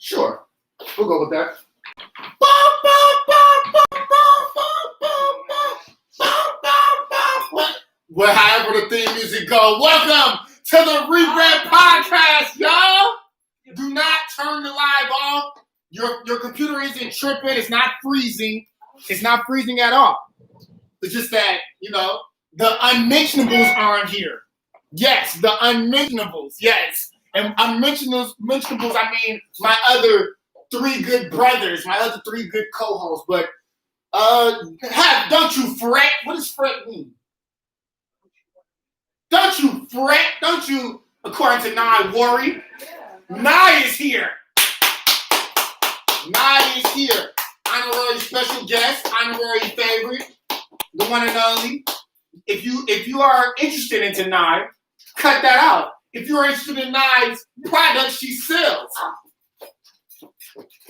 Sure. We'll go with that. Well, however the theme music go. Welcome to the Rebrand Podcast, y'all. Do not turn the live off. Your computer isn't tripping. It's not freezing. It's not freezing at all. It's just that, the unmentionables aren't here. Yes, the unmentionables. Yes. And unmentionables, I mean my other three good brothers, my other three good co-hosts. But don't you fret. What does fret mean? Don't you fret. Don't you, according to Nye, worry. Nye is here. Nye is here. Honorary special guest, honorary favorite, the one and only. If you are interested in Nye, cut that out. If you're interested in Nye's product she sells,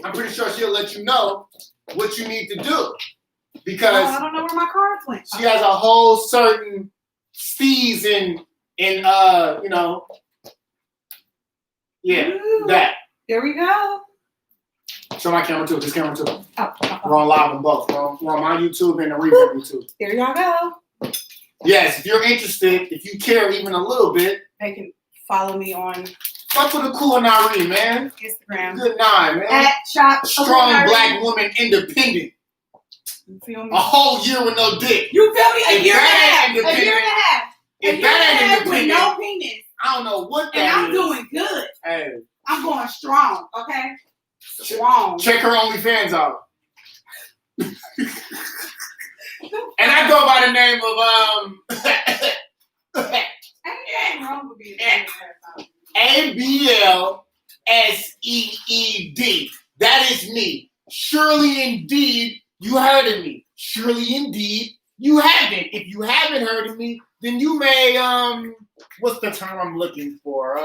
I'm pretty sure she'll let you know what you need to do. Because I don't know where my cards went. She has a whole certain steez in Ooh, that. There we go. Show my camera too. This camera too. Oh. We're on live on both. We're on my YouTube and the Rebrand YouTube. There y'all go. Yes, if you're interested, if you care even a little bit, They can follow me on fuck with the cool Nari, man. Instagram. Good Nye, man. At Shop Strong black woman, independent. You feel me? A whole year with no dick. You feel me? A year and a half. If that ain't with independent, no penis. I don't know what that And I'm is. doing good. Hey. I'm going strong, okay? Strong. Check her OnlyFans out. And I go by the name of Ain't wrong with being ABLSEED. That is me. Surely indeed, you heard of me. Surely indeed, you haven't. If you haven't heard of me, then you may, what's the term I'm looking for?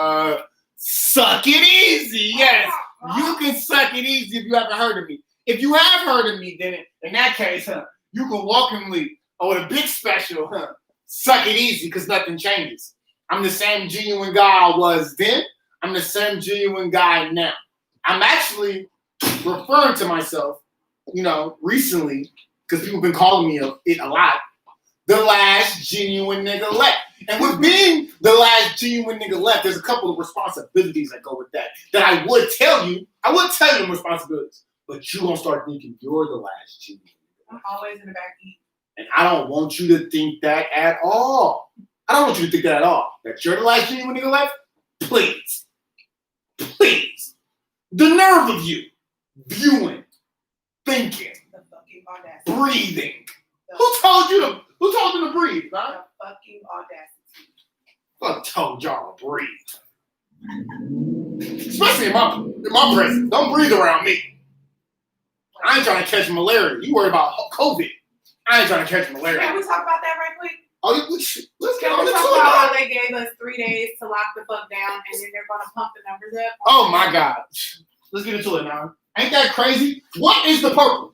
Suck it easy. Yes. You can suck it easy if you haven't heard of me. If you have heard of me, then in that case, you can welcomely, with a big special, suck it easy because nothing changes. I'm the same genuine guy I was then. I'm the same genuine guy now. I'm actually referring to myself, recently, because people have been calling me it a lot, the last genuine nigga left. And with being the last genuine nigga left, there's a couple of responsibilities that go with that I would tell you. I would tell you the responsibilities, but you gonna start thinking you're the last genuine nigga left. I'm always in the back seat. And I don't want you to think that at all. I don't want you to think that at all. That you're the last genuine nigga left? Please. Please. The nerve of you. Viewing. Thinking. The fucking audacity. Breathing. Who told them to breathe, huh? The fucking audacity. Fuck told y'all to breathe. Especially in my presence. Don't breathe around me. I ain't trying to catch malaria. You worry about COVID. I ain't trying to catch malaria. Can we talk about that right quick? Oh, let's get on Can we the talk tour. about how they gave us 3 days to lock the fuck down and then they're going to pump the numbers up? Oh my God. Let's get into it now. Ain't that crazy? What is the purple?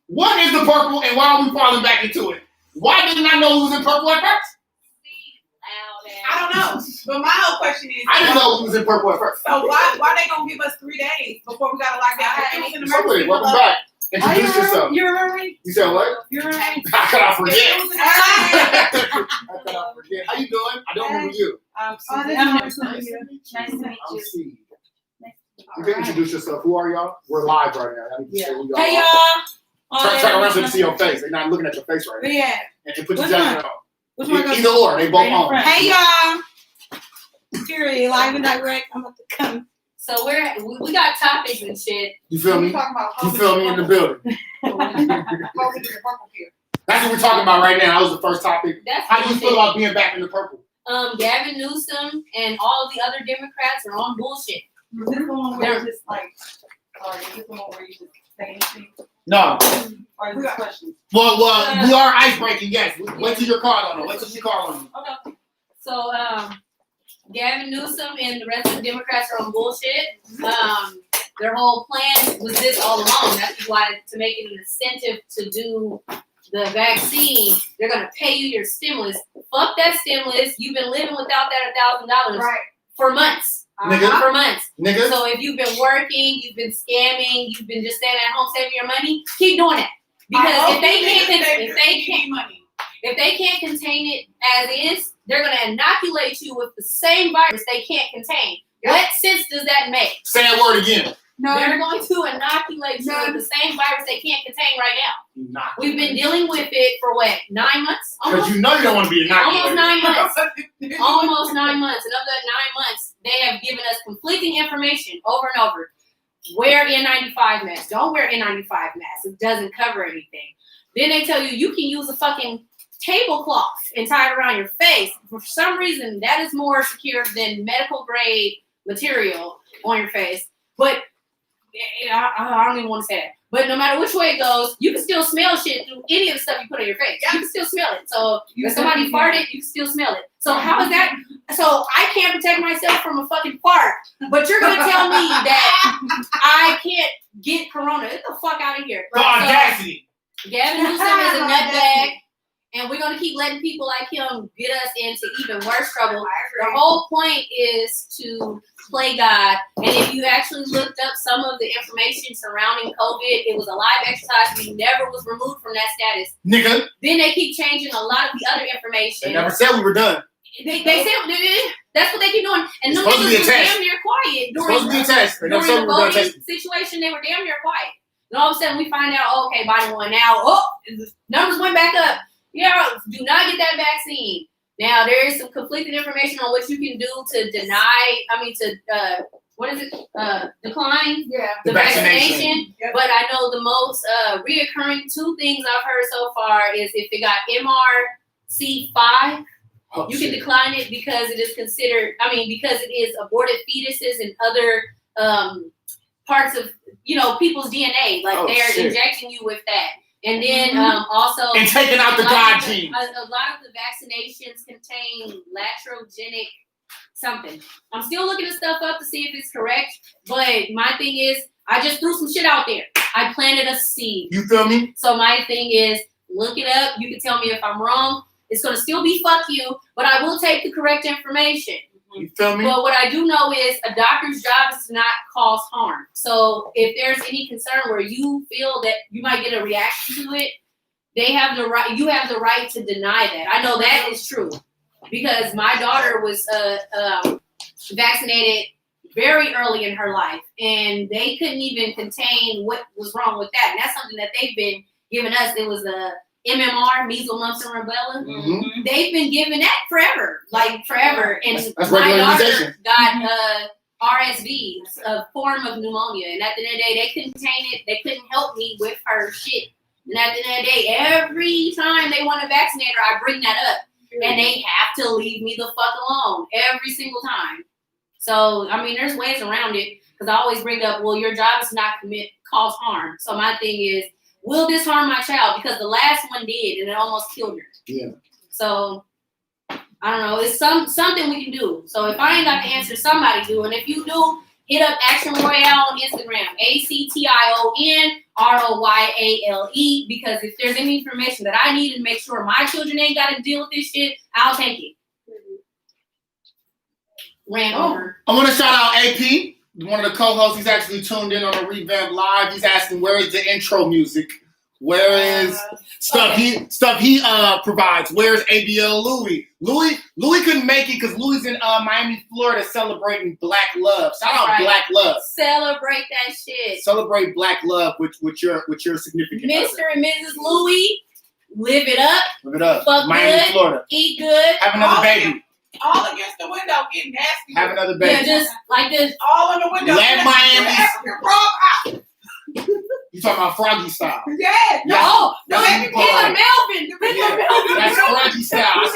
What is the purple and why are we falling back into it? Why didn't I know who was in purple at first? I don't know. But my whole question is, I didn't know who was in purple at first. so why they going to give us 3 days before we got to lock down? Somebody, welcome back. Introduce yourself. You remember me? You said what? You remember me? How could I forget? How How could I forget? How you doing? I don't remember you. Nice to meet you. I'm Steve. You can introduce yourself. Who are y'all? We're live right now. Hey y'all. Turn around so you can see your face. They're not looking at your face right now. Yeah. And put your Which jacket on. Which one goes? Either or, they both on. Hey y'all. Period. Live and direct. I'm about to come. So we got topics and shit. You feel me? You feel me in the building? That's what we're talking about right now. That was the first topic. That's How do you feel about being back in the purple? Gavin Newsom and all of the other Democrats are on bullshit. Is this the one where you just like, or is this the one where you just say anything? No. Or is this questions? Well, we are ice breaking, yes. Wait till your card on it. Wait till she call on you. Okay. So Gavin Newsom and the rest of the Democrats are on bullshit. Their whole plan was this all along. That's why, to make it an incentive to do the vaccine, they're gonna pay you your stimulus. Fuck that stimulus. You've been living without that $1,000 Right. for months. Nigga. For months. Nigga. So if you've been working, you've been scamming, you've been just staying at home saving your money, keep doing it. Because if they can't contain it as is, they're gonna inoculate you with the same virus they can't contain. Yep. What sense does that make? Say that word again. They're going to inoculate you with the same virus they can't contain right now. We've been dealing with it for what, 9 months? Because you know you don't want to be inoculated. Almost 9 months. Almost 9 months. And of that 9 months, they have given us conflicting information over and over. Wear N95 masks. Don't wear N95 masks. It doesn't cover anything. Then they tell you can use a fucking tablecloth and tie it around your face. For some reason, that is more secure than medical grade material on your face. But I don't even want to say that. But no matter which way it goes, you can still smell shit through any of the stuff you put on your face. You can still smell it. So if somebody farted, you can still smell it. So how is that? So I can't protect myself from a fucking fart, but you're going to tell me that I can't get corona. Get the fuck out of here. The audacity. Gavin Newsom is a nutbag. And we're going to keep letting people like him get us into even worse trouble. The whole point is to play God. And if you actually looked up some of the information surrounding COVID, it was a live exercise. We never was removed from that status. Nigga. Then they keep changing a lot of the other information. They never said we were done. They said that's what they keep doing. And them niggas was damn near quiet during the voting situation. They were damn near quiet. And all of a sudden we find out, okay, Biden won now. Oh, numbers went back up. Yeah, do not get that vaccine. Now, there is some conflicting information on what you can do to decline the vaccination. Yep. But I know the most reoccurring 2 things I've heard so far is if it got MRC5, you can decline it because it is considered, because it is aborted fetuses and other parts of, people's DNA. Like they're injecting you with that. And then also and taking out the God gene. A lot of the vaccinations contain latrogenic something. I'm still looking at stuff up to see if it's correct. But my thing is, I just threw some shit out there. I planted a seed. You feel me? So my thing is, look it up. You can tell me if I'm wrong. It's gonna still be fuck you, but I will take the correct information. You feel me? But what I do know is a doctor's job is to not cause harm. So if there's any concern where you feel that you might get a reaction to it, they have the right. You have the right to deny that. I know that is true because my daughter was vaccinated very early in her life, and they couldn't even contain what was wrong with that. And that's something that they've been giving us. It was a MMR, measles, mumps, and rubella. Mm-hmm. They've been giving that forever, And that's my daughter got RSV, a form of pneumonia. And at the end of the day, they couldn't contain it. They couldn't help me with her shit. And at the end of the day, every time they want to vaccinate her, I bring that up. And they have to leave me the fuck alone every single time. So, there's ways around it. Because I always bring up, well, your job is to not cause harm. So my thing is, will this harm my child? Because the last one did, and it almost killed her. Yeah. So, I don't know. It's something we can do. So, if I ain't got the answer, somebody do. And if you do, hit up Action Royale on Instagram. ActionRoyale. Because if there's any information that I need to make sure my children ain't got to deal with this shit, I'll take it. Ran over. I want to shout out AP. One of the co-hosts, he's actually tuned in on the Revamp Live. He's asking, where is the intro music? Where is stuff he provides? Where's ABL Louis? Louis couldn't make it because Louis in Miami, Florida, celebrating Black Love. Shout out Black Love. Celebrate that shit. Celebrate Black Love with your significant Mr. other. and Mrs. Louis, live it up. Live it up. Fuck Miami, good, Florida. Eat good. Have another baby. All against the window, getting nasty. Have another baby. Yeah, just like this. All in the window. Let Miami. African You talking about Froggy style? Yeah. No, That's Melvin. That's Froggy style. I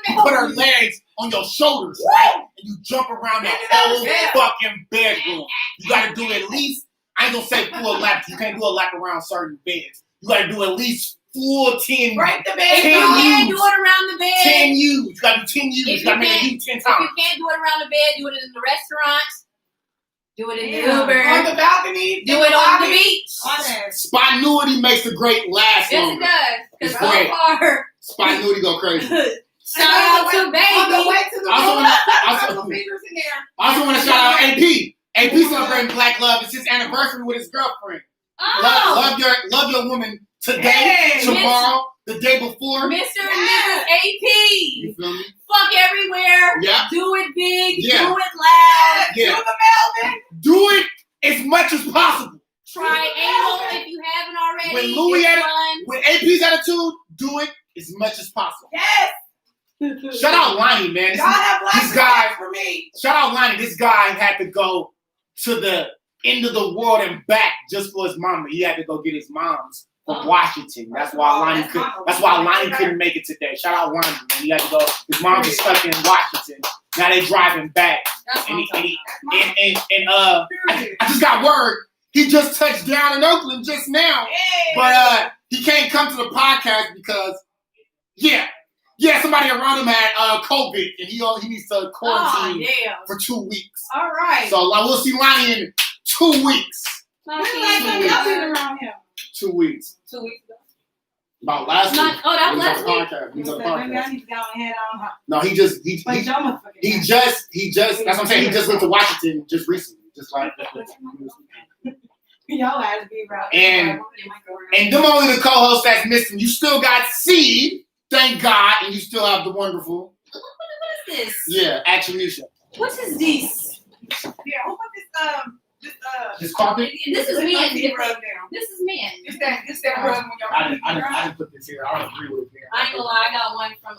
see put her legs on your shoulders, right? And you jump around the whole fucking bedroom. You gotta do at least, I ain't gonna say full lap. You can't do a lap around certain beds. You gotta do at least full 10. Break the bed. If you can't do it around the bed. 10 U's. You gotta do 10 U's. You gotta make it 10 times. If you can't do it around the bed, do it in the restaurant. Do it in the Uber. On the balcony. Do it on the beach. Spontaneity makes the great last Yes, longer. it does. Because so far, Spontaneity go crazy. Shout out to On the baby. way to the Also room, wanna- a also- couple fingers in there. I also want to shout out AP. AP celebrating Black Love. It's his anniversary with his girlfriend. Oh, Love your woman today, Hey, tomorrow, the day before. Mr. and Mrs. AP. You feel me? Fuck everywhere. Yeah. Do it big. Yeah. Do it loud. Yeah. To the Melvin. Do it as much as possible. Try anal if you haven't already. When Louis it's had it- fun. With AP's attitude, do it as much as possible. Yes. Shout out Lonnie, man. God have this lots of guy- respect for me. Shout out Lonnie. This guy had to go to the end of the world and back just for his mama. He had to go get his mom's from Washington. That's why Lonnie couldn't make it today. Shout out Lonnie, man. He had to go. His mom was stuck in Washington. Now they driving back. That's what And I'm talking I just got word. He just touched down in Oakland just now. Hey. But he can't come to the podcast because somebody around him had COVID and he needs to Oh, quarantine yeah. for 2 weeks. All right. So we'll see Lonnie in 2 weeks. When the last time y'all been around him? 2 weeks. 2 weeks ago. About last week. Oh, that was He last on week. podcast. He was on Maybe I podcast. need to go ahead on her. No, he But y'all motherfucking he just that's what I'm saying. He just went to Washington just recently. Just like y'all had to be around. and them only the co-hosts that's missing. You still got Seed, thank God, and you still have the wonderful. What is this? Yeah, Action Nisha. What is this? Yeah, who put This carpet? This is this me. rug down. This is men. It's that rug when y'all I didn't put this here. I don't agree with it. I ain't gonna lie, I got one from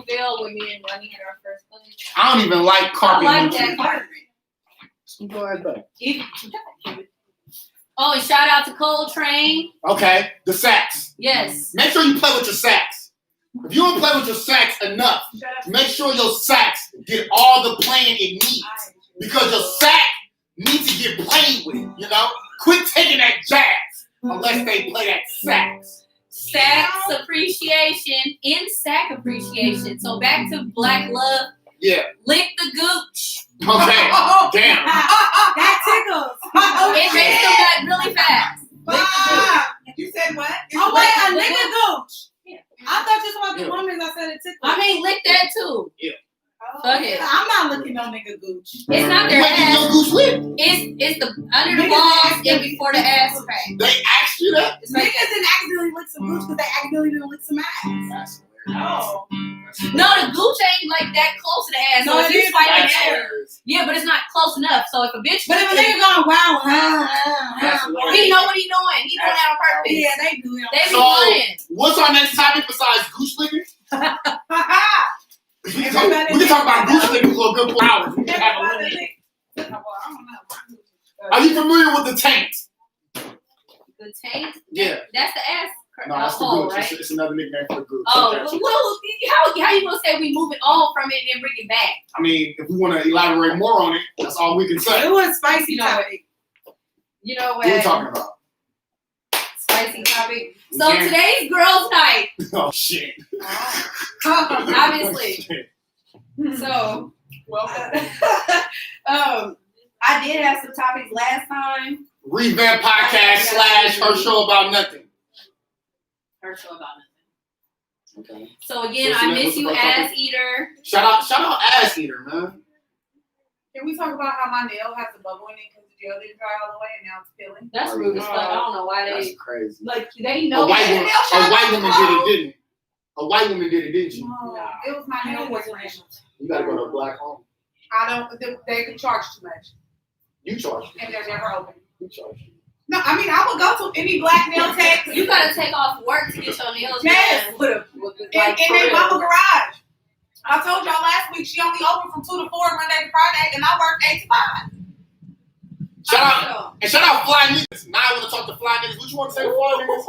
Fruitvale when me and Ronnie had our first place. I don't even like carpet. I like usually. that carpet. Go ahead, babe. Oh, and shout out to Coltrane. Okay, the sax. Yes. Make sure you play with your sax. If you don't play with your sax enough, Shut up. make sure your sax get all the playing it needs. Because your sax needs to get played with, you know? Quit taking that jazz unless they play that sax. Sax appreciation in sack appreciation. So back to Black Love. Yeah. Lick the gooch. Okay. Damn. That tickles. It makes them nut really fast. You said what? Oh, wait, a nigga nigga gooch. I thought you about the woman I said it tickles. I mean, lick that too. Fuck it. I'm not looking no nigga gooch. It's not their You ain't getting ass. your goose lick. It's the under the balls and before the ass crack. They asked you that? It's like Niggas didn't accidentally lick some gooch because they accidentally didn't lick some ass. That's Oh. no, the gooch ain't like that close to the ass. So No, if it you is swipe like it that. out, yeah, but it's not close enough. So if a bitch, But if a nigga going wow, he know what he doing. He doing that on purpose. yeah, they do. They be So- lying. What's our next topic besides goose licking? Ha We can talk about goose licking for a good 4 hours. We can have a little- Are you familiar with the taint? The tank. Yeah. That's the ass. No, that's the hole, goose. right? It's another nickname for the goose. Oh, Okay. well, how you gonna say we moving on from it and then bring it back? I mean, if we want to elaborate more on it, that's all we can say. It was spicy know topic. You know What are we what? talking about? Spicy topic. We So can't- today's girls' night. Oh, shit. Obviously. Shit. So Welcome. I did have some topics last time. Revamp podcast / her show about nothing. Her show about nothing. Okay. So again, What's I the miss next- you, what's the ass topic? eater. Shout out ass eater, man. Can we talk about how my nail has a bubble in it because the gel didn't dry all the way and now it's peeling? That's rude as fuck. I don't know why That's they crazy. like they A know. white woman, that. a white woman did it, didn't it? A white woman did it, didn't you? No, it was my nail boyfriend. You gotta go to a black home. I don't. They can charge too much, You charge. and they're never open. You charge. No, I mean I would go to any black nail tech. You gotta take off work to get your nails Yes. done. With in like, for their real. mama garage. I told y'all last week she only open from 2 to 4 Monday to Friday, and I work 8 to 5. Shout out fly niggas. Now I want to talk to fly niggas. What you want to say to fly niggas?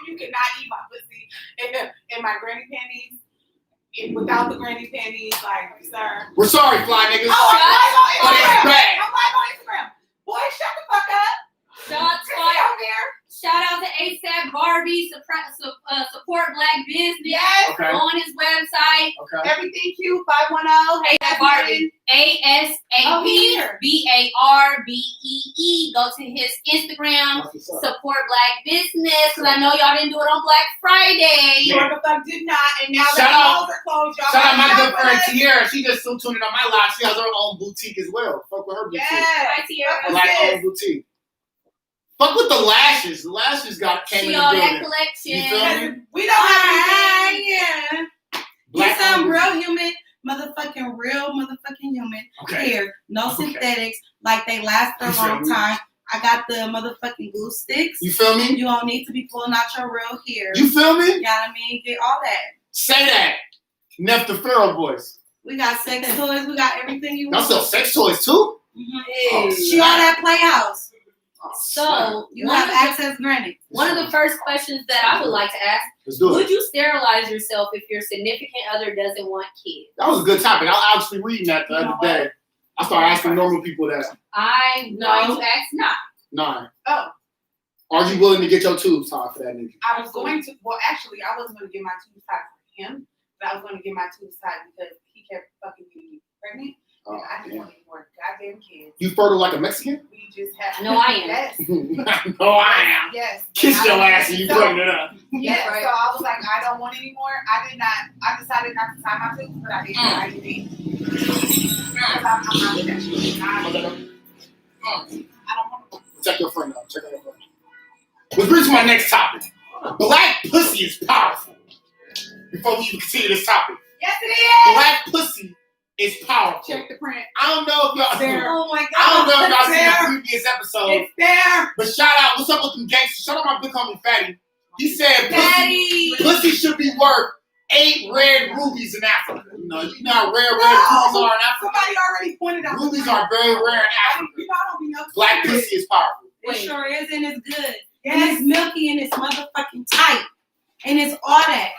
You cannot eat my pussy in my granny panties. Without the granny panties, like, sir. We're sorry, fly niggas. Oh, I'm live on But it's Instagram. bad. I'm live on Instagram. Boy, shut the fuck up. Shots Chrissy fired. out there. Shout out to ASAP Barbie support Black business. Yes. Okay. Go on his website. Okay. Everything cute. 510. Hey, that's Martin. ASAPBARBEE. Go to his Instagram. That's what's up. Support Black business. Because I know y'all didn't do it on Black Friday. You the fuck did not, and now Shout the out- malls are closed. Y'all Shout out my gotta good friend shop with us. Tiara. She just still tuning on my live. She has her own boutique as well. Fuck with her boutique. Yes. Hi, Tiara. Fuck Black with owned boutique. Fuck with the lashes. The lashes came She in the all building. that collection. You feel me? this. We don't have anything. Yeah. Black You sound owned real human, real motherfucking human. Okay. Here, no Okay. synthetics, like they last a You feel long me? time. I got the motherfucking glue sticks. You feel me? You don't need to be pulling out your real hair. You feel me? You know what I mean? Get all that. Say that. Neff the Pharaoh voice. We got sex toys. We got everything you Y'all want. sell sex toys too? Mhm. Oh, She on that Playhouse. Oh, So, You one have of the- access granted. One of the first questions that I would like to ask, Let's do it. would you sterilize yourself if your significant other doesn't want kids? That was a good topic. I was actually reading that the other day. I started asking normal people that. I'm going to ask not. 9. Oh, Are you willing to get your tubes tied for that nigga? I was going to. Well, actually, I wasn't going to get my tubes tied for him, but I was going to get my tubes tied because he kept fucking getting me pregnant. Oh, And I didn't damn. want any more goddamn kids. You fertile like a Mexican? We just have. I know I am. Yes. No, I am. Yes. Kiss I your don't- ass and you so- putting it up. Yeah, Right. so I was like, I don't want any more. I decided not to tie my tubes, but I did. I did. Because I'm not with that shit. I don't want to. Check your friend out. Check out your friend. Which brings to my next topic. Black pussy is powerful. Before we even continue this topic, Yes, it is. black pussy is powerful. Check the print. I don't know if y'all. There. Oh my God. I don't know if y'all seen There. the previous episode, It's there. but shout out. What's up with them gangsters? Shout out my big homie Fatty. He said pussy should be worth 8 red rubies in Africa. You know how rare red rubies are in Africa. Somebody already pointed out. Rubies are very rare in Africa. You know, I don't be no Black serious. pussy is powerful. It sure is, and it's good. And Yes. it's milky, and it's motherfucking tight. And it's all that.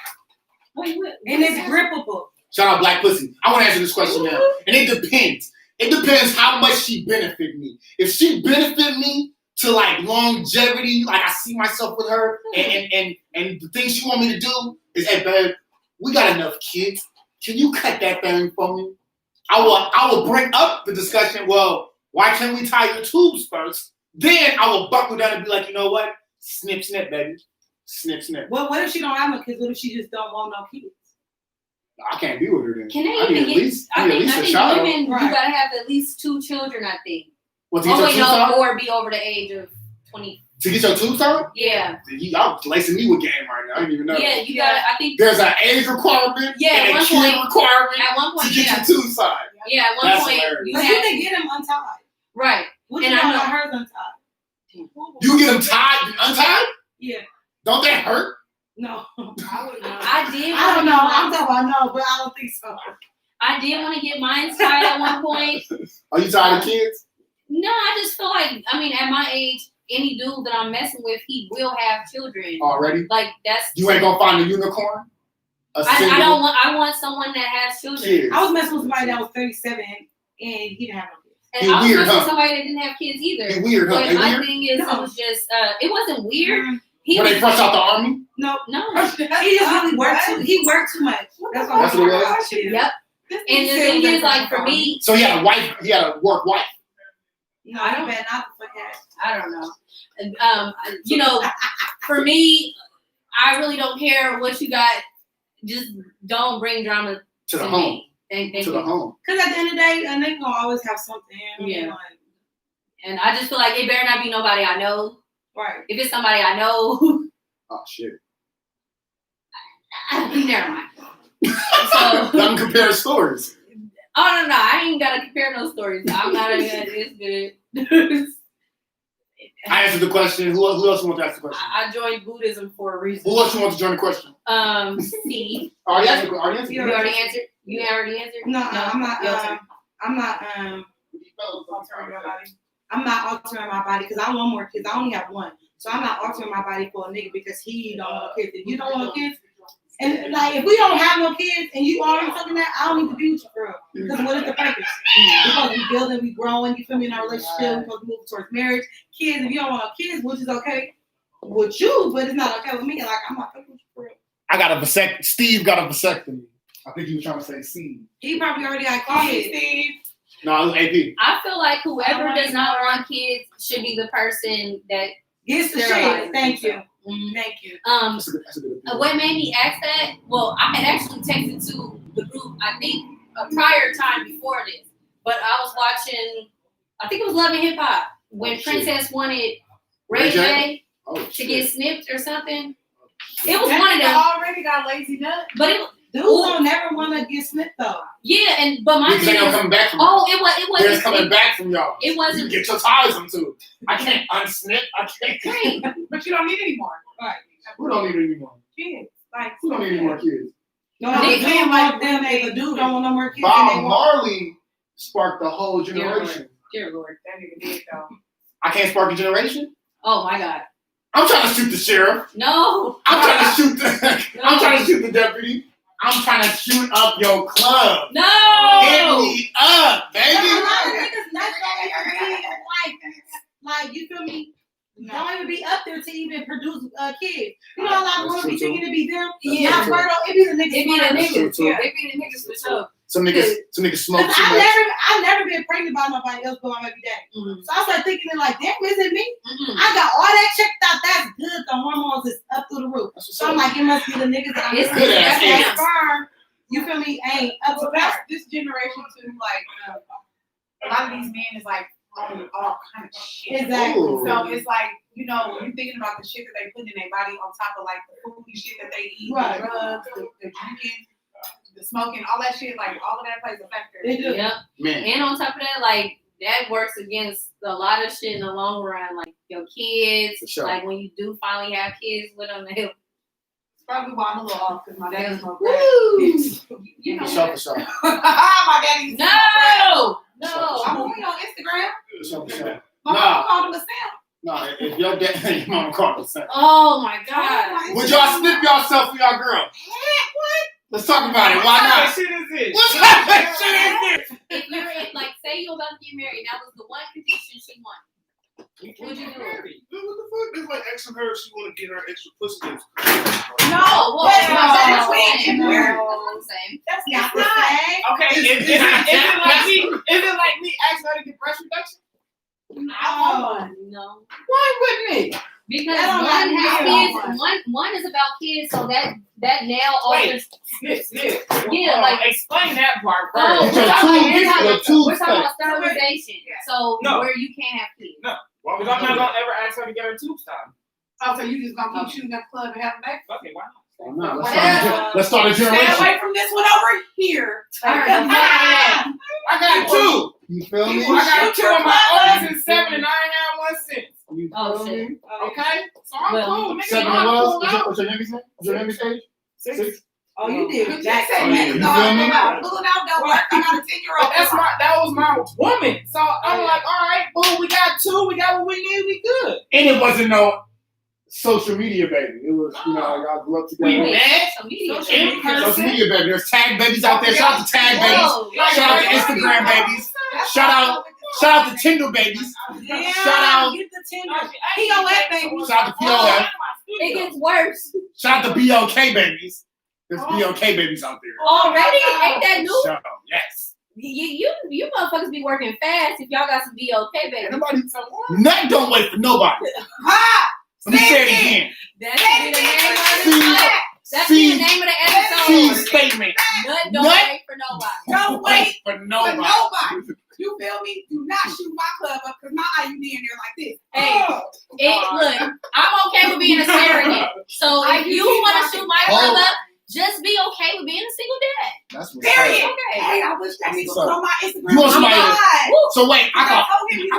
Wait, what? And it's grippable. Shout out black pussy. I want to answer this question now. And it depends. It depends how much she benefit me. If she benefit me to like longevity, like I see myself with her, and the thing she want me to do is, hey babe, we got enough kids. Can you cut that thing for me? I will bring up the discussion. Well, why can't we tie your tubes first? Then I will buckle down and be like, you know what? Snip, snip, baby. Snip, snip. Well, what if she don't have no kids? What if she just don't want no kids? I can't be with her then. Can they I need even at get? least, I I need at think least a child. women, Right. you gotta have at least 2 children. I think. What, to get Oh your wait, tubes no, tied? or be over the age of 20. To get your tubes tied? Yeah, Y'all lacing me with game right now. I didn't even know. yeah, you gotta. I think There's an age requirement Yeah, and a one kid point- requirement at one to point, get yeah, your tubes tied. yeah, at one That's point hilarious. you But you had can get them untied. right. What And you I know know- about hers untied? You get them tied, untied? Yeah. Don't that hurt? No. I did. I don't know. wanna I'm get talking about no, but I don't think so. I did want to get mine tied at one point. Are you tired of kids? No, I just feel like at my age, any dude that I'm messing with, he will have children. Already? Like that's. You ain't gonna find a unicorn? A I single don't want. I want someone that has children. kid. I was messing with somebody that was 37 and he didn't have no kids. And You I was weird, messing with huh? somebody that didn't have kids either. You weird, huh? But They my weird? thing is, No. it was just. It wasn't weird. He When was they fresh out the army? No. no. He just really worked too. He worked too much. That's That's what it was? Yep. And the thing is, like for me, So he had a wife, he had a work wife. No, I don't bet not the fuck out. I don't know. You know, for me, I really don't care what you got. Just don't bring drama To the to home. me. Thank To you. the home. Because at the end of the day, a nigga gonna always have something. Yeah. Like, And I just feel like it better not be nobody I know. right. If it's somebody I know, Oh shit. never mind. So, Don't compare stories. oh no, I ain't gotta compare no stories. I'm not a it's good. I answered the question. Who else wants to ask the question? I joined Buddhism for a reason. Who else you want to join the question? Steve. Already answered. Already answered. You already answered? You already answered? No, I'm not. Your turn. I'm not. Altering my body. I'm not altering my body because I want more kids. I only have one, so I'm not altering my body for a nigga because he don't want kids. If you don't want kids, and like if we don't have no kids and you already fucking that, I don't need to be with you, girl. Because what is the purpose? We're supposed to be building, we growing. You feel me? In our relationship, we're supposed to move towards marriage, kids. If you don't want no kids, which is okay, with you, but it's not okay with me. Like I'm not fucking with you for real. I got a vasectomy. Steve got a vasectomy. I think you were trying to say Steve. He probably already got Call me kids. Steve. No, it was AP. I feel like whoever does not want kids should be the person that. Gets the Sterilized shit. Thank you. Mhm. Thank you. That's a good opinion. What made me ask that? Well, I had actually texted to the group. I think a prior time before this, but I was watching. I think it was Love and Hip Hop when Oh, shit. Princess wanted Ray Ray J? J Oh, to shit. get snipped or something. It was That one of nigga them, already got lazy nut. but it Dudes don't never want to get snipped though. but my Because they thing don't is, coming back from it They're wasn't coming back from y'all. It wasn't- You get your ties them too. I can't unsnip. I can't. Right. But you don't need any more. Right. Who don't need any more? Kids. Like, Who don't need any more kids? No, They the dude can't, want like, them. when If they a dude do don't want no more kids, Bob then they want. Marley sparked the whole generation. Dear Lord. That nigga did though. I can't spark a generation. Oh my God. I'm trying to shoot the sheriff. No. I'm trying to shoot the. I'm trying to shoot the deputy. I'm trying to shoot up your club. No. Hit me up, But a lot of baby. niggas not gonna even be like you feel me? Don't even be up there to even produce kids. You know, a lot of That's women be true, thinking to be them. Yeah. Not fertile. It be the niggas. It be the That's true, niggas. too. Yeah, they be the niggas for sure. Some niggas smoke Cause too much. I've never been pregnant by nobody else but my baby daddy. Mhm. So I started thinking it like, damn, is it me? Mhm. I got all that checked out. That's good. The hormones is up through the roof. That's what's So I'm up. like, it must be the niggas that I'm It's good ass that's eggs. them. Sperm. You feel me? Ain't up to So that's par. this generation too. Like, a lot of these men is like on all kind of shit. Exactly. Ooh. So it's like, you know, when you're thinking about the shit that they put in their body on top of like the foodie shit that they eat, Right. the drugs, the drinking, the smoking, all that shit, like all of that plays a factor. They do. Yep. Man, And on top of that, like that works against a lot of shit in the long run. Like your kids, For sure. like when you do finally have kids with them, they'll It's probably why I'm a little off because my daddy smoked woo. You know for sure, what? for sure. My daddy used to smoke crack. No. I'm only on Instagram. For sure, for sure. My Nah. mom called him a simp. No, if your dad, your mama called us. Oh my God. Would y'all snip yourself for y'all girl? Let's talk about it. Why not? shit is this? What's that shit is this? If you're in, like, say you're about to get married, that was the one condition she wanted. Would you do it? What the fuck? It's like asking her if she want to get her extra pussy lips. No, well, But, that's no. what I'm saying. No. That's what I'm saying. That's Not not the same. Okay, is it like me asking her to get breast reduction? No. No. Why wouldn't it? Because That don't one matter. has Yeah. kids, one is about kids, so that now offers. Yes. Yeah, like- explain that part Oh, first. It's your two we're talking about step. sterilization. So No. where you can't have kids. Well, because I'm not gonna ever ask her to get her tubes done. Oh, so you just gonna keep shooting up club and having back? Fuck it, why not? Oh, no, Yeah. let's start a Stay generation. away from this one over here. I got two. You feel me? I got two of my oldest is 7 and I ain't had one since. You Oh, feel shit. me? Okay? So I'm Well, cool. Nigga, 7 I'm was? cool out. What's your name? What's your name? Stage? 6. Oh, you did. But you That said Oh, yeah. niggas You don't feel me? know. Pulling out that work. I got a 10-year-old. But that was my woman. So I'm like, all right, boom, we got two, we got what we need, we good. And it wasn't no social media baby. It was, y'all grew up together. We Wait, met social media. in person. Social media baby. There's tag babies out there. Shout out to tag babies. Whoa. Shout out to Instagram babies. Shout out to Tinder babies. Yeah, Shout out- get the Tinder. POF baby. Shout out to POF. It gets worse. Shout out to BLK babies. There's BLK babies out there. Already? Ain't that new? Shut up. Yes. You motherfuckers be working fast if y'all got some BOK, baby. Anybody? Nut don't wait for nobody. Ha! Let me say it again. That should be the name of the See? That should be the name of the Key episode. statement. Nut don't Nut? wait for nobody. Don't wait for for nobody. nobody. You feel me? Do not shoot my club up because my IUD in there like this. Hey, look, I'm okay with being a surrogate. So if you want to shoot my club up, just be okay with being a single dad. That's what's Period. up. Okay. Hey, I wish that nigga was on my Instagram. You want somebody to- God. So wait, I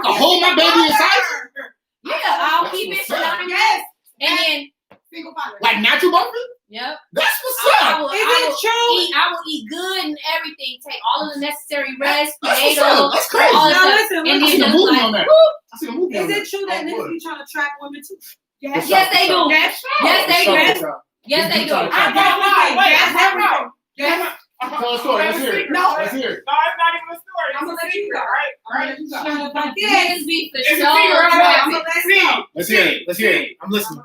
can hold my baby inside you? Yeah, I'll That's keep it what's for up. 9 Yes. months. And then, Single father. Like natural birthing? yep. That's what's I up. will, Is I it will true? eat. I will eat good and everything. Take all of the necessary rest, That's what's potatoes, up. That's crazy. all Now that stuff. listen, And I then seen a just movie like, on that. whoop. I seen a movie on Is that. it true that Oh, niggas good. be trying to track women too? Yes. Yes, they do. That's Yes, they For do. sure. Yes, they do. I I don't don't know. Wait, Yes, I don't know. Yes. Tell a story. Let's hear it. No. Let's hear it. No, it's not even a story. I'm gonna It's a let you secret, go. right? I'm gonna let you go. Niggas be for It's a sure. secret, right? I'm trapping. gonna let you See, go. Let's hear it. Let's hear it. I'm listening.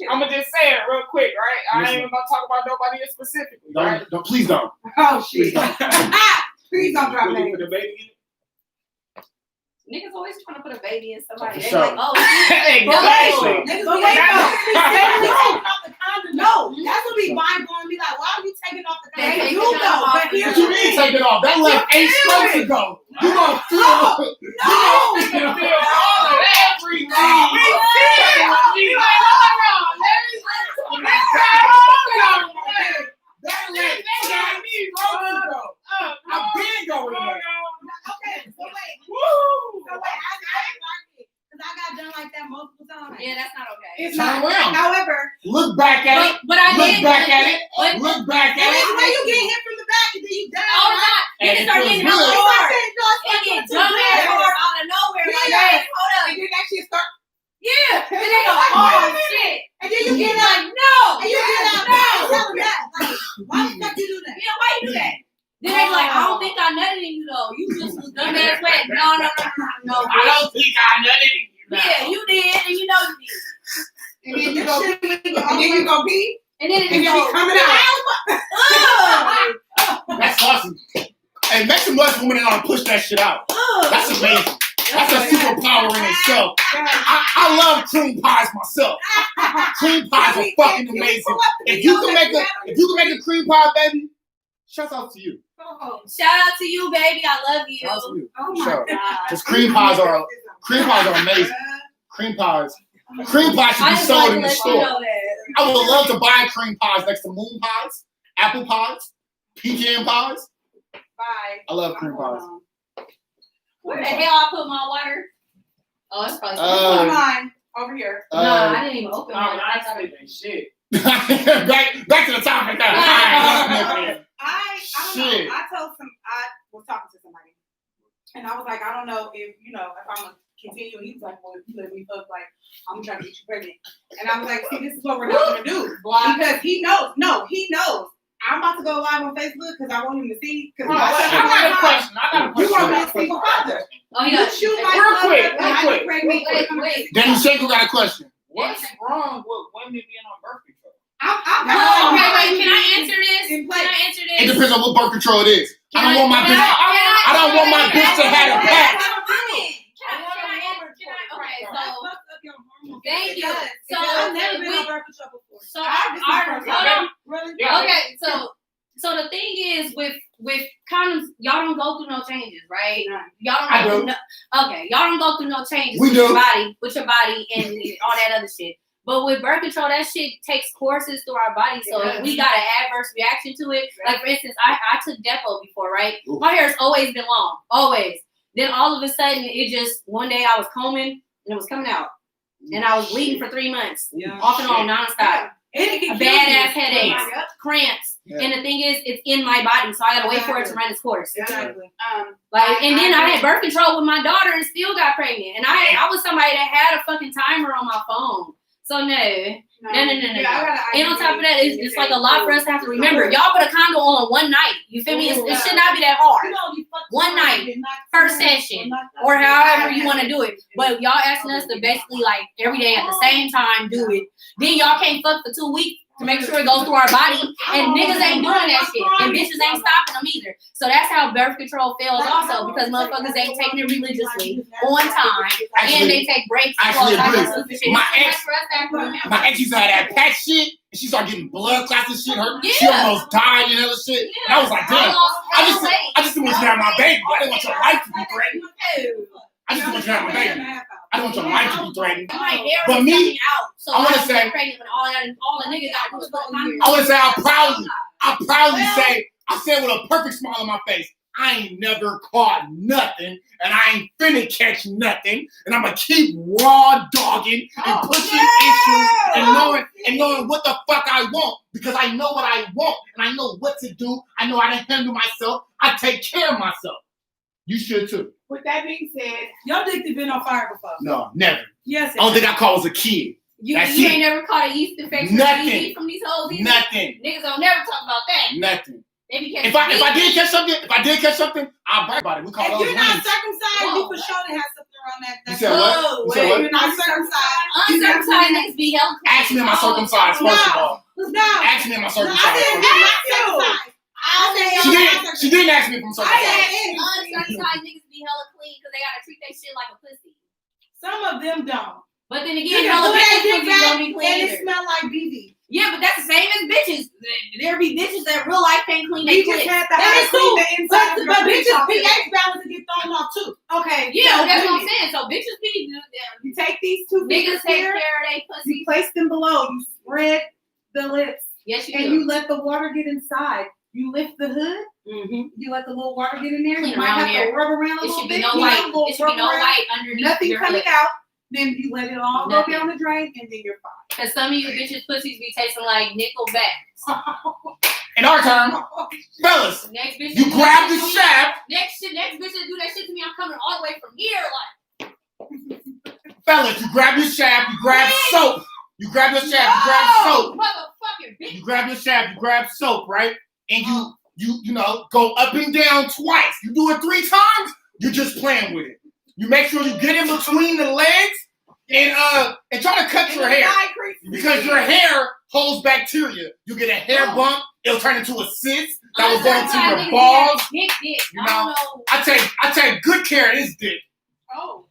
I'm gonna just say it real quick, right? I ain't even gonna talk about nobody specifically, right? Please don't. Oh shit. Please don't. Please don't drop Will you names. put the baby in it? Niggas always trying to put a baby in somebody. For They sure. like, oh, Exactly. Niggas But be wait, like, no. taking off the condom. No, that's what be mind blowing. Be like, why are you taking off the condom? They You take the condom know, off. but here's What you the mean thing. take it off? That left 8 strokes ago. You gonna feel No. You feel all of everything. That left 5 strokes ago. I've been going there. Okay, so wait. Woo! So wait, I like it. Because I got done like that multiple times. yeah, that's not okay. It's Turn not. around. However, Look back at it. But I Look did. back at it. But Look back and at it's it. when you get hit from the back and then you down. all the time, And niggas it start feels getting good. hella hard. It It get dumbass hard out of nowhere. Like, Yeah. hey, hold up. And then that shit start. Yeah. And they go, oh shit. And then you get You're out. like, no. And you get out. No. Tell them that. Like, why the fuck you do that? Yeah, why you do that? Then they like, I don't think I nutted in you though. You just was dumbass wet. No. I don't think I nutted in you. Yeah, you did, and you know you did. And then you go pee. And then you go pee. And then And it you goes, be coming out. That's awesome. Hey, make some noise for women that don't push that shit out. That's amazing. That's a superpower in itself. I love cream pies myself. Cream pies are fucking amazing. If you can make a cream pie, baby, shout out to you. shout out to you, baby. I love you. Shout out to you. Oh my Sure. God. Because cream pies are amazing. Cream pies should I be just sold like in to the let you store. know that. I would love to buy cream pies next to moon pies, apple pies, pecan pies. Bye. I love cream pies. Where the hell I put my water? Oh, it's probably. Put mine over here. Nah, I didn't even open No, mine. I ain't sleeping shit. back to the topic. I don't Shit. know. I was talking to somebody, and I was like, I don't know if if I'm gonna continue. And he was like, well, if you let me fuck, like I'm trying to get you pregnant. And I was like, see, this is what we're not gonna do because he knows. No, he knows. I'm about to go live on Facebook because I want him to see. Because I got a question. You want me to single father? Oh, You yeah. shoot my Real brother, quick, and I real get quick. pregnant. Wait. Danny Shanko got a question. What's wrong with women being on birth control? Well, okay, wait. Can I answer this? In Can I answer It this? depends on what birth control it is. I don't want my bitch. I I don't want my bitch to have a pack. Thank you. So, I've never been on birth control before. So Really? Yeah. okay, so the thing is with condoms, y'all don't go through no changes, right? Y'all don't I go do. through y'all don't go through no changes We with do. your body and all that other shit. But with birth control, that shit takes courses through our body. So if we got an adverse reaction to it, like for instance, I took Depo before, right? Ooh. My hair's always been long, always. Then all of a sudden, it just one day I was combing and it was coming out, and I was bleeding for 3 months, Yeah. off and on, nonstop. It Badass headaches, Yep. cramps, Yeah. and the thing is, it's in my body, so I gotta wait for it to run its course. Exactly. Like, and then I had birth control with my daughter and still got pregnant, and I was somebody that had a fucking timer on my phone. So no. No. And on top of that, it's like a lot for us to have to remember. Y'all put a condom on one night. You feel me? It should not be that hard. One night, first session, or however you want to do it. But y'all asking us to basically like every day at the same time do it. Then y'all can't fuck for 2 weeks to make sure it goes through our body. And niggas ain't doing that shit. And bitches ain't stopping them either. So that's how birth control fails also, because motherfuckers ain't taking it religiously on time. And they take breaks. Actually, and all agree. types of stupid shit. My It's too much ex- for us to have to remember. My ex used to have that patch shit, and she started getting blood clots and shit. She Yeah. almost died and other shit. And I was like, damn. I just didn't want you to have my baby. I didn't want your life to be threatened. I just didn't want you to have my baby. I don't want your life to be threatened. My hair But was me, coming out, so I wanna don't get say- pregnant when all the niggas got to do is put a condom I on. want to say I proudly say, I said with a perfect smile on my face, I ain't never caught nothing, and I ain't finna catch nothing, and I'm gonna keep raw dogging and pushing issues and knowing what the fuck I want, because I know what I want and I know what to do. I know how to handle myself. I take care of myself. You should too. With that being said, Your dick has been on fire before. No, never. Yes. Only thing I caught was a kid. You That's ain't it. never caught a yeast infection Nothing. from these hoes either? Nothing. Niggas don't never talk about that. Nothing. They be If I did catch something, I'll brag about it. We call If those you're not wings. circumcised, Whoa. you for sure to have something around that. You said what? You said If what? you're not circumcised, be hella clean. Ask me am I circumcised, No. first of all. No. Ask me am I No, circumcised. I didn't first of all. ask you. She didn't ask me if I'm I circumcised. said Uncircumcised niggas be hella clean because they gotta treat that shit like a pussy. some of them don't. But then You again, can hella pull that bitches dick pussies don't back be and clean it either. smell like BB. Yeah, but that's the same as bitches. There be bitches that real life can't clean their We just clit. had That is clean cool. the inside But of your bitches pee pH balance to get thrown off too. Okay. Yeah, so that's what I'm women, saying. So bitches be You take these two niggas fingers take here, care of their you pussy. place them below, you spread the lips, Yes, you and do. you let the water get inside. You lift the hood, Mm-hmm. you let the little water get in there. Clean You might around have there. to rub around a It little should be bit. no you white. know, a little It should be rub no around. white underneath Nothing your coming hood. out. Then you let it all Nothing. go down the drain, and then you're fine. Cause some of you bitches pussies be tasting like Nickelback. In our term, fellas, Next bitch. you grab the shaft. Next bitch that do that shit to me, I'm coming all the way from here, like. Fellas, you grab your shaft, you grab soap. You grab your shaft, you grab soap. Motherfucking bitch. You grab your shaft, you grab soap, right? And you know, go up and down twice. You do it 3 times, you're just playing with it. You make sure you get in between the legs and try to cut your hair. Because your hair holds bacteria. You get a hair bump, it'll turn into a cyst that will go into your balls. Dick. You I know, don't know. I take good care of his dick. Oh.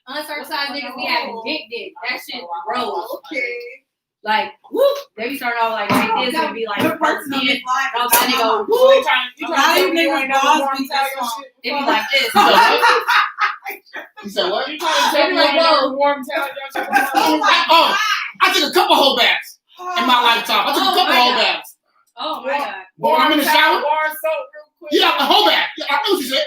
Uncircumcised niggas be having dick. That shit gross. Okay. Like, whoop. They be starting off like this and be like, Good person then in his life. all of a sudden they go, You whoop. trying A lot of to you tell me you niggas ain't never balls warm be towel this your long. shit They be before? like this. You said what? You trying to tell me you Like, ain't never whoa. warm towel your shit before? Oh, I took a couple whole baths in my lifetime. I took a Oh, couple my whole God. baths. Oh my god. But when I'm in the shower, Warm soap real quick. yeah, a whole bath. Yeah, I know what you said.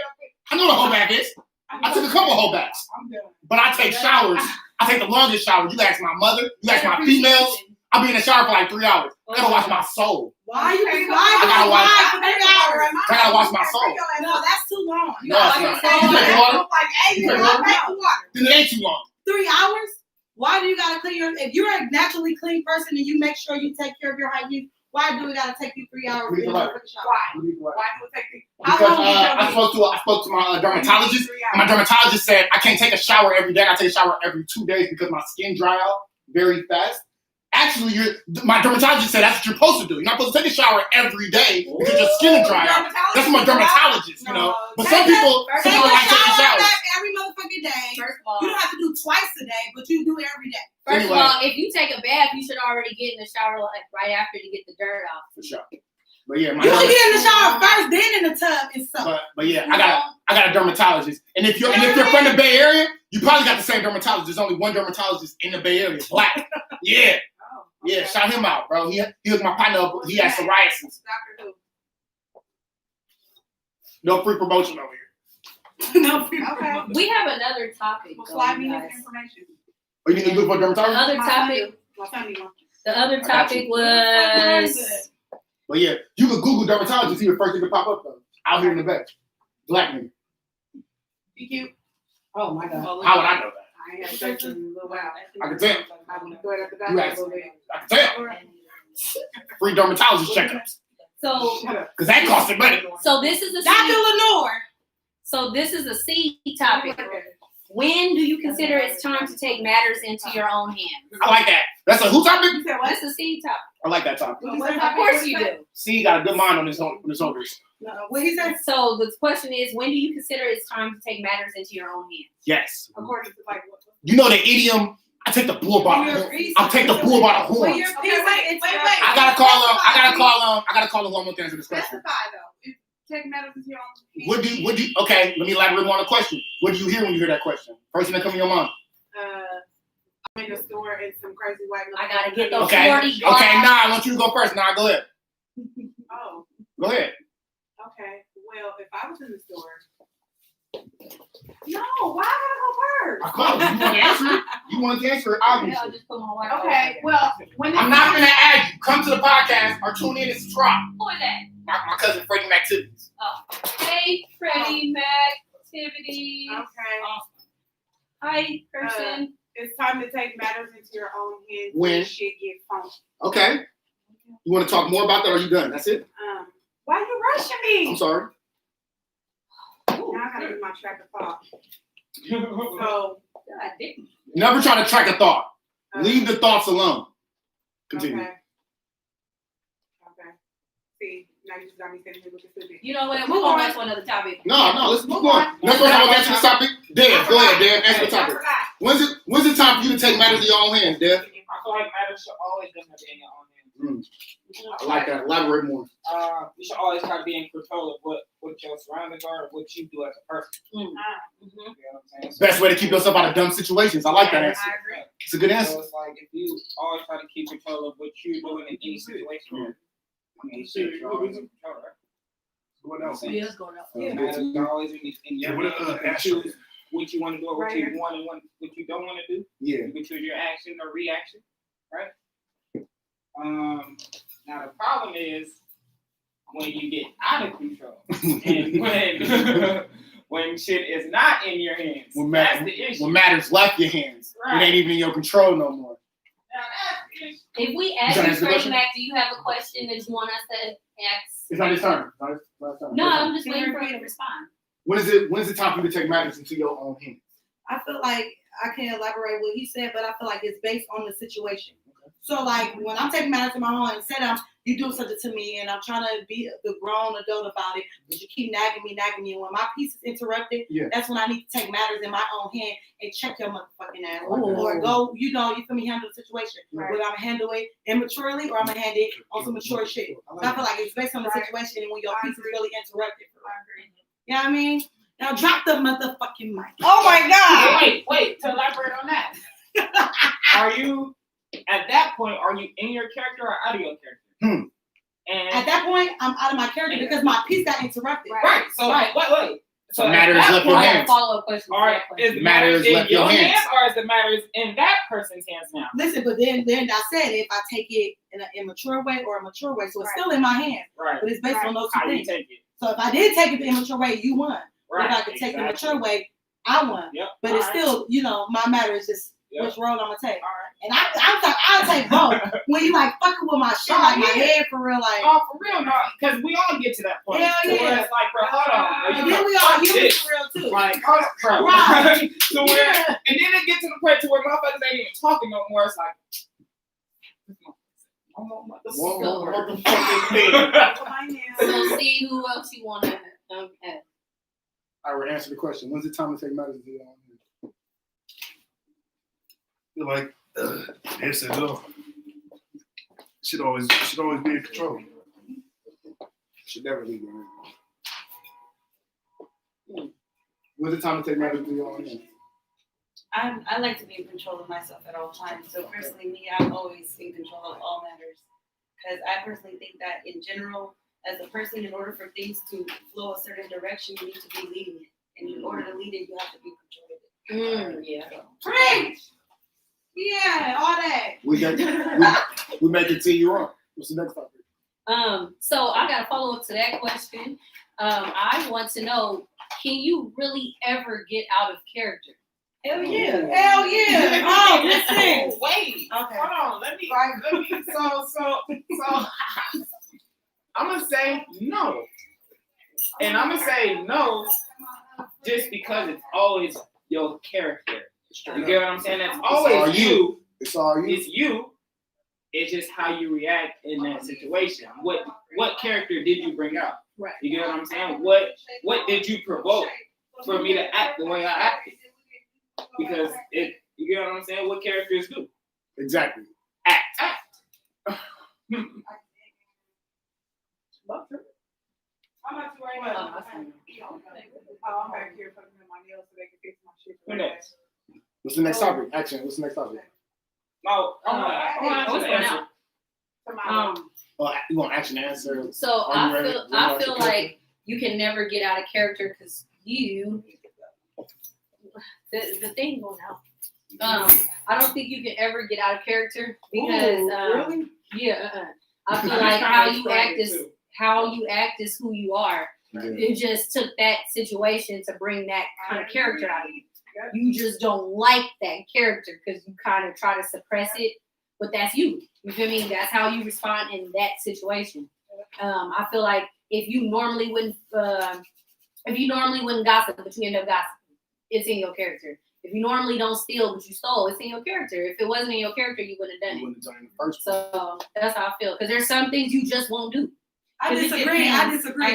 I know what a whole bath is. I took a couple whole baths. I'm done. But I take showers. I take the longest shower. You ask my mother. You ask my females. I'll be in the shower for like 3 hours. I gotta wash my soul. Why you be I gotta watch- lying for 3 hours? I gotta wash my soul. No, that's too long. You No, gotta it's watch not. your You soul. drink water? Like, hey, You you drink know, water? back to water. Then it ain't too long. 3 hours? Why do you gotta clean your? If you're a naturally clean person and you make sure you take care of your hygiene, why do it gotta take you 3 hours to get in the shower? Why? Why do it take me? Because I spoke to my dermatologist. And my dermatologist said I can't take a shower every day. I take a shower every 2 days because my skin dry out very fast. Actually, my dermatologist said that's what you're supposed to do. You're not supposed to take a shower every day because your skin will dry out. That's what my dermatologist, you know. But some people Take don't a like taking shower showers. back every motherfucking day. First of all, You don't have to do twice a day, but you do it every day. First Anyway. of all, if you take a bath, you should already get in the shower like right after to get the dirt off. For sure. But yeah, my You should dermatologist. get in the shower first, then in the tub and soap. But yeah, I got a dermatologist. And if you're from the Bay Area, you probably got the same dermatologist. There's only one dermatologist in the Bay Area, black. Yeah. Yeah, shout him out, bro. He hooked my partner up. He has psoriasis. Doctor Who? No free promotion over here. No, Okay. We have another topic. Well, though, slide me guys. his information. Are you need to look for a The dermatologist? other topic. My son need one. The other got topic was. But yeah, you can Google dermatologist. See the first thing that pop up though. Out here in the back. Black nigga. Be cute. Oh my god. How would I know that? I ain't had sex in a little while. I can tell. I want to throw it at the You back asked. a little bit. I can tell. Free dermatologist checkups. So Because that costs money. this is a Dr. C. Lenore. So this is a C topic. When do you consider it's time to take matters into your own hands? I like that. That's a who topic? You said what? That's a C topic. I like that topic. Of course you do. See, he got a good mind on his shoulders. What he said? So the question is, when do you consider it's time to take matters into your own hands? Yes. According to like what? You know the idiom, I take the bull by the horns. I'll take the bull by the When horns. you're Okay, wait. I gotta call him one more thing to discuss. Specify though. If take matters into your own. What do you, okay, let me elaborate more on the question. What do you hear when you hear that question? First thing that comes to your mind. I'm in the store and some crazy white. I gotta get those Okay. 40 Okay, glass. nah, I want you to go first. Nah, go ahead. Oh, Go ahead. okay. Well, if I was in the store. No, why I I called you. You want to answer it? You want to answer it, I'll obviously. just put my white gotta go first? Okay, well, when I'm not going to add you. Come to the podcast or tune in and subscribe. Who is that? My cousin Freddie McTivities. Hey, Freddie Activity. Okay. Hi, person. It's time to take matters into your own hands When? shit get funky. Okay. You want to talk more about that or are you done? That's it? Why you rushing me? I'm sorry. Now I gotta do my track of thought. So God damn. Never try to track a thought. Leave the thoughts alone. Continue. Okay. See, now you just got me sitting here looking stupid. You know what? We're going back to another topic. No, let's move on. Let's go back to the topic. Dave, go ahead, Dave. Answer the topic. When's it time for you to take matters in your own hands, Dave? I feel like matters should always be in your own hands. I like that. Elaborate more. You should always try to be in control of what your surroundings are, what you do as a person. You know what I'm saying? Best way to keep yourself out of dumb situations. I like that answer. I agree. It's a good answer. So it's like if you always try to keep control of what you're doing in any situation, I mean, shit, you're always in control, right? What else? Yeah, it's going up. Matters are always in your what hands. You can choose what you want to do or what you want and what you don't want to do. Yeah. You can choose your action or reaction, right? Now the problem is when you get out of control and when shit is not in your hands. That's the issue. When matters left your hands, Right. it ain't even in your control no more. Now that's the issue. If we You ask trying to you answer the straight question? back, do you have a question that you want us to ask? It's not his turn. No, I'm just waiting for you to respond. When's it time for you to take matters into your own hands? I feel like I can't elaborate what he said, but I feel like it's based on the situation. So like when I'm taking matters in my own and said you do something to me and I'm trying to be the grown adult about it, but you keep nagging me. When my peace is interrupted, that's when I need to take matters in my own hand and check your motherfucking ass. Or go, you feel me, handle the situation. Right. Whether I'm gonna handle it immaturely or I'm gonna handle it on some mature shit. So I feel like it's based on the situation and when your peace is really interrupted. You know what I mean? Now drop the motherfucking mic. Oh my God! Wait, to elaborate on that. Are you, at that point, are you in your character or out of your character? And At that point, I'm out of my character because my peace got interrupted. right, so wait. So matters at that left your point, I have a hands. follow-up question. All right, is the matters in your hands or is the matters in that person's hands now? Listen, but then I said if I take it in an immature way or a mature way, so it's still in my hands. Right. But it's based on those two How you things. take it. So if I did take it the immature way, you won. Right. If I could take the mature way, I won. Yep. But it's still, my matter is just which road I'm gonna take. All right. And I'll take both. When you like fucking with my shit, like my head for real, like. Oh, for real, no, because we all get to that point. Hell to where yeah. it's like, bro, hold on. And then we all human for real too. Like, hold on, bro. Right. So where, and then it get to the point to where motherfuckers ain't even talking no more. It's like, So see who else you want to ask. I would answer the question. When's it time to take matters into your own hands? Feel like they said, "Oh, should always be in control." Should never leave your hands. When's it time to take matters into your own hands? I like to be in control of myself at all times. So personally, me, I'm always in control of all matters. Because I personally think that in general, as a person, in order for things to flow a certain direction, you need to be leading it. And in order to lead it, you have to be in control of it. Yeah. Preach! Yeah, all that. We may continue on. What's the next topic? So I got a follow up to that question. I want to know, can you really ever get out of character? Hell yeah. Hell yeah. Oh, listen. Wait. Okay. Hold on. Let me. So. I'm gonna say no, and I'm gonna say no, just because it's always your character. You get what I'm saying? That's always you. It's all you. It's you. It's just how you react in that situation. What character did you bring out? Right. You get what I'm saying? What did you provoke for me to act the way I acted? Because you get what I'm saying? What characters do? Exactly. Act. I'm not too worried about it. I'm back here putting in my nails so they can fix my shit. Who next? What's the next topic? Action. What's the next topic? No. What's going on? You want action answer? So Are you ready? I feel like you can never get out of character because the thing going out. I don't think you can ever get out of character because Really? I feel like how you act is who you are. Yeah. You just took that situation to bring that kind of character out of you. You just don't like that character because you kind of try to suppress it, but that's you. You feel me? That's how you respond in that situation. I feel like if you normally wouldn't gossip, but you end up gossiping, it's in your character. If you normally don't steal, but you stole, it's in your character. If it wasn't in your character, you wouldn't have done You it. wouldn't have done it in the first place. So that's how I feel. Because there's some things you just won't do. I disagree. I depends. disagree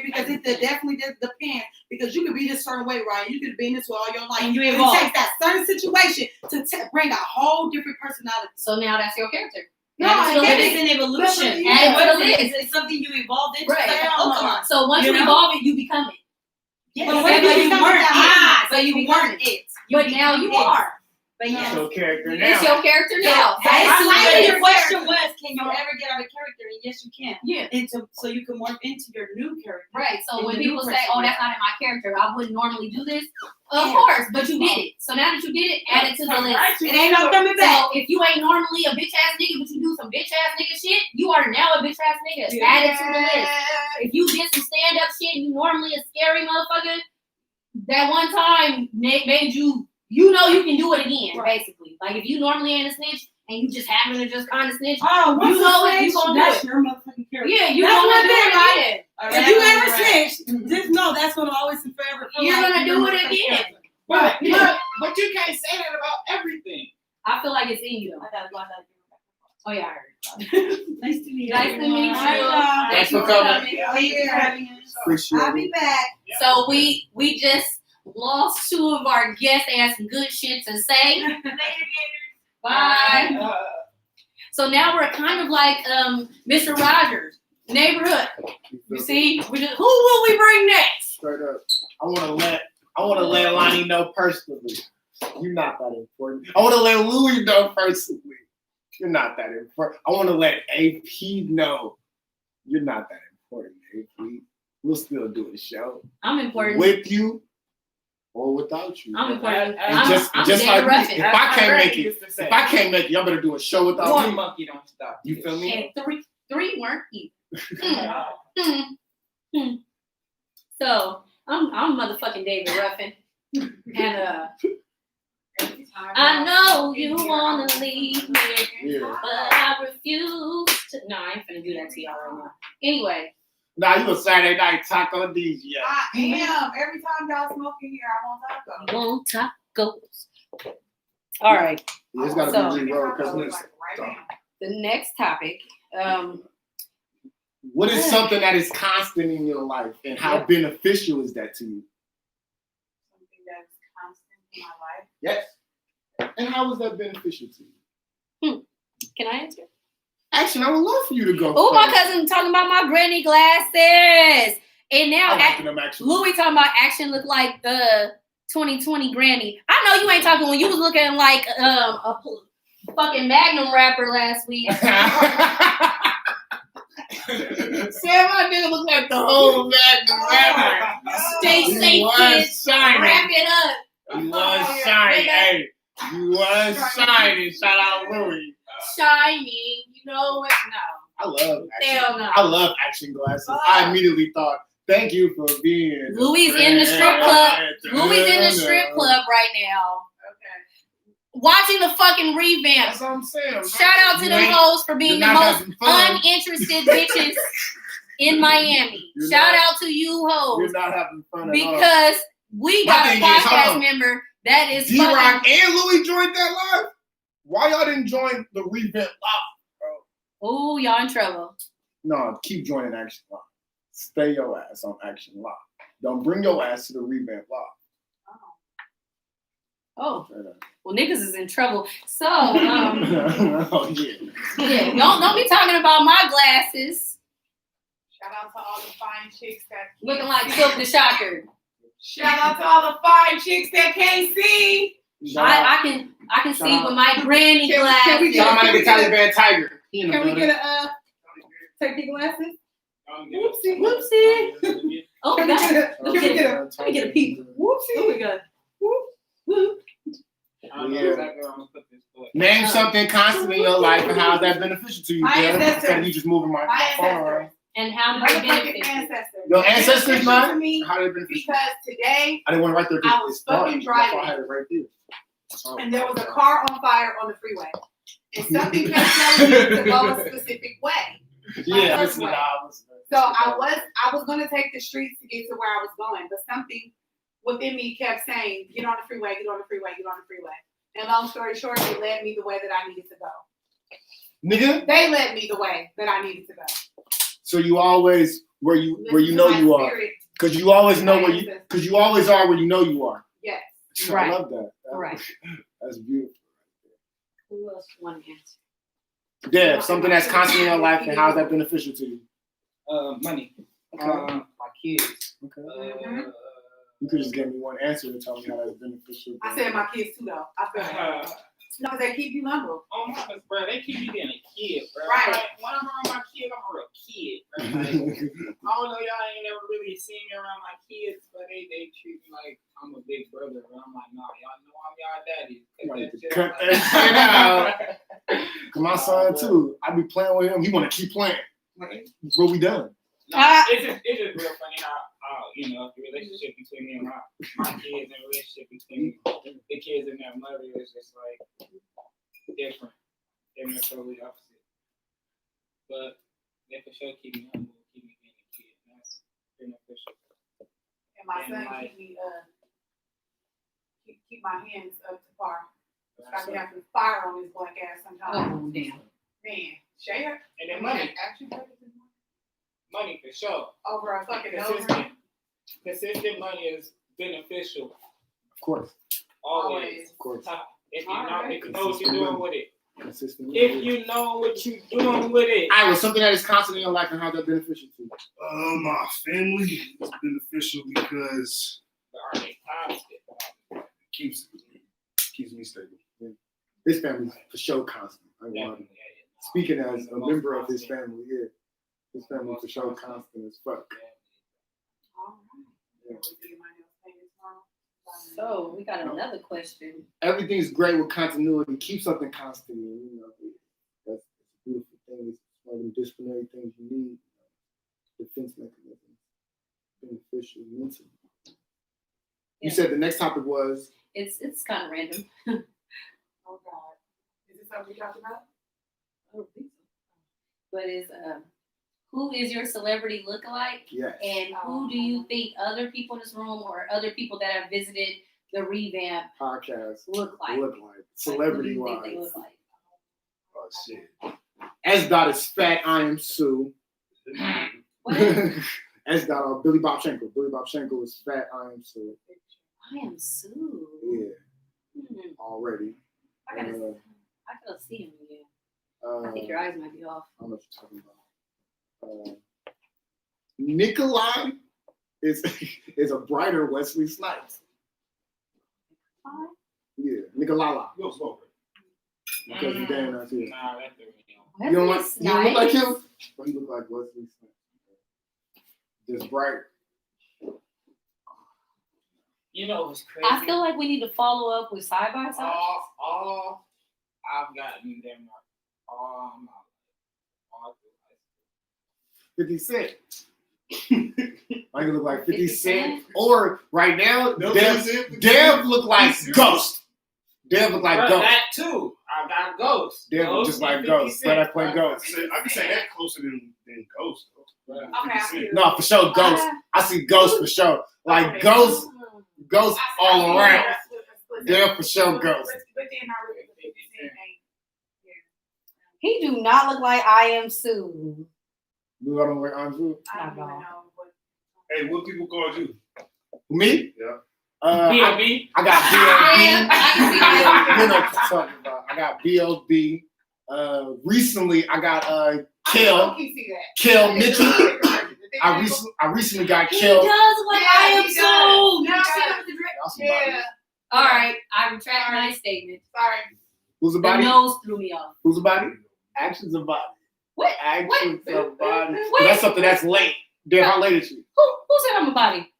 because it definitely depends. Because you could be this certain way, right? You could be in this way all your life. And you It evolve. takes that certain situation to bring a whole different personality. So now that's your character. No, Add it to the I get list. It's an evolution. Add it to the What is it? list. It's something you evolved into. Right. It's like a Pokemon. So once You you know? evolve it, you become it. Yes, But but what if you become weren't that it? so you weren't it. But now you are. But It's yeah. your character It's now. your character now. Basically, your the question was, can you ever get out of character? And yes, you can. Yeah. So you can morph into your new character. Right. So And when the people new say, "Oh, that's not in my character," I wouldn't normally do this. Of course, but you did it. So now that you did it, add it to the list. It ain't no coming back. So if you ain't normally a bitch ass nigga, but you do some bitch ass nigga shit, you are now a bitch ass nigga. Add it to the list. If you did some stand up shit, you normally a scary motherfucker. That one time made you, you know, you can do it again. Basically, like if you normally ain't a snitch and you just happen to just kind of snitch, Oh, you know it, you gonna do that's it. your motherfucking character. Yeah, you That's gonna one do thing, it right? again. If you ever snitched, just know that's gonna always be forever. You're gonna do it again. But you can't say that about everything. I feel like it's in you though. I gotta go out there. Oh yeah, I heard. Nice to meet you. Nice to meet you. Thanks for coming. Thank you for having us. Appreciate I'll it. be back. So we just lost 2 of our guests. They had some good shit to say. Bye. So now we're kind of like Mr. Rogers, neighborhood. You see, who will we bring next? Straight up. I want to let Lonnie know personally. You're not that important. I want to let Louis know personally. You're not that important. I want to let AP know. You're not that important, AP. We'll still do a show I'm important. with you or without you. I'm important. And I'm just David like Ruffin. if I can't make it, if I can't make it, y'all better do a show without One me. monkey don't stop. You feel me? And three weren't either. So I'm motherfucking David Ruffin, and I know you wanna leave me, Yeah. but I refuse to. No, I ain't finna do that to y'all right now. Anyway, Nah, you a Saturday night taco DJ. I am. Every time y'all smoke in here, I want tacos. I want tacos. All right, Yeah, it's gotta So- be re-rolled because Tacos, listen. like, right now. the next topic. What is something that is constant in your life, and how Yep. beneficial is that to you? Something that's constant in my life. Yes. And how is that beneficial to you? Can I answer? Actually, I would love for you to go. Oh, my first. cousin talking about my granny glasses, and now I like them actually. Louis talking about action look like the 2020 granny. I know you ain't talking when you was looking like a fucking Magnum rapper last week. Sam, my nigga look like the whole Magnum rapper. Stay He safe, was kids. Wrap shining. it up. He was shining. Hey, he was shining. Shout out Louis. Shining. You know what? No. I love action. Hell no. I love action glasses. I immediately thought, thank you for being. Louis in the strip club. Louis in the strip club right now. Okay. Watching the fucking revamp. That's what I'm saying. man. Shout out to You them ain't- hoes for being you're the not most having fun. uninterested bitches in Miami. You're Shout not- out to you You're hoes. not having fun at all. Because we My got a thing is, hold podcast on. member that is D-Rock fucking. and Louis joined that live. Why y'all didn't join the revamp live? Ooh, y'all in trouble. No, keep joining Action Live. Stay your ass on Action Live. Don't bring your ass to the revamp live. Oh, Straight up. well, niggas is in trouble. So, Oh yeah. yeah, don't be talking about my glasses Shout out to all the fine chicks that looking like Silk the Shocker. Shout out to all the fine chicks that can't see. I can see with my granny Can we glasses. get- Shout out my nigga Taliban Tiger. He in the Can we building. get a technique glasses? Whoopsie, whoopsie. Oh, Can we God. get a? Can we get a? Let me get a peek. Whoopsie. Oh my God. Whoop, whoop. I don't know exactly where I'm gonna put this foot. Name something constant in your life and how is that beneficial to you, My girl? ancestors. Instead of you just moving my My phone ancestors. around. And how do they Motherfucking benefit? ancestors. Your ancestors, Beneficial man? to me How they beneficial? because today I didn't want to write there. 'cause I was it's dark. fucking That's why I driving. had it right there. Oh, and there was a car on fire on the freeway. And something kept telling me to go a specific way. Yeah, my listen to way. the albums. So I was gonna take the streets to get to where I was going, but something within me kept saying, get on the freeway, get on the freeway, get on the freeway. And long story short, they led me the way that I needed to go. Nigga, They led me the way that I needed to go. so you always where you Listen know to my you are. spirit. Because you always know where you Ancestors. because you always are where you know you are. Yes. Right. I love that. Right. That's beautiful. Who else want to answer? Dev, something that's constant in your life and how is that beneficial to you? Money. Okay. My kids. Okay. Mhm. You could just give me one answer and tell me how that's beneficial. I said my kids too, though. I feel like no, they keep you humble. Oh my goodness, bro, they keep me being a kid, bro. Right. Like, when I'm around my kids, I'm a real kid, bro. Like, I don't know, y'all ain't never really seen me around my kids, but they treat me like I'm a big brother. But I'm like, nah, y'all know I'm y'all daddy. Cut that shit out. Cause my son too, I be playing with him. He want to keep playing. Like, what we done? No, it's just real funny how you know the relationship between me and my kids and the relationship between the kids and their mother is just like different. They're totally opposite. But they for sure keep me humble, keep me being a kid. And that's beneficial. And my son like- keep my hands up to par. I be having fire on his black ass sometimes. Oh, damn. Man, share. And then money for sure. Over a fucking over. Consistent money is beneficial. Of course, Always. of course. If you know what you're doing with it. Consistent. If you know what you're doing with it. All right, well, something that is constant in your life and how that beneficial to you. My family is beneficial because it keeps me stable. His family's for sure constant. I ain't gonna lie to you. Speaking as a member of his family, yeah, his family for sure constant as fuck. Yeah. So we got another question. Everything's great with continuity. Keep something constant. You know, that's a beautiful thing. It's one of the disciplinary things you need. Defense mechanism, beneficial mentally. You said the next topic was It's kind of random. Oh God. Is this something we talked about? I don't think so. But it's who is your celebrity lookalike? yes. And who do you think other people in this room or other people that have visited the revamp Podcast look like? look like celebrity Like, who do you wise. think they look like? oh shit. S. Dot is fat. I am Sue. What? S. Dot Billy Bob Schenkel. Billy Bob Schenkel is fat. I am Sue. I am Sue. Yeah, Hmm. already. I gotta see him again. I think Uh, your eyes might be off. I don't know what you're talking about. Nikolai is a brighter Wesley Snipes. Yeah, Nikolala. Go smoke it. Because he's damn nice here. Nah, that's the real. You don't look like Snipes? him? But he look like Wesley Snipes. Just bright. You know what's crazy? I feel like we need to follow up with side by side. all I've gotten them all my all 50 Cent. I can look like 50 Cent. Or right now, Dev look like Ghost. Dev look like But Ghost. that too. I got Ghost. Dev look just like Ghost. But I play Ghost. I can say that closer than Ghost. Though. Okay, I see. No, for sure, Ghost. I see Ghost for sure. Like Ghost all around. Dev for sure Ghost. But then I really think He do not look like I am Sue. You don't like Anju? I don't even know what. Hey, what people called you? Me? Yeah. B.O.B. I got BLB. I You know what I'm talking about. I got BLB. Recently, I got Kel Mitchell. I recently got He Kel. does look like I am Sue. Y'all some bodies. Yeah. All right, I retract my statement. Sorry. Who's the The body? nose threw me off. Who's the body? Actions of body. What? Actions of body. What? That's something that's late. Damn, how late is she? Who said I'm a body?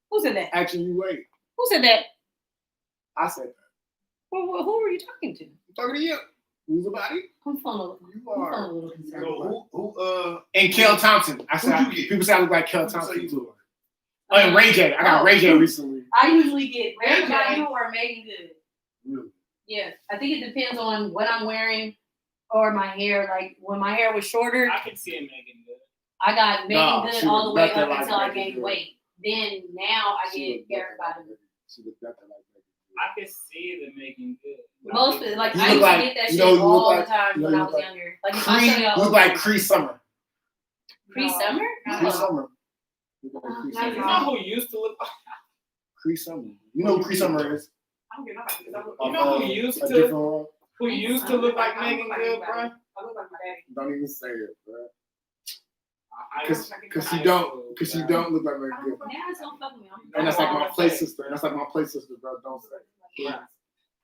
Who said that? Action, you late. Who said that? I said that. Who were you talking to? I'm talking to you. Who's the body? I'm feeling a You I'm are. feeling a little concerned. So who And Kel Thompson. I said Who'd you get? people say I look like Kel who say Thompson you too. look Oh, and Ray J. I got Oh. Ray J recently. I usually get Ray Ray J. J or Megan Good. Really? Yeah, I think it depends on what I'm wearing or my hair. Like when my hair was shorter, I can see a Megan good. I got Megan Nah, Good she all the was way better up like until I Megan gained Good. weight. then now I get everybody. She looked nothing like that. I could see the making good. Most of it, like You I look used to like- get that you shit know, you look all like- the time you know, when you I look was like younger. Like if I Cree, show y'all look like Cree Summer. Cree Summer? Cree No. Summer. Look like Cree You Summer. know who used to look like Cree Summer. You know who Cree Summer is? I don't get nobody because I look, You know who used A to- different world. who used to look like Megan Good, bro? I look like my daddy. Don't even say it, bro. I- Cause I- you don't, cause you don't look like Megan Good. Now it's don't fuck with me. And that's like my play sister. And that's like my play sister, bro. Don't say it. Yeah.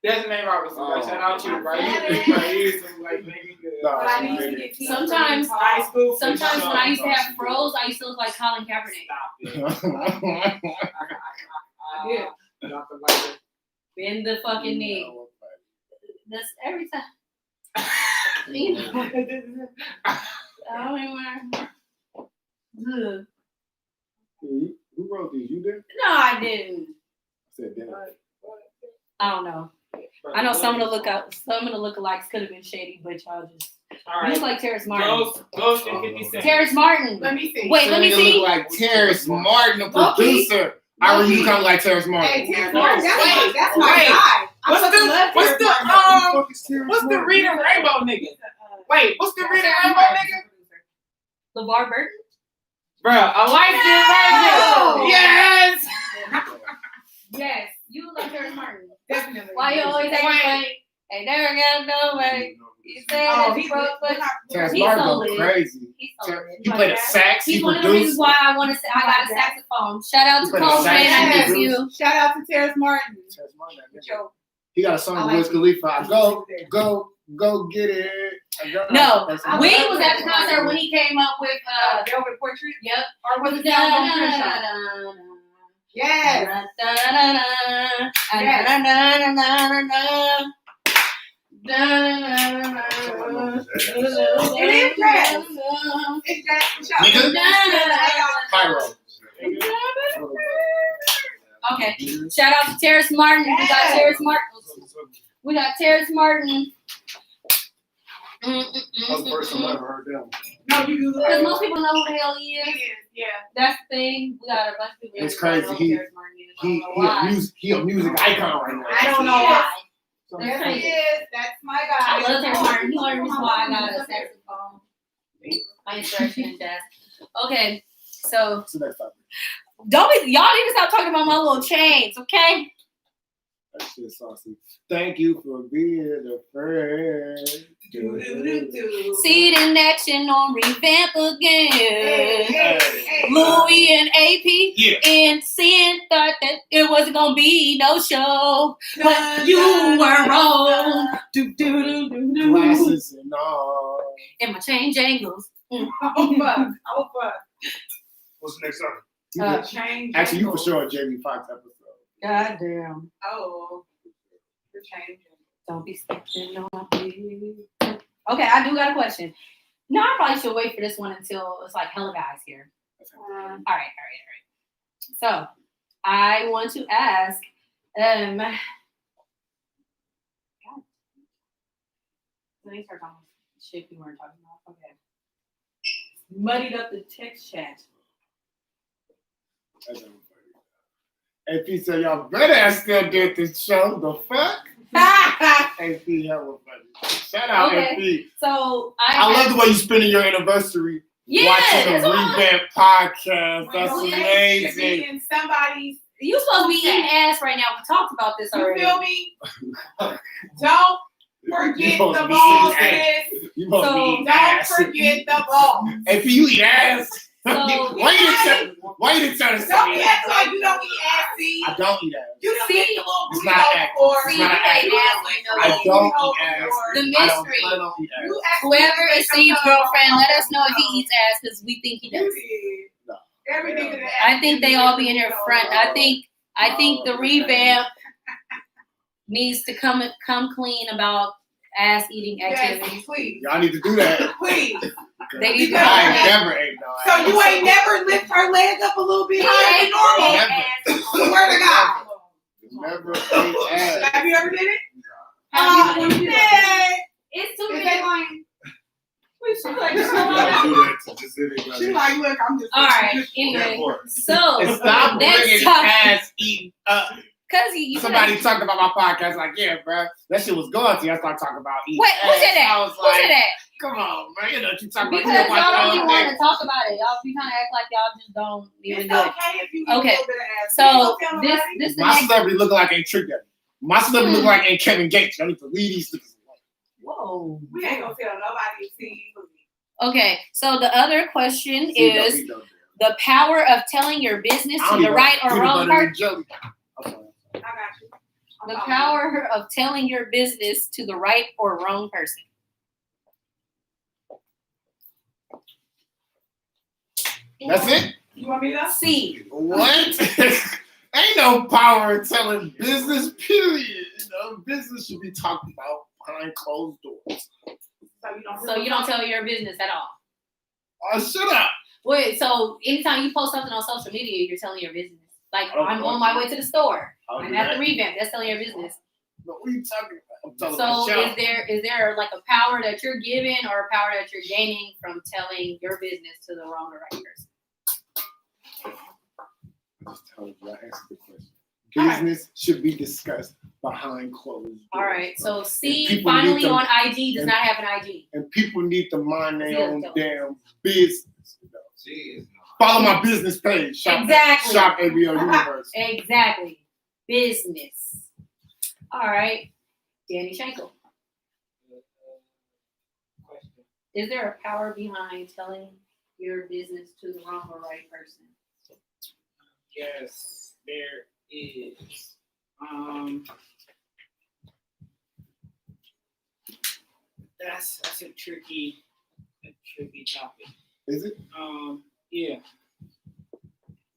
Desmond Robertson, bro. Shout out to you, bro. You used to look like Megan Good. Nah, But I she need to did get teeth. Sometimes- High school. for Sometimes sure. when I used to have froze, I used to look like Colin Kaepernick. Stop it. it. Yeah. Drop the mic. Bend the fucking knee. That's every time. You know, I don't even Ugh. Who wrote these? You did? No, I didn't. I said did. I don't know. I know some of the lookalikes could have been shady, but y'all just All you look right. like Terrace Martin. Ghost and 50 Cent. Terrace Martin. Let me see. Wait, let me You see. look like Terrace Martin, the Loki. producer. I really kind of like Terrace Martin. Hey, Terrence Martin, that's my Wait. guy. What's I fucking love what's Terrence the Martin. what's the Reading Rainbow nigga? Wait, what's the Reading Rainbow nigga? LeVar Burton. Bro, a light skin version. Yes. Yes, you look like Terrace Martin. Definitely. Why you always acting funny? Ain't never got no way. You say Oh, that he broke, but Terrence He's Martin so go lit. crazy. he's so Ter- lit. He played a sax. He's He one of the reasons produced. why I want to. I got a saxophone. Shout out to You better Coleman. sax, I you miss produce. you. Shout out to Terrence Martin. Terrence Martin, that nigga. Yo, He got a song I with like Wiz Khalifa. I go get it. I go- No, That's- I we love was at the Terrence concert Martin. when he came up with Velvet Portrait. Yep. Or was it Da, Down da, Crenshaw? da, da, da. Yes. Da, da, da, da. Yes. Da, da, da, da, da, da. Da, da, da, da. It is jazz. It's Jack for sure. Nigga. Da, da, da, Pyro. Okay. Shout out to Terrence Martin. We got Yes. Terrence Martin. We got Terrence Martin. That was the first time I ever heard them. No, you do Because look most people know who the hell he is. Yeah. That's the thing. We got a bunch of people. It's that don't crazy. know He- who Terrence Martin is. I don't know why. He a music icon right now. I don't know Yeah. why. So- That's There he crazy. is. That's my guy. I love Terrence Martin. He one reason why I got a saxophone. My instruction in jazz. Okay, so So next time. y'all need to stop talking about my little chains, okay? That shit saucy. Thank you for being a friend. Do-do-do-do. See it in action on Revamp Hey, again. hey, hey. Louis and AP Yeah. and Sin thought that it wasn't gonna be no show, but you were wrong. Do do do do do. Glasses and all. And my chain jangles. Oh, fuck. Oh, fuck. What's the next song? You Uh, did- Change. Actually, you for sure a Jamie Foxx episode. God damn. Oh. You're changing. Don't be stepping on me. Okay, I do got a question. No, I probably should wait for this one until it's like hella guys here. All right. So I want to ask, God. Let me start talking about shit we weren't talking about. Okay. Muddied up the text chat. That's funny. AP said, y'all better still did this show. The fuck? AP hella funny. Shout out, Okay. AP. So I love the way you spending your anniversary Yeah, watching that's a what I- revamp podcast. That's When you amazing. be in somebody's, You supposed to be eating ass right now. We talked about this you already. feel me? Don't forget supposed to the be balls, eating sis. You must So, be eating Don't ass. forget the balls. AP, you eat ass. So- why you didn't tell us? Don't be acting like you don't eat ass, see? I don't eat ass. You don't See? eat the little It's burrito not acting. before. It's See, not you acting. ate ass like no I way. don't eat ass. The I mystery. don't eat ass. You act Whoever like is Steve's girlfriend, let us know if he eats ass because we think he You does. did. No. Every nigga that I think they all be in here front. I think the revamp needs to come clean about ass eating activities. Yes, please. Y'all need to do that. Please. They need to I ain't come never ate no ass. So you ain't never lift her leg up a little bit higher than normal? Swear to God. Never ate ass. Have you ever did it? Have you- Yeah. It's too Is big. that like? We should like You gotta do that to just specific. She like, look, I'm just. All right. That Anyway, part. so And stop Next bringing topic. ass eating up. cause he Somebody talked about my podcast, like, yeah, bro, that shit was going to. I started talking about eating. Wait, who said ass. that? I was Who like, said that? come on, man. You know what you talking about. Because You watch y'all don't all be wanting day. to talk about it. Y'all be trying to act like y'all just don't even It's do it. okay if you eat Okay. a little bit of ass. So You don't tell this nobody. this the My next. celebrity looking like ain't Trick Daddy. My celebrity looking like ain't Kevin Gates. I need to leave these niggas alone. Whoa. We ain't gonna tell nobody to see you. Okay, so the other question See, is don't be no damn. the power of telling your business I to don't the even right or peanut wrong butter person. and jelly. Okay. I got you. I'm The following power of telling your business to the right or wrong person. That's it? you. You want me to? C. What? Ain't no power in telling business, period. You know, business should be talked about behind closed doors. So So you don't tell your business at all. Oh, shut up. Wait, so anytime you post something on social media, you're telling your business. Like, I don't I'm know. on my way to the store. I'll I'm do at that. the revamp. That's telling your business. But what are you talking about? I'm talking So about is there like a power that you're giving or a power that you're gaining from telling your business to the wrong or right person? I just told you, I answered the question. All right. Business should be discussed behind closed doors. All right. So And C people finally need to- on IG does and- not have an IG. And people need to mind their Yeah, own tell damn business. You know? Jeez. Follow my business page. Shop, Exactly. Shop ABO Universe. Exactly. Business. All right. Danny Schenkel. Question. Is there a power behind telling your business to the wrong or right person? Yes, there is. That's a tricky topic. Is it? Yeah.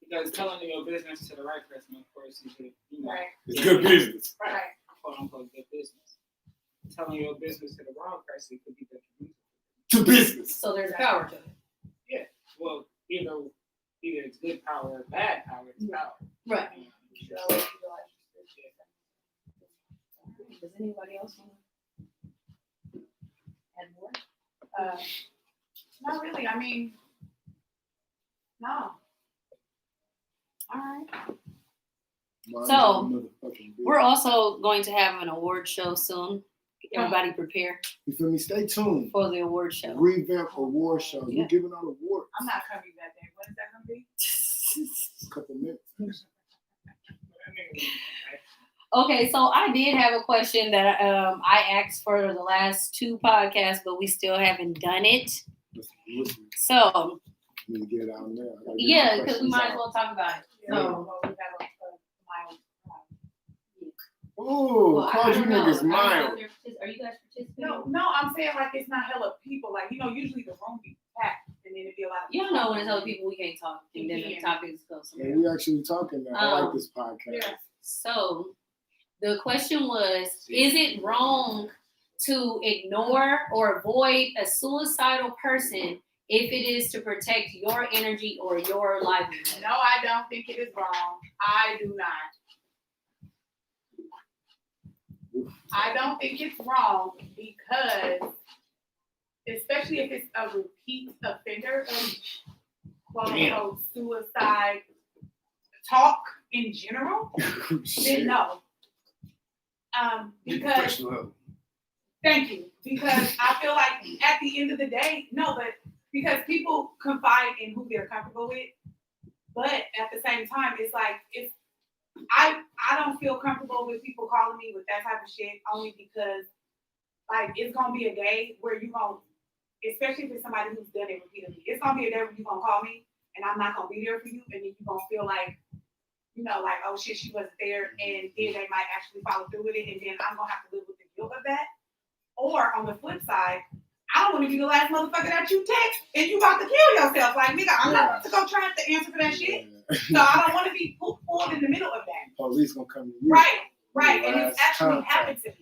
Because telling your business to the right person, of course, is good, you know, It's good business. Right. quote unquote good business. Telling your business to the wrong person could be detrimental. To business. So there's power to it. Well, either it's good power or bad power, it's power. Right. You know? Does anybody else want to add more? Not really. I mean, no. All right. Mine is So, motherfucking business. We're also going to have an award show soon. Everybody prepare You feel me? Stay tuned. for the award show. Revamp award shows. Yeah. We're giving out awards. I'm not coming that day. When is that gonna be? A couple minutes. Okay, so I did have a question that I asked for the last 2 podcasts, but we still haven't done it. Listen, So need to get it out now. I gotta get yeah, my because we questions might as out. well talk about it. Yeah, So well, we got my Ooh, well, I called you don't know. niggas I don't know mild. if they're are you guys participating? No, I'm saying like it's not hella people. Like, you know, usually the room be packed and then it'd be a lot of You don't know when it's other people we can't talk, and then the Yeah. topics go somewhere. Yeah, we actually talking now. I like this podcast. Yeah. So the question was, is it wrong to ignore or avoid a suicidal person if it is to protect your energy or your livelihood? No, I don't think it is wrong. I do not. I don't think it's wrong because, especially if it's a repeat offender of quote unquote suicide talk in general, then Shit. no. Because Professional help. thank you. Because I feel like at the end of the day, no, but because people confide in who they're comfortable with, but at the same time, it's like I don't feel comfortable with people calling me with that type of shit only because like it's gonna be a day where you gonna, especially if it's somebody who's done it repeatedly, it's gonna be a day where you gonna call me and I'm not gonna be there for you, and then you gonna feel like, you know, like, oh shit, she wasn't there, and then they might actually follow through with it, and then I'm gonna have to live with the guilt of that. Or on the flip side, I don't want to be the last motherfucker that you text and you about to kill yourself. Like, nigga, I'm not about to go try to answer for that shit. So I don't want to be pulled in the middle of that. Police gonna come to you. Right. And it's actually happened to me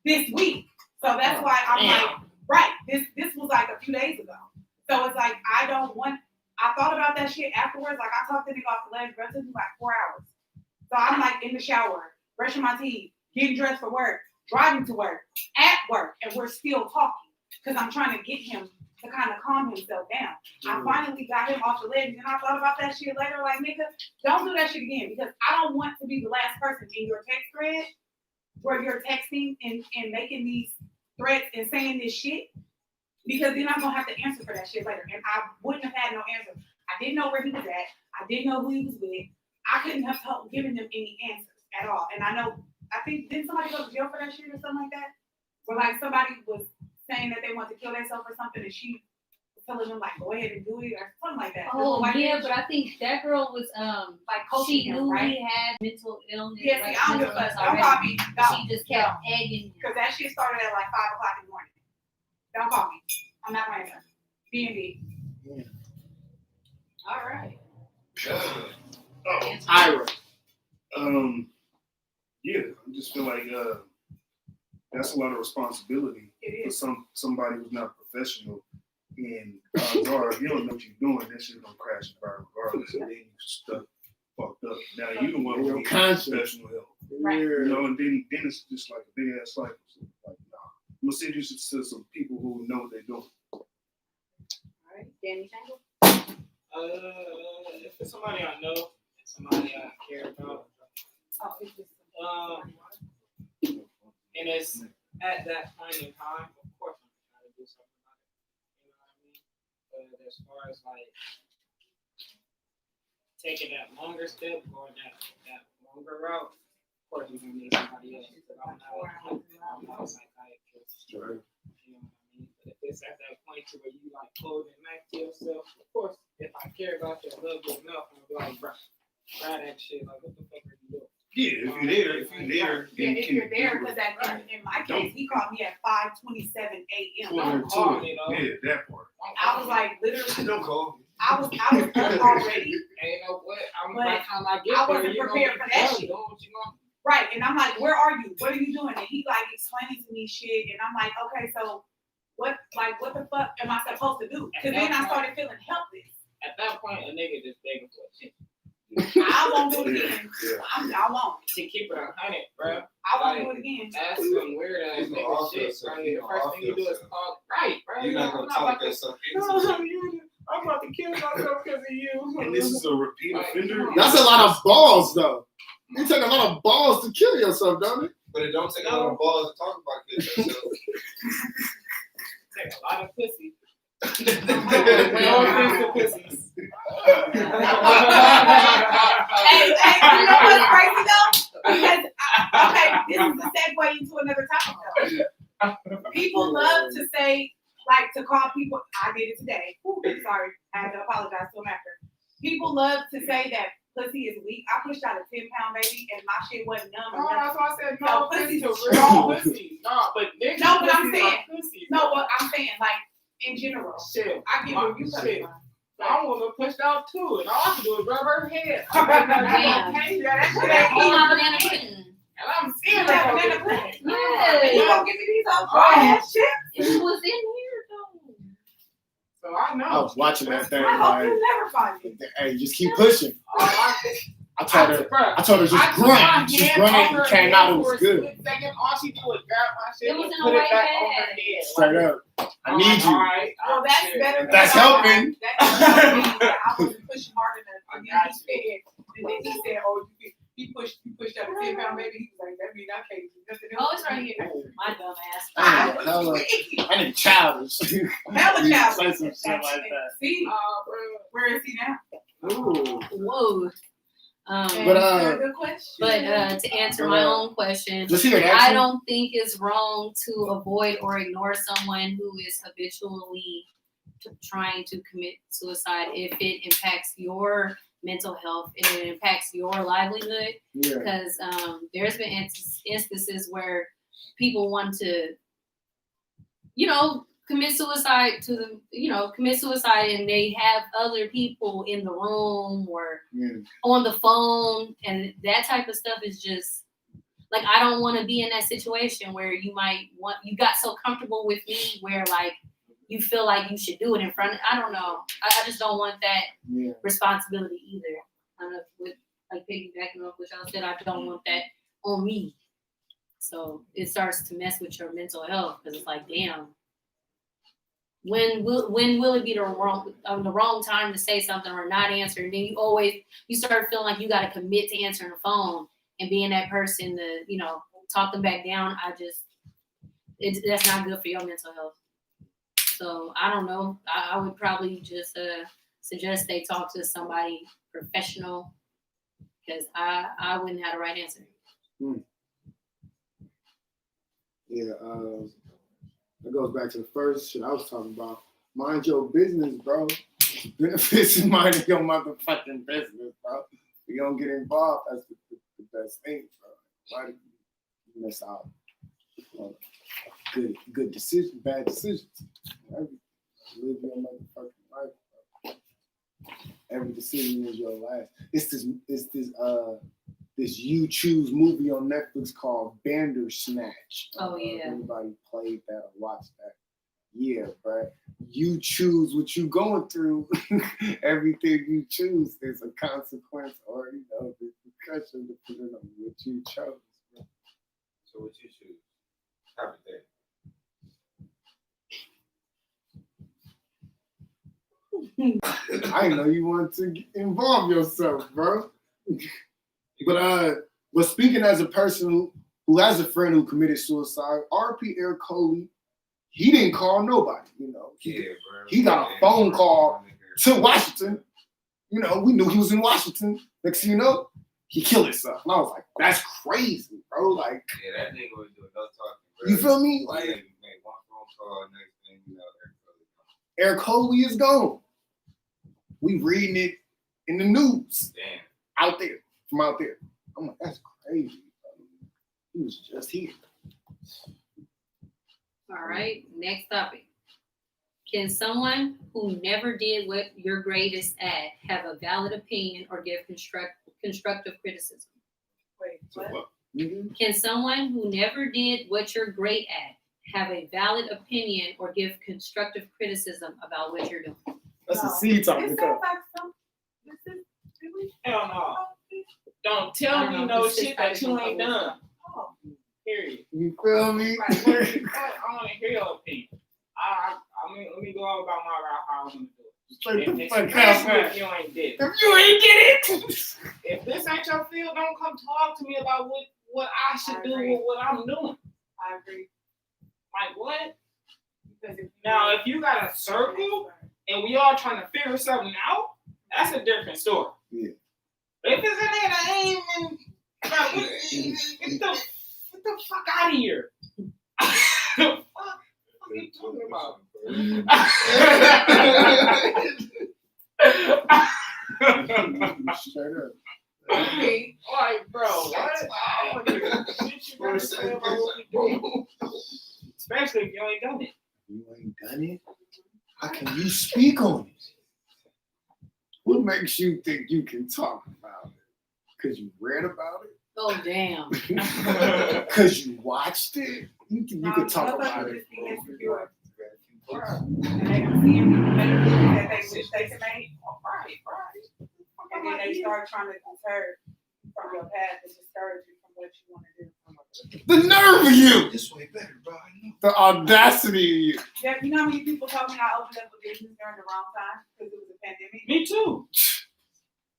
this week. So that's why I'm like, right, this was like a few days ago. So it's like, I thought about that shit afterwards. Like, I talked to nigga off the ledge, but it took me like 4 hours. So I'm like in the shower, brushing my teeth, getting dressed for work, driving to work, at work, and we're still talking. Because I'm trying to get him to kind of calm himself down. I finally got him off the ledge, and I thought about that shit later. Like, nigga, don't do that shit again, because I don't want to be the last person in your text thread where you're texting and making these threats and saying this shit, because then I'm gonna have to answer for that shit later, and I wouldn't have had no answer. I didn't know where he was at. I didn't know who he was with. I couldn't have given them any answers at all. And I think, didn't somebody go to jail for that shit or something like that? Where like somebody was saying that they want to kill themselves or something, and she was telling them like, go ahead and do it or something like that. Oh Like, yeah, but I think that girl was like coaching she him, knew right? he had mental illness. Yeah, see, like, I don't give a mental fuck. illness Don't call me. already. She just kept egging him. Because that shit started at like 5 o'clock in the morning. Don't call me. I'm not going to answer. B&B. All right. Oh, Ira. yeah, I just feel like that's a lot of responsibility It for is. somebody who's not professional. And if you don't know what you're doing, that shit's gonna crash and burn regardless. And then you stuck fucked up. Now you the one who needs professional help. Right. You know, and then it's just like a big ass cycle. So, like, nah. I'm gonna send you to some people who know what they're doing. All right. Danny Tangle. If it's somebody I know, somebody I care about, Oh, it's just. and it's at that point in time, of course I'm gonna try to do something about it. You know what I mean? But as far as like taking that longer step, going that longer route, of course you're gonna need somebody else. Because I'm not a psychiatrist. Sure. You know what I mean? But if it's at that point to where you like closing back to yourself, of course, if I care about you a little bit enough, I'm gonna be like, bro, try that shit. Like, what the fuck are you doing? Yeah, if you're there, Yeah, then if can you're there, do it. because in my case, he called me at 5:27 a.m. Well, call too. me, though. Yeah, that part. I was like, literally, Don't call. I was up already. And you know what? But by the time I get I there, wasn't you prepared for that shit. Doing what you want. Right, and I'm like, where are you? What are you doing? And he like explaining to me shit, and I'm like, okay, so what the fuck am I supposed to do? Because then I started feeling helpless. At that point, a nigga just begging for shit. I won't do it again. I won't. To keep it 100, bro. I won't do it again. That's some weird ass You nigga know, shit, offensive, bro. you The know, first thing you do is offensive. call. Right, bro. You're not I'm gonna not talk about that to. stuff No, into I'm about to kill myself because of you. And this is a repeat offender. That's a lot of balls, though. You take a lot of balls to kill yourself, don't it? But it don't take a lot of balls to talk about kids yourself. Take a lot of pussy. No offense to pussies. Hey, you know what's crazy though? Because okay, this is the segue into another topic though. People love to say, like, to call people. I did it today. Ooh, sorry, I had to apologize to them after. People love to say that pussy is weak. I pushed out a 10-pound baby, and my shit wasn't numb. No, or that's nothing. why I said No, no pussy's pussy to strong. real pussy. No, but niggas No, but I'm pussies saying- are pussies. No, what I'm saying, like in general, Shit. I get where you Shit. coming from. I was pushed out too, and all I can do is rub her head. Damn. Okay, yeah, that shit Hey, ain't Oh, my hard. banana pudding. And I'm seeing You that have banana banana pudding. You Yeah. gonna give me these old dry ass shit? It was in here though. So I know. I was watching that thing. I hope Like, you never find it. hey, just keep pushing. I told her Bruh, I told her I just took my grunt. Just hand grunt on it her and came head out. It for was a good. split second. All she did was grab my shit It was and in a put it white back bag. on her head. Straight up. I need you. Alright, Well, that's better. Than That's helping. That's helping. I wasn't pushing hard enough. I And got then he said, "Oh, you pushed up a 10-pound baby." He was like, "That mean I can't do nothing else." Oh, it's right here. My dumb ass. I need hella, I need childish. Hella childish. Say some shit like that. See, bro. where is he now? Ooh. Whoa. But, That's a good question. But to answer my own question, Just hear that. I don't think it's wrong to avoid or ignore someone who is habitually trying to commit suicide if it impacts your mental health, if it impacts your livelihood. Yeah. Because there's been instances where people want to, commit suicide and they have other people in the room or on the phone, and that type of stuff is just like, I don't want to be in that situation where you got so comfortable with me where like you feel like you should do it in front of, I don't know. I just don't want that responsibility either. Kind of with like piggybacking off what y'all said, I don't want that on me. So it starts to mess with your mental health because it's like, damn, when will it be the wrong time to say something or not answer? And then you start feeling like you got to commit to answering the phone and being that person to, talk them back down. That's not good for your mental health. So I don't know. I would probably just suggest they talk to somebody professional because I wouldn't have the right answer. Yeah, that goes back to the first shit I was talking about. Mind your business, bro. Benefits in minding your motherfucking business, bro. You don't get involved, that's the best thing, bro. Why do you miss out on good decisions, bad decisions? Live your motherfucking life, bro. Every decision is your last. It's this You Choose movie on Netflix called Bandersnatch. Oh, yeah. Anybody played that or watched that? Yeah, bro. You choose what you going through. Everything you choose is a consequence or, the repercussion depending on what you chose. Bro. So what you choose? Happy day. I didn't know you wanted to involve yourself, bro. But speaking as a person who has a friend who committed suicide, R.P. Eric Coley, he didn't call nobody, He got a phone call to Washington. We knew he was in Washington. Next thing you know, he killed himself. And I was like, that's crazy, bro. Like, yeah, that nigga was doing no talking, bro. You feel me? Like, Like, made one phone call, next thing Eric Coley is gone. We reading it in the news. Damn. From out there. I'm like, that's crazy, bro. He was just here. All right, next topic. Can someone who never did what you're greatest at have a valid opinion or give constructive criticism? Wait, what? Mm-hmm. Can someone who never did what you're great at have a valid opinion or give constructive criticism about what you're doing? That's a seed talking. It sounds like some. Hell no. Don't tell me no shit that you ain't done. Period. You feel me? Like, I want to hear your opinion. I mean, let me go on about my route how I want to do it. Especially if you ain't did it. If you ain't get it, If this ain't your field, don't come talk to me about what I should do with what I'm doing. I agree. Like what? Because Now, if you got a circle and we all trying to figure something out, that's a different story. Yeah. But if it's a nigga that ain't even, like, get the fuck out of here. What are you talking about? Straight up. Like, bro, what? Shit you gotta say about what we do. Especially if you ain't done it. You ain't done it? How can you speak on it? What makes you think you can talk about it? Because you read about it? Oh, damn. Because you watched it? You can talk about it. And they don't see everything that they wish they could make. Right. And then they start trying to deter from your path and discourage you from what you want to do. The nerve of you! This way better, bro. I know. The audacity of you. Yeah, you know how many people told me I opened up a business during the wrong time because it was a pandemic? Me too.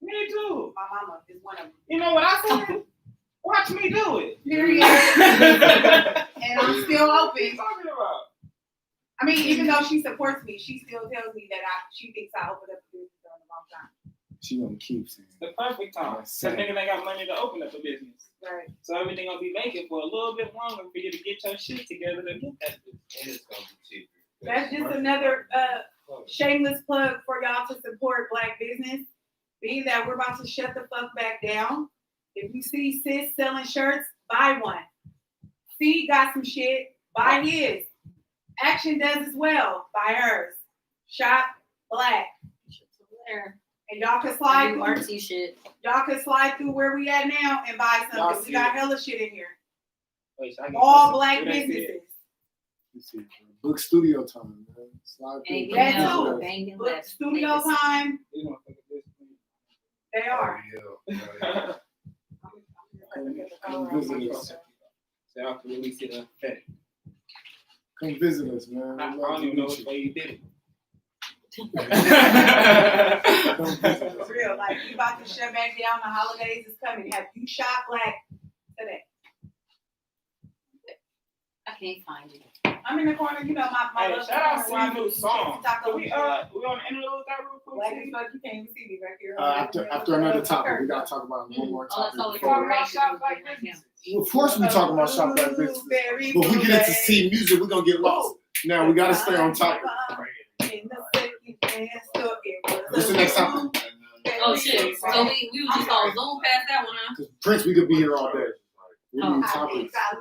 Me too. My mama is one of them. You know what I said? Watch me do it. Period. What And I'm still are open. you talking about? I mean, even though she supports me, she still tells me that she thinks I opened up a business during the wrong time. She gonna keep saying The perfect time. Because niggas ain't got money to open up a business. Right. So everything gonna be vacant for a little bit longer for you to get your shit together to get that business. And it's gonna be cheaper. That's just another shameless plug for y'all to support Black business. Being that we're about to shut the fuck back down. If you see sis selling shirts, buy one. C got some shit, buy his. Action does as well, buy hers. Shop Black. And y'all can slide through. Artsy shit. Y'all can slide through where we at now and buy Y'all something. We see got it. hella shit in here. Wait, so I can All post it. Black Do they see it? businesses. Let's see. Book studio time, man. Slide through. Banging That left, too. banging Book left. studio Niggas. time, You don't think this they are. Yeah. Come visit us. So I can really see the effect. Come visit us, man. I We'd love don't to even know meet which you. way you did it. Come visit us. For real, like you about to shut back down. The holidays is coming. Have you shot black today? I can't find it. I'm in the corner. You know my Hey, little shout out to corner your new where song. Taco We on the interlude with that real quick. Black as fuck. You can't even see me back here. After another topic, we gotta talk about one more Oh, that's all topic. we're Talking ready about to shop do like right now. Well, of course, we talking about shop like business, but we get into see music, we're gonna get lost. Now we gotta stay on topic. What's the next topic? Oh shit! So we was just gonna zoom past that one, huh? Because Prince, we could be here all day. We Oh. need I topics. think I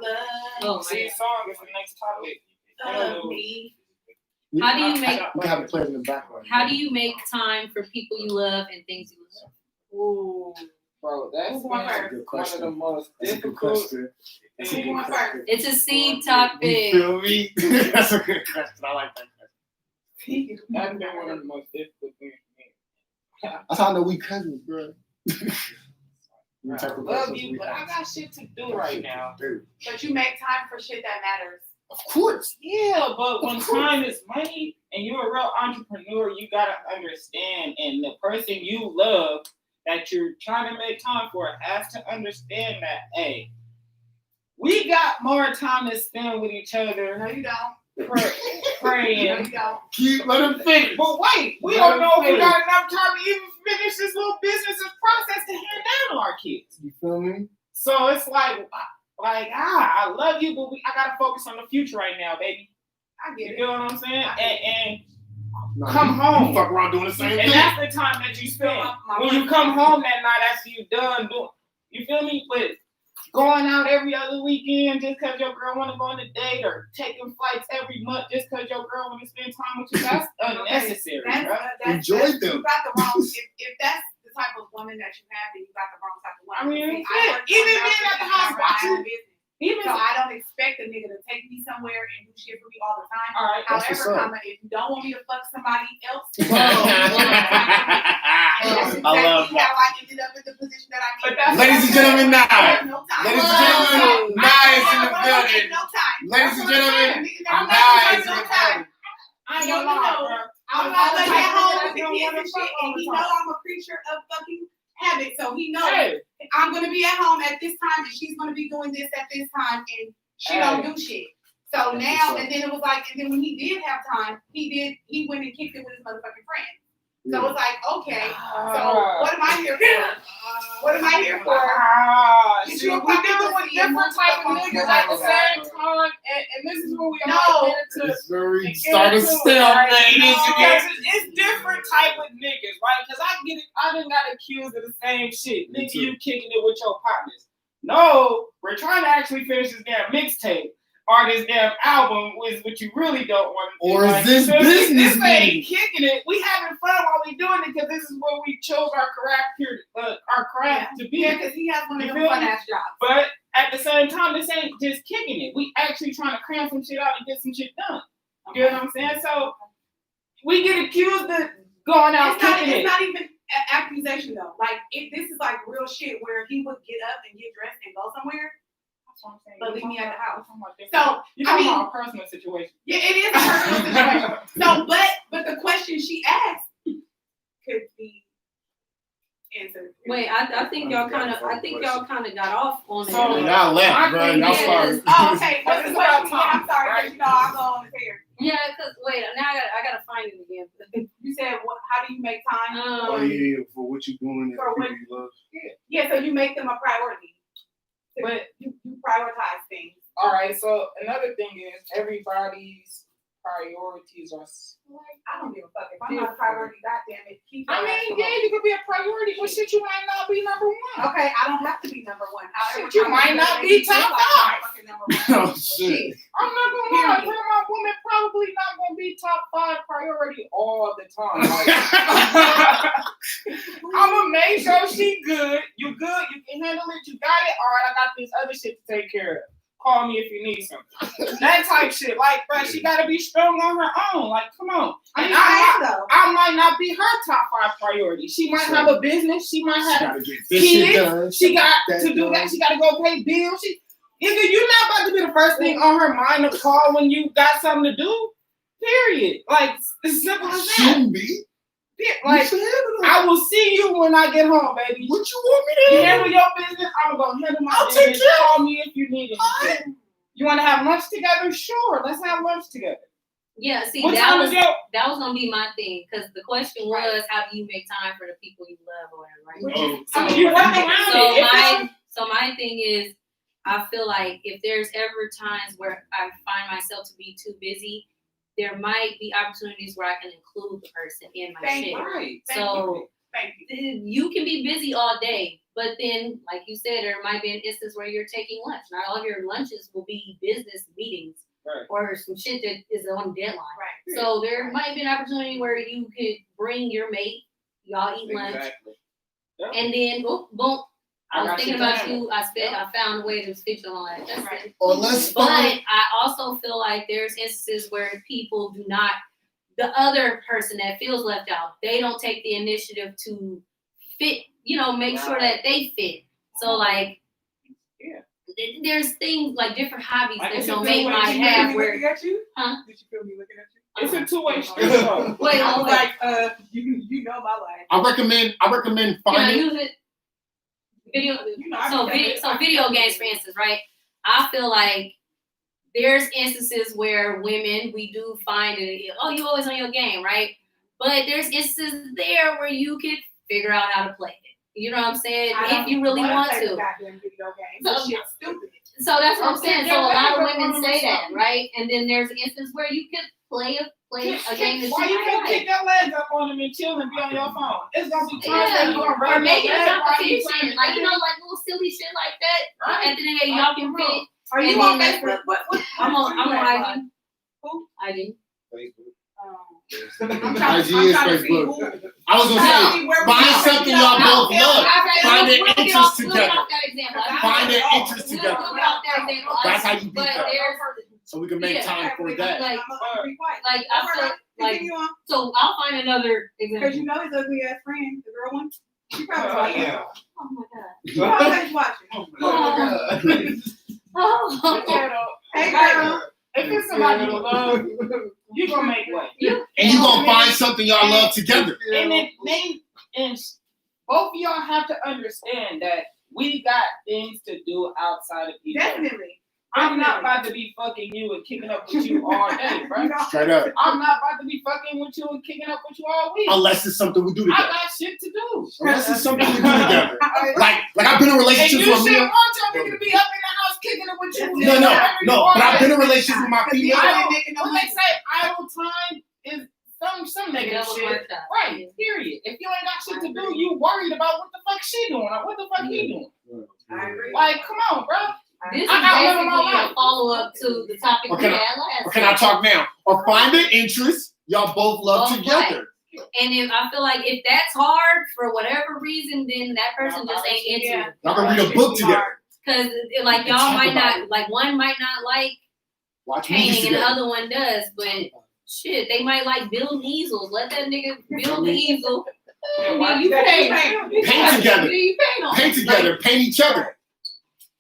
Oh, love See, song is the next topic. me. How do you make We can have it played in the background. How do you make time for people you love and things you love? Ooh, bro, that's Who's been going That's a first? good one of question. the most That's a good difficult. question. That's a Who good going question. first? It's a seed You topic. feel me? That's a good question. I like that question. That's been one of the most difficult things for me. That's how I know we cousins, bro. We I type of love cousins you, we but I are. got shit to do right now. Dude, But you make time for shit that matters. of course. Yeah, but when Of course. time is money and you're a real entrepreneur, you gotta understand, and the person you love that you're trying to make time for has to understand that, hey, we got more time to spend with each other No, you don't. praying. No, you don't. Keep let him finish. But wait, we Let don't know if him we got enough time to even finish this little business process to hand down to our kids. You feel me? So it's like I love you, but I gotta focus on the future right now, baby. I You get it. get what I'm saying? And No, Come you- home. You fuck around doing the same and thing. that's the time that you spend. When you come home that night after you done doing, you feel me? But going out every other weekend just because your girl want to go on a date or taking flights every month just because your girl want to spend time with you, that's unnecessary, bro. Enjoy You them. got the wrong. If that's the type of woman that you have, then you got the wrong type of woman. I mean, See, shit, work even for being at the myself house and I run my watching- own business. Even So I don't expect a nigga to take me somewhere and do shit for me all the time. all right, That's what's However, up. if you don't want me to fuck somebody else, I that's exactly love that. how I ended up in the position that I'm But in. that's- Ladies and gentlemen, I now. have no time. Ladies and Whoa. gentlemen, Nye is in the building. No time. Ladies and gentlemen, I'm Nye not is in the no time. building. I ain't gonna lie, bro. I'm not the like type at of home nigga with the that don't kids wanna and fuck shit, all and the he time. know I'm a creature of fucking habit. So he knows Hey, I'm gonna be at home at this time, and she's gonna be doing this at this time, and she don't do shit. So That's now, what's up. and then it was like, and then when he did have time, he went and kicked it with his motherfucking friend. So it's like, okay, so what am I here for? What am I here for? See, we dealing with different type of niggas at the same time, and this is where we No. all get into. It's very Get started into it, stalemate, right? isn't Because it? it's different type of niggas, right? Because I get it, I done got accused of the same shit. Me Nigga, too. you kicking it with your partners. No, we're trying to actually finish this damn mixtape or this damn album, is what you really don't want to do. Or is Like, this so business this ain't meeting? kicking it. We having fun while we doing it because this is where we chose our craft to be. Yeah, because he has one of You them feel fun me? ass jobs. But at the same time, this ain't just kicking it. We actually trying to cram some shit out and get some shit done. You know what I'm saying? So we get accused of going out kicking It's it. not even an accusation though. Like this is like real shit where he would get up and get dressed and go somewhere. That's what I'm saying. But leave me at the house. So you I talking mean- about a personal situation. Yeah, it is a personal situation. No, but the question she asked could be answered. Wait, I think y'all kind of got off on it. So- Y'all left, bro. Y'all Yeah. started. Oh, okay. What's the It's question? about Yeah, I'm time, sorry, right? because you know I'll go on his hair. Yeah, cause wait, now I gotta find it again. You said, how do you make time? Oh, yeah, for what you doing and For the what- people you love. Yeah, so you make them a priority. But You prioritize things. all right, so another thing is everybody's priorities are. I don't give a fuck. If I'm not a priority, goddamn it, keep I your mean, ass yeah, alone. you could be a priority, but shit, you might not be number one. Okay, I don't have to be number one. However, Shit, you might not be top five. Number one. Oh shit. I'm not gonna lie, Period. my woman probably not gonna be top 5 priority all the time. Like, I'm gonna make sure she good. You good? You can handle it. You got it. All right, I got this other shit to take care of. Call me if you need something. That type shit. Like, bro, she gotta be strong on her own. Like, come on. I And mean, I am though. I might not be her top 5 priority. She might have a business. She might have Gotta get this shit kids. done. She got That to do done. that. She got to go pay bills. Nigga, you're not about to be the first thing on her mind to call when you got something to do. Period. Like, it's simple as that. Shouldn't be. Yeah, like, I will see you when I get home, baby. What you want me to You do? handle your business, I'm gonna handle my I'll business. take care. Call me if you need anything. You wanna have lunch together? Sure, let's have lunch together. Yeah, see, What that time was is your gonna be my thing, because the question was, how do you make time for the people you love or whatever, right? Oh, I mean, you work around So it. so my thing is, I feel like if there's ever times where I find myself to be too busy, there might be opportunities where I can include the person in my Thank shit. you. Right. So Thank you. you can be busy all day, but then, like you said, there might be an instance where you're taking lunch. Not all of your lunches will be business meetings Right. or some shit that is on deadline. Right. So there might be an opportunity where you could bring your mate, y'all eat lunch, Exactly. and then boom. I was got thinking you about down. you. I found a way to fit you on that. That's it. Or let's But find. I also feel like there's instances where people do not, the other person that feels left out, they don't take the initiative to fit, make sure that they fit. So like, Yeah. there's things like different hobbies Like, that it's a your good mate way might to have Did you where, looking at you? Huh? Did you feel me looking at you? It's a two-way street. though. wait, I was wait, like, you know my life. I recommend can I finding. use it? Video, You know, I so be video, definitely- so video games, for instance, right? I feel like there's instances where women, we do find it, oh, you always on your game, right? But there's instances there where you could figure out how to play it. You know what I'm saying? I If don't you really wanna want play the to. goddamn video game. So- This shit's stupid. So that's what I'm saying. So a lot of women say that, 100%. right? And then there's an instance where you could play a game that Why you you can't might kick like. your legs up on them and chill and be on your phone? It's gonna be times Yeah, that you gonna or rub make it your a legs while you competition, playing like the like little silly shit like that. Right. At the end of the day, y'all can fit. Are you And on then Facebook? What I'm on IG. Who? IG. I'm IG trying is to see Facebook. who. I was gonna say, find something y'all both love. Find their interests together. Find their interests together. That's how you beat But that. there's So we can make Yeah. time for that. like I I feel like continue on. so I'll find another Because you example. know his ugly ass friend, the girl one. She probably Oh, watching. yeah. Oh my god. She always watching. Oh. Hey girl. If it's somebody you love, you gonna make way. And you gonna find something y'all love together. And both of y'all have to understand that we got things to do outside of each other. Definitely. I'm not about to be fucking you and kicking up with you all day, bro. Straight up. I'm not about to be fucking with you and kicking up with you all week. Unless it's something we do I together. got shit to do. Unless it's something we do together. Like I've been in And relationships you with should me. want your nigga to be up in the house kicking it with you. No. But I've been in relationships with my female. When they say idle time is some negative Double shit. worked out. Right, period. If you ain't got shit to do, you worried about what the fuck she doing or what the fuck he doing. I agree. Like, come on, bro. This is I got one of my basically a life. follow up to the topic Or we can had last Or can I time. talk now? Or find an interest y'all both love Both together. And if I feel like if that's hard for whatever reason, then that person just ain't into Yeah. it. Y'all can read a book together. Because like y'all Talk might about not like one might not like Watch movies painting and the together. other one does, but shit, they might like building easels. Let that nigga build the easel. Why You you paint. Paint together. You paint on. Paint together. Paint each other.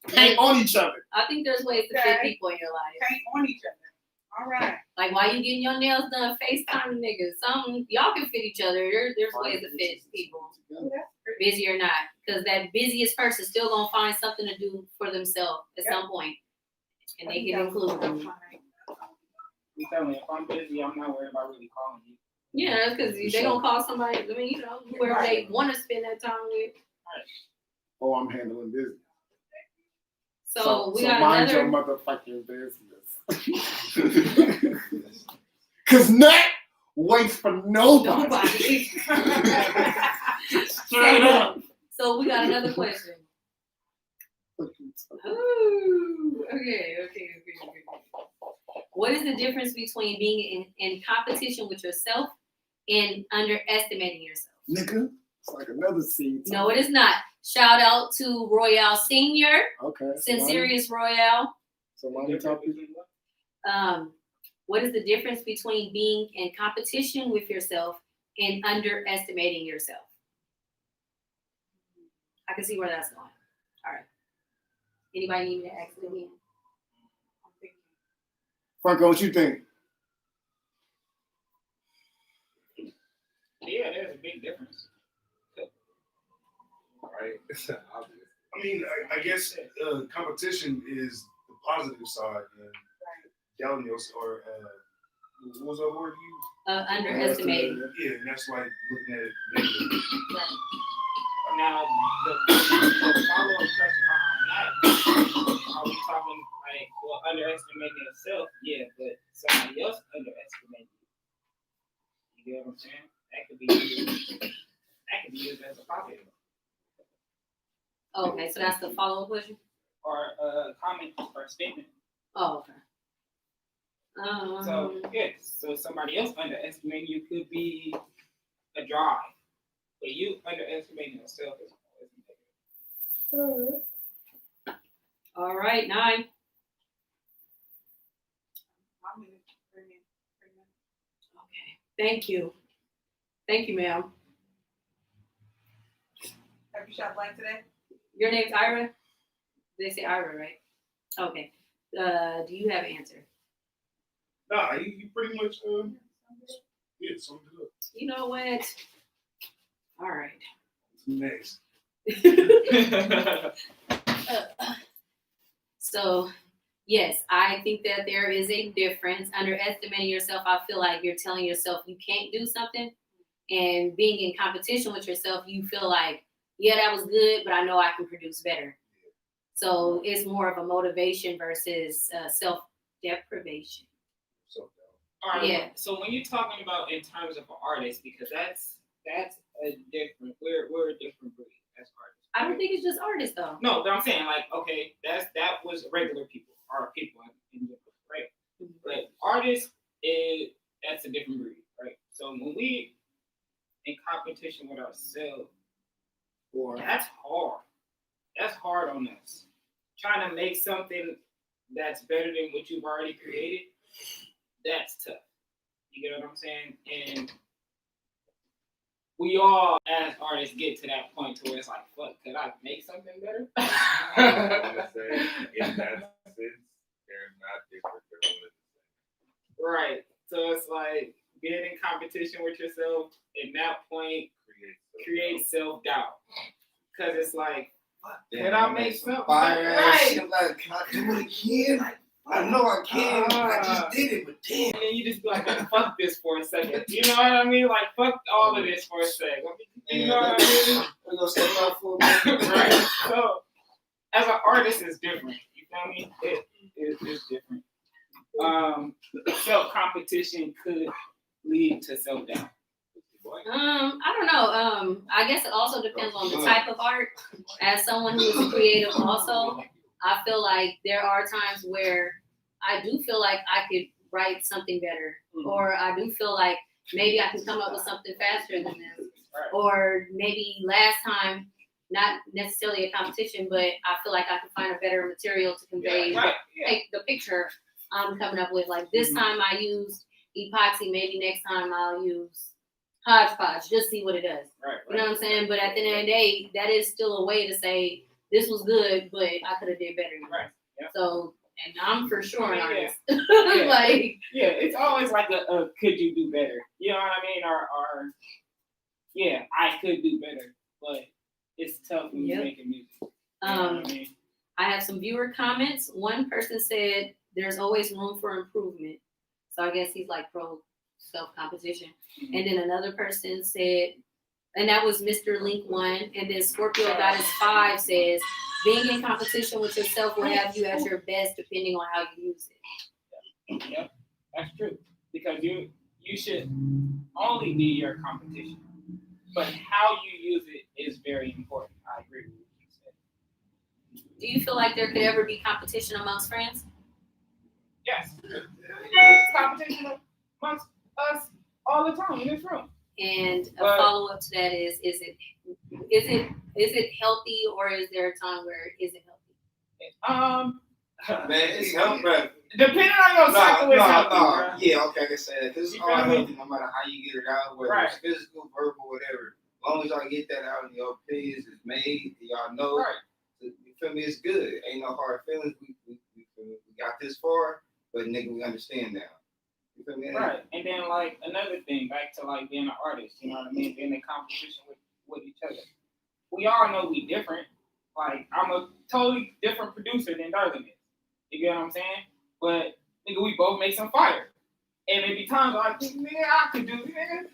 Paint on each other. I think there's ways to fit people in your life. Paint on each other. All right. Like while you getting your nails done, FaceTime niggas. Some y'all can fit each other. There's ways to fit people, busy or not. Because that busiest person still gonna find something to do for themselves at some point, and they get included. I'm telling you, if I'm busy, I'm not worried about really calling you. Yeah, that's because they gonna call somebody. I mean, whoever they want to spend that time with. Oh, I'm handling business. So we so got mind your another. motherfucking business. Cause Nat waits for nobody. Nobody. Straight up. So we got another question. Ooh, okay. What is the difference between being in competition with yourself and underestimating yourself? Nigga, it's like another seed. No, it is not. Shout out to Royale Senior, Okay. Sincerius Royale. So money topic. What is the difference between being in competition with yourself and underestimating yourself? I can see where that's going. All right. Anybody need me to ask it again? I'm thinking. Franco, what you think? Yeah, there's a big difference. Right? I mean, I guess competition is the positive side, and down your or what was that word you used? Underestimating. Yeah, and that's like looking at it negatively. Now, the follow-up question behind that, are we talking like, well, underestimating yourself? Yeah, but somebody else underestimating you. You get what I'm saying? That could be used as a positive. Okay, so that's the follow-up question? Or a comment or a statement. Oh, okay. So, yes, so somebody else underestimating you could be a drive. But you underestimating yourself is negative. All right, 9. I'm in it. Bring it. Okay, thank you. Thank you, ma'am. Have you shot blank today? Your name's Ira? They say Ira, right? Okay. Do you have an answer? Nah, you pretty much yeah, summed it up. You know what? All right. Next. So, yes, I think that there is a difference. Underestimating yourself, I feel like you're telling yourself you can't do something. And being in competition with yourself, you feel like, yeah, that was good, but I know I can produce better. So it's more of a motivation versus self-deprivation. All right. Yeah. So when you're talking about in terms of an artist, because that's a different. We're a different breed as artists. I don't think it's just artists though. No, but I'm saying like, okay, that was regular people or people in general, right? Mm-hmm. But artists that's a different breed, right? So when we in competition with ourselves, that's hard. That's hard on us. Trying to make something that's better than what you've already created, that's tough. You get what I'm saying? And we all, as artists, get to that point to where it's like, fuck, could I make something better? I want to say, in that sense, they're not different. They're only the same. Right. So it's like being in competition with yourself at that point creates self-doubt. Because it's like, can I make something fire better? ass Right. shit? Like, can I do it again? Like, I know I can. I just did it, but damn. And then you just be like, fuck this for a second. You know what I mean? Like, fuck all of this for a second. You know what I mean? We're gonna step out for a minute. Right. So, as an artist, it's different. You feel me? It's different. Self-competition could lead to self-doubt. I don't know. I guess it also depends on the type of art. As someone who is creative also, I feel like there are times where I do feel like I could write something better, or I do feel like maybe I can come up with something faster than this, or maybe last time, not necessarily a competition, but I feel like I can find a better material to convey the picture I'm coming up with. Like this time I used epoxy, maybe next time I'll use hodgepodge, just see what it does. You know what I'm saying? But at the end of the day, that is still a way to say this was good, but I could have did better. So, and I'm for sure an artist. Like, it's always like a could you do better? You know what I mean? Or yeah, I could do better, but it's tough when you're making music. You know what I mean? I have some viewer comments. One person said there's always room for improvement. So I guess he's like pro self-competition. Mm-hmm. And then another person said, and that was Mr. Link 1. And then Scorpio Goddess 5 says, being in competition with yourself will have you at your best depending on how you use it. Yep, that's true. Because you should only be your competition. But how you use it is very important. I agree with what you said. Do you feel like there could ever be competition amongst friends? Yes. It's competition amongst us all the time in this room. And a follow-up to that is it healthy, or is there a time where it isn't healthy? Man, it's healthy. Depending on your cycle, it's healthy. Yeah, okay, I can say that. This is all healthy no matter how you get it out, whether it's physical, verbal, whatever. As long as y'all get that out and your opinions is made, y'all know. Right. You feel me? It's good. Ain't no hard feelings. We got this far, but nigga, we understand now. You feel me? Right. And then like another thing, back to like being an artist, you know what I mean? Being in competition with each other. We all know we different. Like I'm a totally different producer than Darlin is. You get what I'm saying? But nigga, we both make some fire. And there be times where I think, nigga, I could do nigga.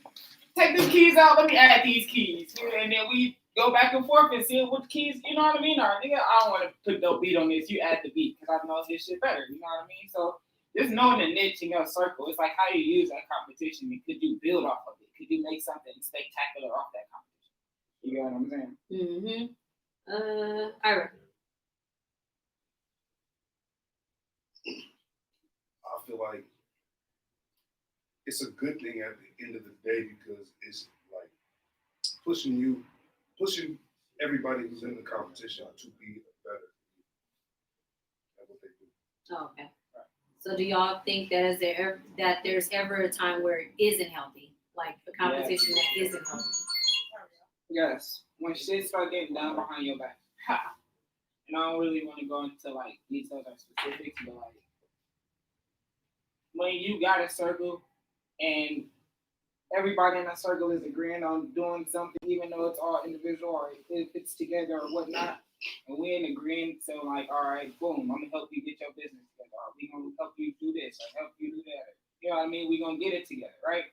Take these keys out, let me add these keys. And then we go back and forth and see what keys, you know what I mean? Or nigga, I don't want to put no beat on this, you add the beat, because I know this shit better, you know what I mean? So just knowing the niche in your circle, it's like how you use that competition, and could you build off of it? Could you make something spectacular off that competition? You know what I'm saying? Ira. I feel like it's a good thing at the end of the day because it's like pushing everybody who's in the competition to be better. That's what they do. Oh, okay. So do y'all think that there's ever a time where it isn't healthy, like a competition that isn't healthy? Yes. When shit start getting down behind your back. And I don't really want to go into like details or specifics, but like when you got a circle and everybody in that circle is agreeing on doing something, even though it's all individual or if it's together or whatnot, and we're in agreement, so like, all right, boom, I'm gonna help you get your business together, or we gonna help you do this, or help you do that. You know what I mean? We're gonna get it together, right?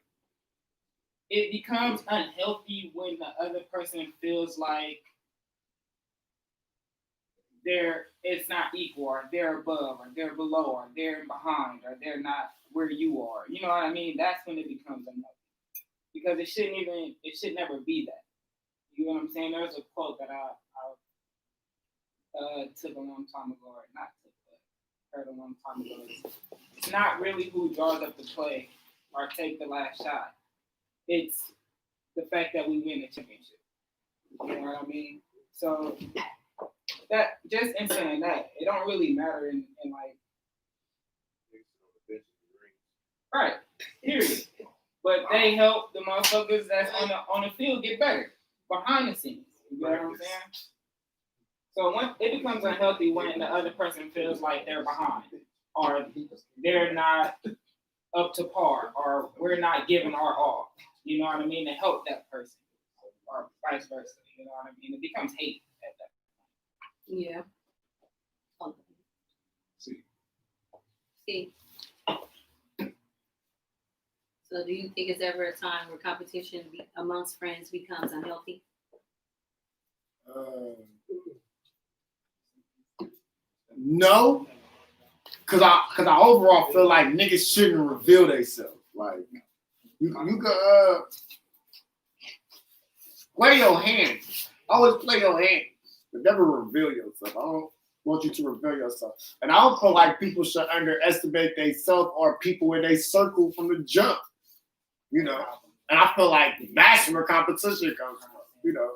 It becomes unhealthy when the other person feels like it's not equal, or they're above, or they're below, or they're behind, or they're not where you are. You know what I mean? That's when it becomes unhealthy. Because it should never be that. You know what I'm saying? There's a quote that I took a long time ago, or not took, but heard a long time ago. It's not really who draws up the play or take the last shot. It's the fact that we win the championship. You know what I mean? So that just in saying that, it don't really matter in like right, period. But they help the motherfuckers that's on the field get better behind the scenes. You know what I'm saying? So when it becomes unhealthy when the other person feels like they're behind, or they're not up to par, or we're not giving our all. You know what I mean? To help that person, or vice versa. You know what I mean? It becomes hate at that point. Yeah. See. So do you think it's ever a time where competition amongst friends becomes unhealthy? No, cause I overall feel like niggas shouldn't reveal themselves. Like you can play your hands. Always play your hands, but never reveal yourself. I don't want you to reveal yourself. And I don't feel like people should underestimate themselves or people in their circle from the jump. You know, and I feel like that's where competition comes from. You know,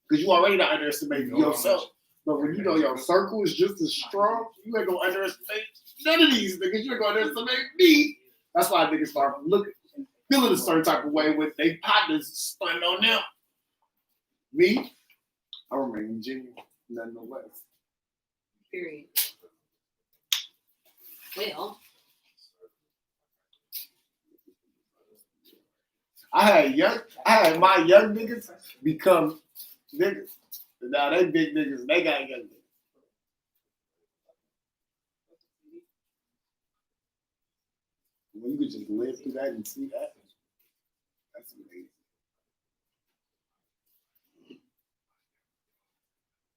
because you already don't underestimate yourself. But when you know your circle is just as strong, you ain't gonna underestimate none of these niggas. You're gonna underestimate me. That's why niggas start feeling a certain type of way with their partners stunning on them. Me, I remain genuine, nonetheless. Period. Well, I had my young niggas become niggas. Now they big niggas, they got young niggas. When you could just live through that and see that, that's amazing.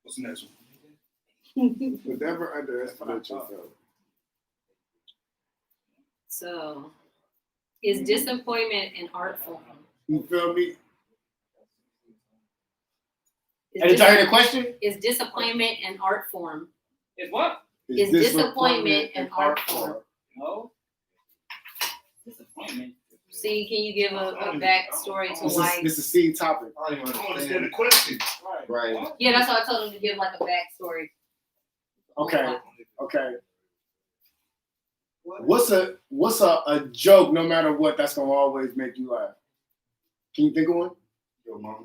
What's the next one? But never underestimate yourself. so is disappointment an art form? You feel me? Is Hey, did y'all hear the question? Is disappointment an art form? Is what? Is disappointment an art form? No. Disappointment. See, can you give a backstory to why? This is seed topic. I don't even understand the question. Right. Yeah, that's why I told him to give like a backstory. Okay. What's a joke, no matter what, that's gonna always make you laugh? Can you think of one? Your mama.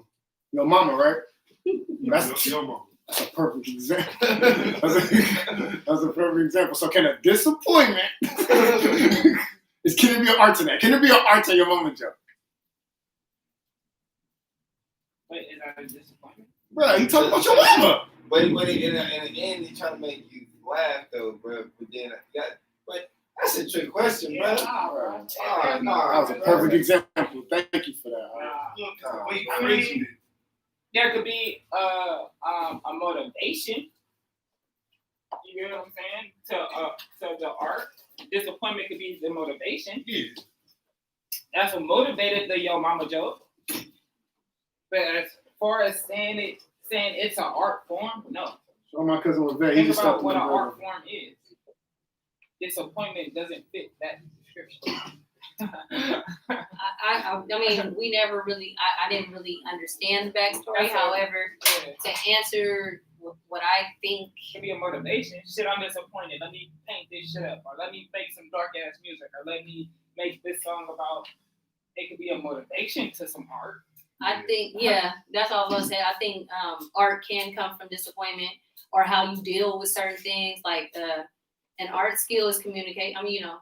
Your mama, right? Your mama. That's a perfect example. That's a perfect example. So can a disappointment can it be an art to that? Can it be an art to your moment, Joe? Wait, is that a disappointment? Bro, you talking about your mama. But in the end, he trying to make you laugh though, bro. But then, but that's a trick question, bro. Bro. Oh, no, That was a perfect example. Thank you for that. Wait, I phrasing mean, it. there could be a motivation. You get what I'm saying? To the art, disappointment could be the motivation. Yeah. That's what motivated the Yo Mama joke. But as far as saying it's an art form, no. So my cousin was there. He Think just about stepped what in an the art room. form is. Disappointment doesn't fit that description. I mean, we never really, I didn't really understand the backstory. However, to answer what I think, It could be a motivation. Shit, I'm disappointed. Let me paint this shit up, or let me make some dark ass music, or let me make this song about. It could be a motivation to some art. I think, yeah, that's all I was gonna say. I think art can come from disappointment or how you deal with certain things. Like an art skill is communicate. I mean, you know,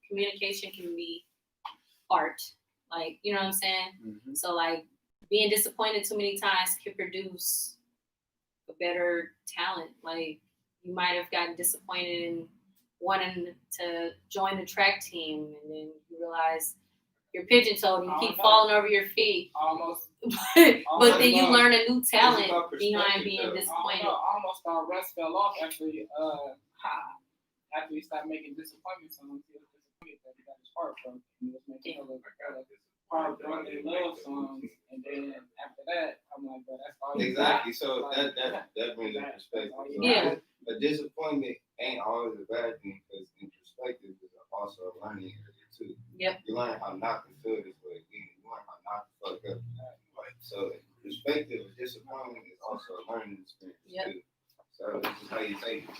communication can be art. Like, you know what I'm saying? Mhm. So like being disappointed too many times can produce a better talent. Like you might have gotten disappointed in wanting to join the track team, and then you realize you're pigeon-toed and you keep falling over your feet. Almost. But then you learn a new talent about behind perspective, being though. disappointed. Almost our rust fell off after we stopped making disappointment songs. He was disappointed that he got his heart broken. He was making heartbroken love songs, and then after that, I'm like, bro, that's all you Exactly. got. So Like, that brings in perspective. So Yeah. a disappointment ain't always a bad thing because in perspective is also a learning area too. Yep. You learn how not to feel this way. You learn how not to fuck up. Like so, perspective of disappointment is also a learning experience Yep. too. So this is how you take it.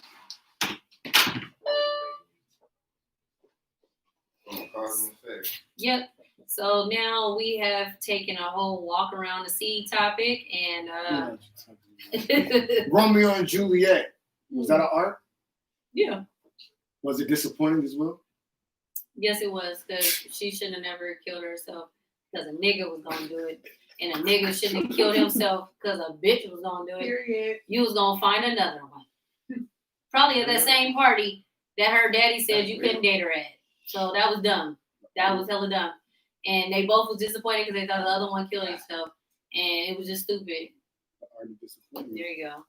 From a cause and effect. Yep. So now we have taken a whole walk around the sea topic, and Romeo and Juliet. Was that an art? yeah, Was it disappointing as well? yes, it was, because she shouldn't have never killed herself because a nigga was gonna do it, and a nigga shouldn't have killed himself because a bitch was gonna do it. Period. You was gonna find another one. Probably at that same party that her daddy said you couldn't date her at. So that was dumb. That was hella dumb. And they both was disappointed because they thought the other one killed himself. And it was just stupid. The art of disappointment. There you go.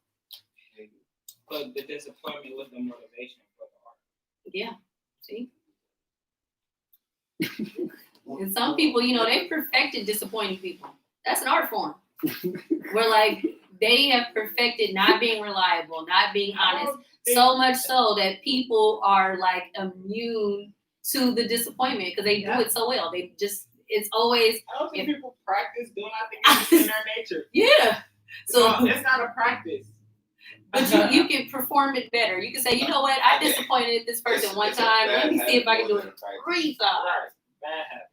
But the disappointment was the motivation for the art. Yeah. See? And some people, you know, they perfected disappointing people. That's an art form. Where like they have perfected not being reliable, not being honest, so much so that people are like immune to the disappointment because they do it so well. They just, it's always, I don't think people practice doing. I think it's just in their nature. yeah. So It's not a practice. but you can perform it better. You can say, you know what, I disappointed this person one time. Let me see if I can do it 3 times. Right. Bad habit.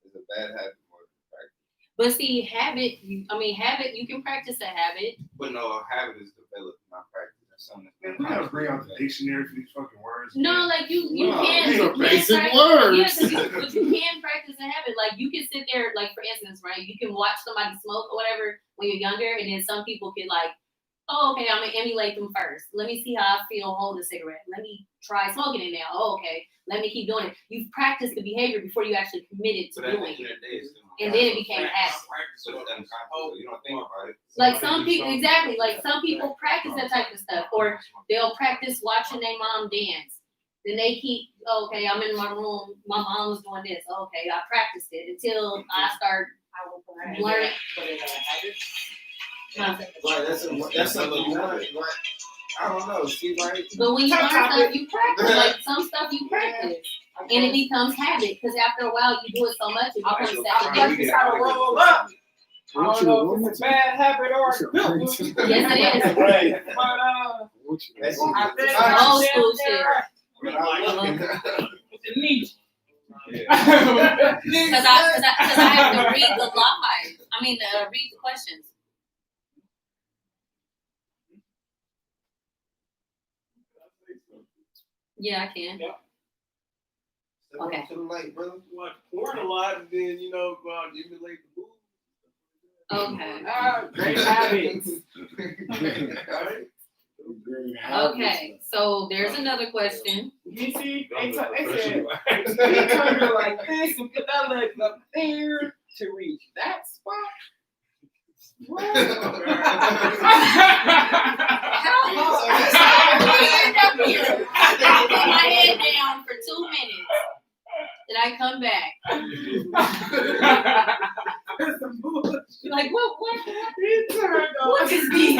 It's a bad habit more than practice. But see, habit, you can practice a habit. But no, a habit is developed, not practice. That's something Man, we gotta bring out the dictionary for these fucking words. No, man. like you Wow, can. these You are can basic practice, words. Yeah, but you can practice a habit. Like you can sit there, like for instance, right? You can watch somebody smoke or whatever when you're younger, and then some people can like, oh, okay, I'm gonna emulate them first. Let me see how I feel holding a cigarette. Let me try smoking it now. Oh, okay. Let me keep doing it. You've practiced the behavior before you actually committed to But at the doing end it. of the day, it's still And then it became a habit. So it's unconscious. You don't think about it. Like some people, exactly. Like some people practice that type of stuff, or they'll practice watching their mom dance. Then they keep, okay, I'm in my room. My mom was doing this. Okay, I practiced it until I start learning. But is that a habit? Right, that's something you learn. Right. I don't know. See, right? But when you learn stuff, you practice. Like some stuff you practice, and it becomes habit. Because after a while, you do it so much, it becomes second I nature. just gotta roll up. I What don't you- know what if it's a bad habit or What's a your good one. brain? Yes, it is. Right. But What you- That's I think Old I school said shit. right. When I look With the knee. Because I have to read the live. I mean, read the questions. Yeah, I can. Step up Okay. to the light, brother. Watch porn a lot, and then go out and emulate the movie. Okay. Great habits. Right? Great habits. Okay. So there's another question. You see, Don't they look said, professional. you turn it like this and put that leg up there to reach that spot. How end up here? I put my head down for 2 minutes. Then I come back. Like what? What is these?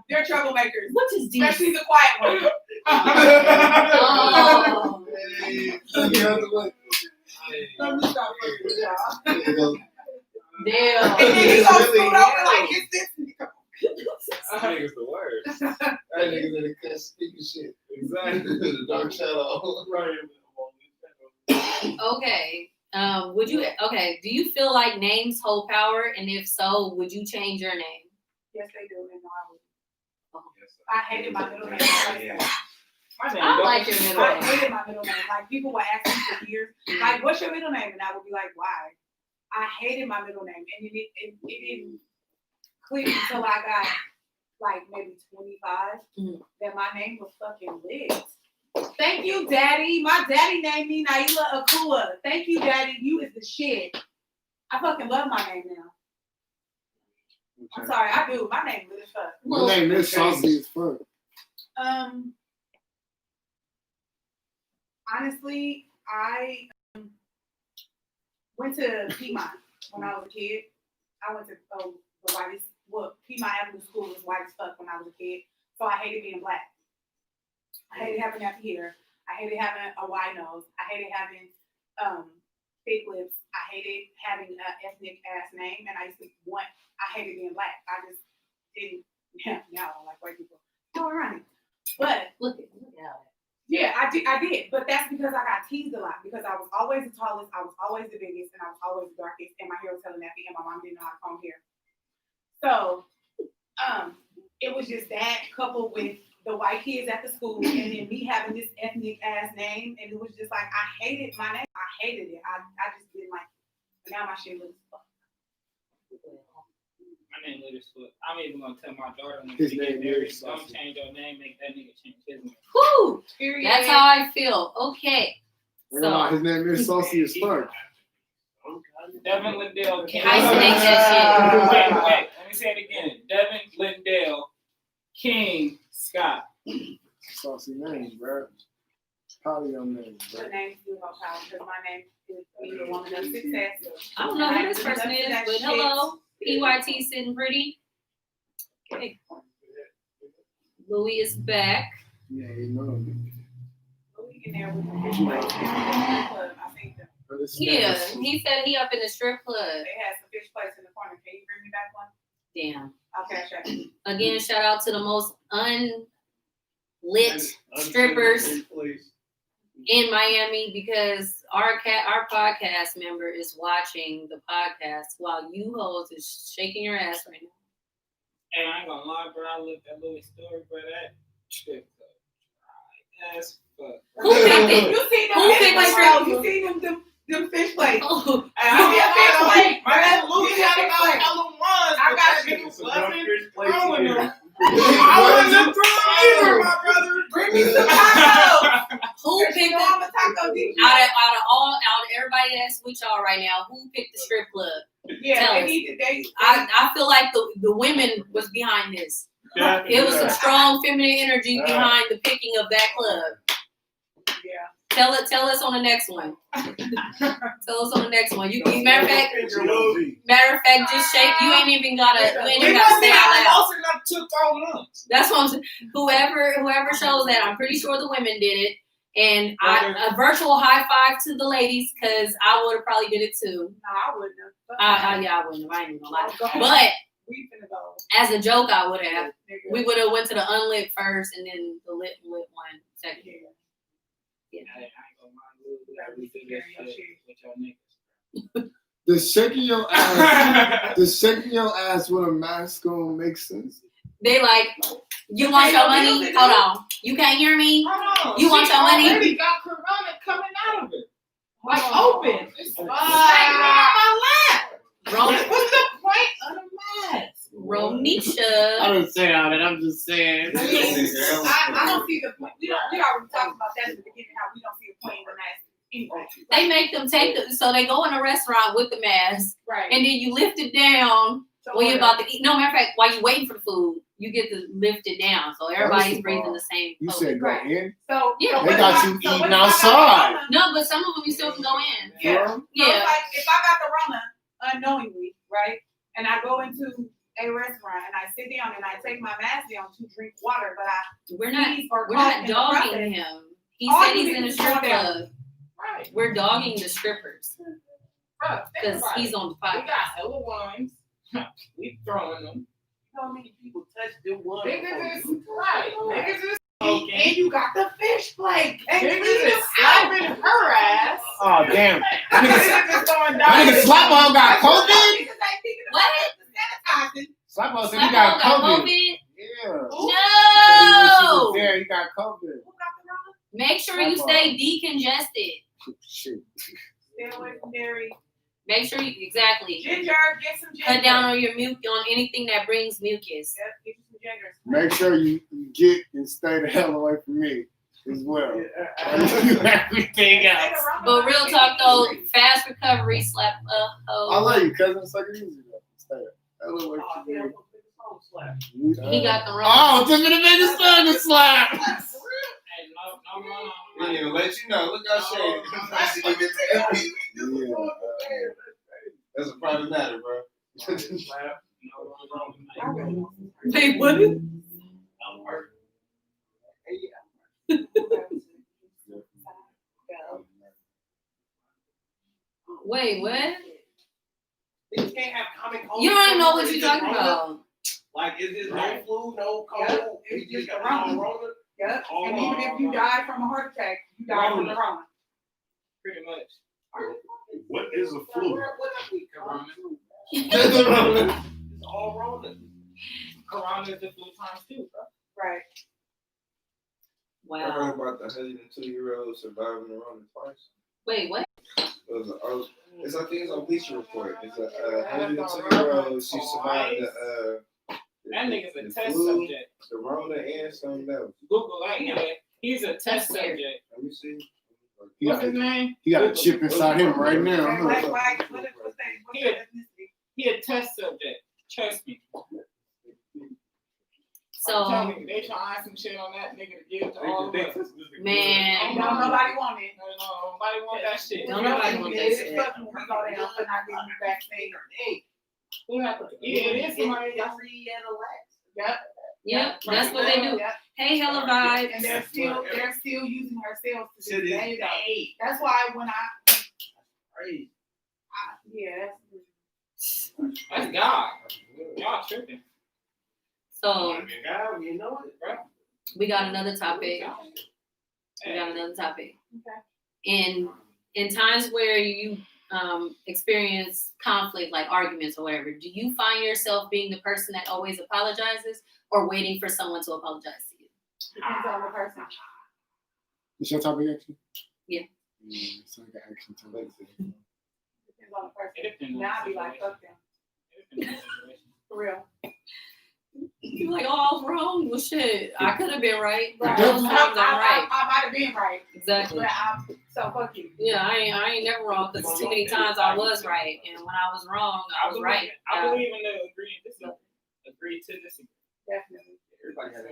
They're troublemakers. What is these? Especially the quiet one. Oh, Hey, the other way. Let me stop fucking with y'all. There you go. And damn. then he gonna scoot over like it's this. That nigga's the worst. That nigga in the cut speaking shit. Exactly. The dark shadow. Right. Okay. Would you? Okay. Do you feel like names hold power? And if so, would you change your name? Yes, they do. And no, I would. Yes, sir. I hated my middle name. My name I like your middle I name. hated my middle name. Like people would ask me for years, like, "What's your middle name?" And I would be like, "Why?" I hated my middle name, and it didn't click until I got like maybe 25 that my name was fucking lit. Thank you, Daddy. My daddy named me Naila Akua. Thank you, Daddy. You is the shit. I fucking love my name now. I'm sorry, I do. My name lit as fuck. My name is Saucy as fuck. Honestly, I went to Piedmont when I was a kid. I went to the whitest, Piedmont Avenue School was white as fuck when I was a kid. So I hated being black. I hated having nappy hair. I hated having a wide nose. I hated having thick lips. I hated having an ethnic ass name, and I hated being black. I just didn't. Now I don't like white people. So ironic, but Look at yeah, I did, but that's because I got teased a lot because I was always the tallest, I was always the biggest, and I was always the darkest, and my hair was hella nappy, and my mom didn't know how to comb hair. So, it was just that coupled with the white kids at the school, and then me having this ethnic ass name, and it was just like I hated my name. I hated it. I just didn't like it. But now my shit looks fuck. My name lit as fuck. I'm even gonna tell my daughter when His she get name married, is don't Saucy. change your name, make that nigga change his name. Whew, Period. that's how I feel. Okay. Nah, So his name is Saucy as fuck. Devin Lindell King. Isolate that Wait, let me say it again. Devin Lindell King Scott. Saucy name, bro. Proud of your name, The bro. names do have power because my name is either woman of success. I don't know who this person is, but hello, PYT sitting pretty. Okay. Louis is back. Yeah, you know. We in there with the fish place. I think them. Yeah, he said he up in the strip club. They had some fish place in the corner. Can you bring me back one? Damn. I'll cash out. Again, shout out to the most unlit strippers in Miami because our podcast member is watching the podcast while you hoes is shaking your ass right now. Hey, I ain't gonna lie, bro. I looked at Louis' story, bro. That strip club dry as fuck. Who picked it? You seen them Who fish picked the plates? strip though? You club? seen them fish plates? Oh, And I be My man Louis had about hella ones. I but got that you. nigga wasn't throwing them. I I wasn't throwing either, my brother. Bring me some tacos. who You picked know the I'm a taco DJ. out of everybody that's with y'all right now? Who picked the strip club? Yeah, Tell they us. need to. I feel like the women was behind this. It was some strong feminine energy behind the picking of that club. Yeah. Tell us on the next one. Tell us on the next one. You matter of fact, just shake. You ain't even gotta say out loud. also not took all months. That's what I'm saying. Whoever shows that, I'm pretty sure the women did it. And a virtual high five to the ladies because I would have probably did it too. No, I wouldn't have. Yeah, I wouldn't have. I ain't even gonna lie. Go ahead. But We finna go. as a joke, I would have. Nigga. We would have went to the unlit first and then the lit one second. Yeah. I ain't gonna lie, Louis. We gotta redo this shit with y'all niggas. Does shaking your ass, does shaking your ass with a mask gonna make sense? They like, You want your money? Hold on. You can't hear me? Hold on. You want She your money? already got Corona coming out of it. Like open. It's Ron- What's the point of the mask? Ronisha. I didn't say all that. I'm just saying. I don't see the point. We already talked about that at the beginning, how we don't see the point in the mask anyway. They make them take the, so they go in a restaurant with the mask, Right. and then you lift it down when you're about to eat. No, matter of fact, while you're waiting for the food, you get to lift it down, so everybody's breathing the same. You COVID. said go Right. in? So Yeah. so They what got if you so eating what if I got outside. the Rona? No, but some of them you still can go in. Yeah. So Yeah. it's like if I got the Rona unknowingly, right, and I go into a restaurant and I sit down and I take my mask down to drink water, but I We're not sneeze or we're cough not in the dogging process, him. He all said you he's need in a is strip one down. club. Right. We're dogging the strippers Bruh, think because about he's it. on the We podcast. got hella wines. We throwing them. How many people touch the one? Niggas is right. Niggas is And smoking. you got the fish plate. And Niggas clean is them slapping out. her ass. Oh damn! That Niggas is going That nigga down. Slapball got COVID. Niggas ain't thinking What? about the sanitizing. Slapball said he Slapball got got COVID. COVID. Yeah. No. Yeah, he got COVID. Who got the Rona? Make sure you stay decongested. Shit. Stay away from dairy. Make sure you exactly Ginger, get some ginger. cut down on your on anything that brings mucus. Yep, get you some ginger. Make sure you get and stay the hell away from me as well. Everything else. Stay the Rona. But real talk though, fast recovery, slap a I hoe. love you, cousin. Suck it easy though. Stay the hell away Oh, from me. yeah, we'll put the phone slap. He got the wrong. Oh, took me the biggest thing to slap. Hey, no, We didn't even let you know. Look how shady. Yeah. That's a private matter, bro. Wait, what? Wait, what? You can't have comic. You don't even know what you're talking about. Like, is this no flu, no cold? It's You just got a Rona. Rona. Yep. And even if you die from a heart attack, you die from the Rona. pretty much. What is a flu? Corona. It's all Rona. Corona is the flu times too, bro. Right. I heard Wow. about the 102-year-old surviving the Rona twice. Wait, what? It was I think it's on Bleacher Report. It's a 102-year-old. She survived That nigga's a the test flu, subject. the Rona, and something else. Google that nigga. He's a test That's weird. subject. Let me see. He What's got, his name? he got a chip inside him right And now. black, Huh? white, what's Yeah. that ethnicity? He a test subject. Trust me. I'm So, telling you, they trying some shit on that nigga to give to all of us. man, Don't nobody want it. No, nobody want that shit. Don't nobody want that shit. Fuck when we go down for not getting the vaccine. Who happened? Yeah, it is somebody else. Yep. yep, that's what they do. Yep. Hey, hella vibes. And they're still using her cells to To this this day. though. day. That's why when Crazy. yeah, That's God. Y'all tripping. So, God, you know it, bro. we got another topic. We got another topic. In times where you experience conflict, like arguments or whatever, do you find yourself being the person that always apologizes or waiting for someone to apologize to you? depends on the person. It's your topic, actually? Yeah. It's like an action topic. Depends on the person. It depends on Now I the be like, situation. fuck them. It depends on the situation. For real. You're like, oh, I was wrong. Well, shit, I could have been right. Right. Those times I'm right. I might have been right. Exactly. But so fuck you. Yeah, I ain't never wrong because too many times I was right, and when I was wrong, I was right. I believe in the agree and disagree. Agree to disagree. Definitely. Everybody has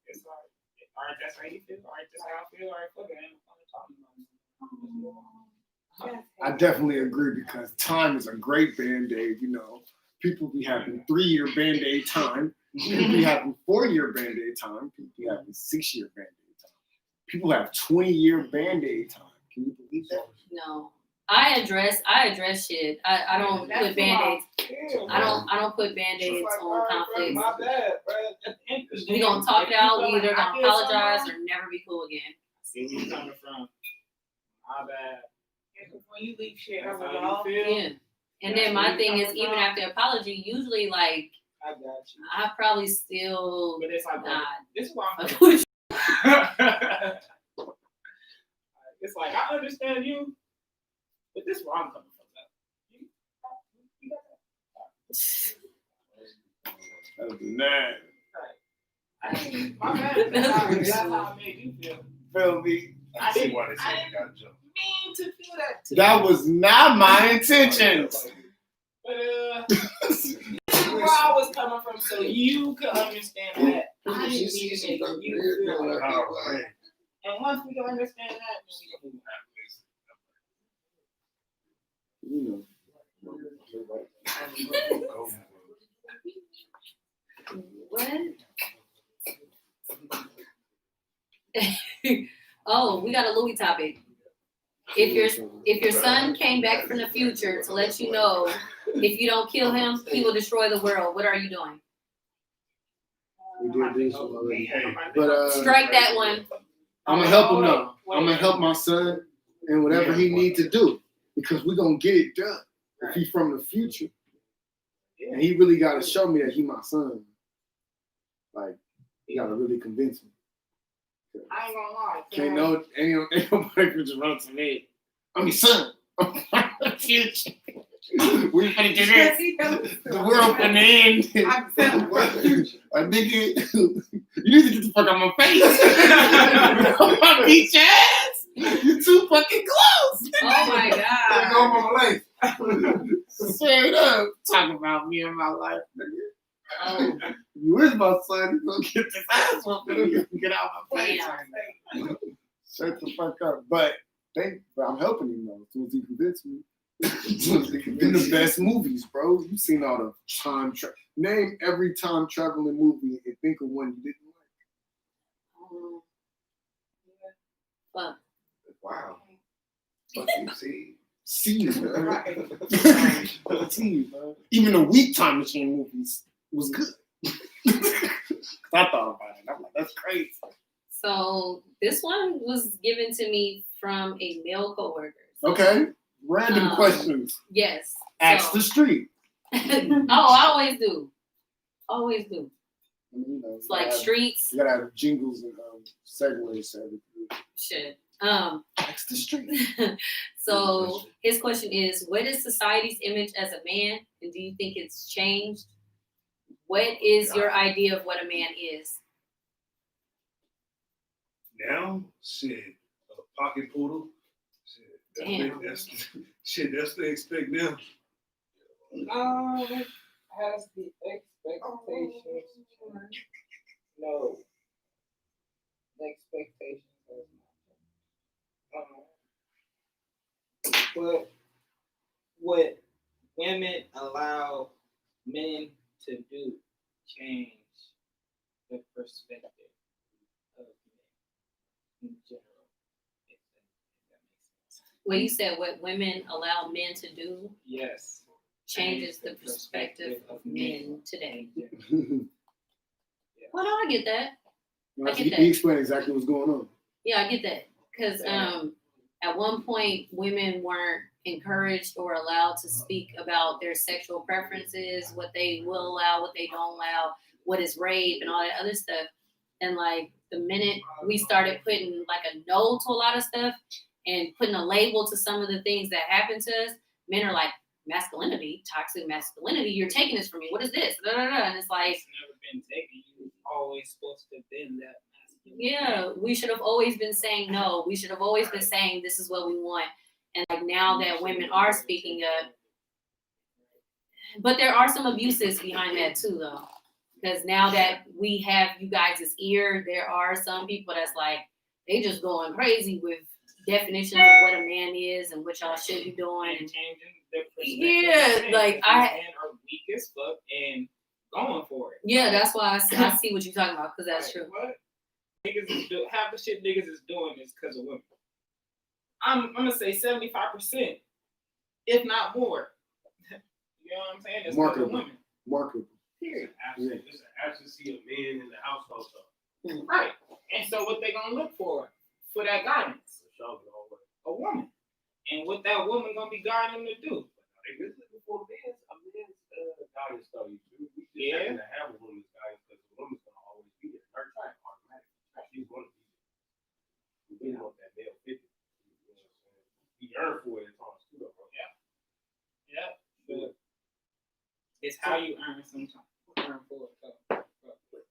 it's like, all right, that's how you feel. All right, that's how I feel. All right, fuck it. I ain't talking about it. I definitely agree because time is a great band-aid, you know. People be having 3-year band-aid time. People be having 4-year band-aid time. People be having 6-year band-aid time. People have 20-year band-aid time. Can you believe that? No, I address shit. I don't put band-aids. I don't put band-aids on conflicts. My bad, bro. We gonna talk it out. We either gonna apologize or never be cool again. See where you coming from. My bad. When you leave shit That's how you overall. feel. Yeah. And then my thing is, even after apology, usually like I got you. I probably still But it's like, not. this is why I'm. fuck with It's like I understand you, but this is where I'm coming from. You got Other than that, that? My bad. That's how I made you feel. feel me? I see why they say you gotta jump. Mean to feel that. That was not my intentions. But this is where I was coming from, so you could understand that. I didn't mean to make you feel like. Oh, man. And once we can understand that, then we can move on. You know. What? Oh, we got a Louis topic. If your son came back from the future to let you know if you don't kill him, he will destroy the world, what are you doing? We did this one already. But Strike that one. I'm gonna help him now. I'm gonna help my son and whatever he needs to do because we're gonna get it done. If he's from the future, and he really gotta show me that he my son. Like he gotta really convince me. I ain't gonna lie. Ain't nobody can just run to me. I'm your son. I'm from the future. We're gonna do this. The world finna end. I nigga, you need to get the fuck out of my face. I beat your ass. You're too fucking close. Oh my God. Go my life. Straight up. Talk about me and my life, nigga. You is my son. You gonna get this ass whooping. You can get out of my face. Shut the fuck up. But I'm helping him though. As soon as he convinced me. In the best movies, bro. You've seen all the time travel. Name every time traveling movie and think of one you didn't like. Fuck. Wow. Fuck you, see? See, man. See, man. Even the weak time machine movies was good. I thought about it. I'm like, that's crazy. So this one was given to me from a male coworker. Okay. Random questions. Yes. Ask the street. Oh, I always do. Always do. You know, It's like streets. You gotta have jingles and segues to everything. Shit. Ask the street. So his question is, what is society's image as a man, and do you think it's changed? What is your idea of what a man is? Now, shit, a pocket poodle. Damn. That's the expect now. Has the expectations. No. The expectations has not. But what women allow men to do change the perspective of men in general. If that makes sense. Well, you said what women allow men to do Yes. changes the perspective of men today. Yeah. Well, no, I get that. I get that. He explained exactly what's going on. Yeah, I get that. Because at one point, women weren't encouraged or allowed to speak about their sexual preferences, what they will allow, what they don't allow, what is rape, and all that other stuff. And like the minute we started putting like a no to a lot of stuff and putting a label to some of the things that happen to us, men are like, masculinity, toxic masculinity, you're taking this from me. What is this? Da, da, da. And it's like, It's never been taken. You're always supposed to have been that masculine. yeah, we should have always been saying no. We should have always been saying this is what we want. And like now that women are speaking up, but there are some abuses behind that too, though. Because now that we have you guys' ear, there are some people that's like, they just going crazy with definitions of what a man is and what y'all should be doing. And changing their perspective. Yeah, of men. like Men are weak as fuck and going for it. Yeah, that's why I see what you're talking about, because that's true. What? Niggas is half the shit niggas is doing is because of women. I'm gonna say 75%, if not more. You know what I'm saying? It's because of women. Marketable. Period. It's an absence of men in the household. Right. And so what they gonna look for that guidance? A woman. And what that woman gonna be guiding them to do? They just looking for a man's guidance, though. We just happen to have a woman's guidance because the woman's gonna always be there. Nurture automatically. She's gonna be there. We really want that male figure. You know what I'm saying? We yearn for it at times too, though, bro. Yeah. But it's how you earn sometimes. Earn for it.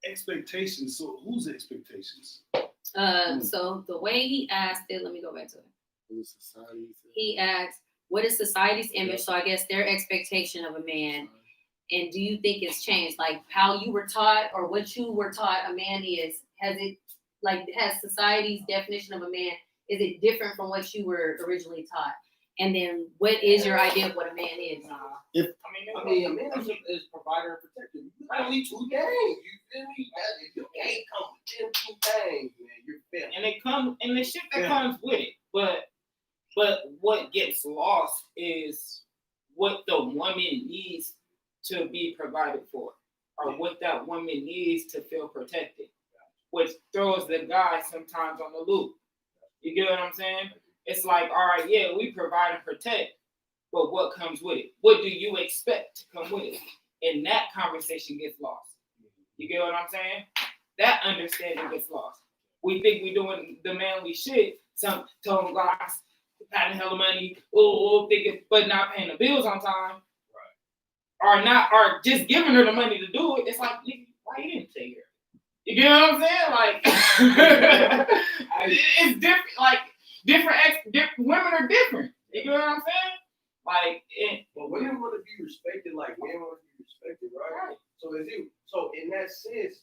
Expectations. So whose expectations? So the way he asked it, let me go back to it. What is society? He asked, what is society's image? So I guess their expectation of a man. And do you think it's changed? Like how you were taught or what you were taught a man is, has society's definition of a man, is it different from what you were originally taught? And then what is your idea of what a man is? I mean, a man is provider and protector. You only two things. You feel me? If you can't come with them two things, man, you're failing. And it comes, and the shit that comes with it. But what gets lost is what the woman needs to be provided for, or what that woman needs to feel protected, which throws the guy sometimes on the loop. You get what I'm saying? It's like, all right, yeah, we provide and protect, but what comes with it? What do you expect to come with it? And that conversation gets lost. You get what I'm saying? That understanding gets lost. We think we're doing the manly shit. Some telling guys, having hella money, thinking, but not paying the bills on time. Right. Or just giving her the money to do it. It's like, nigga, why you didn't take her? You get what I'm saying? Like, it's different. Like, different women are different. You get what I'm saying? Like, but women want to be respected like men want to be respected, right? So in that sense,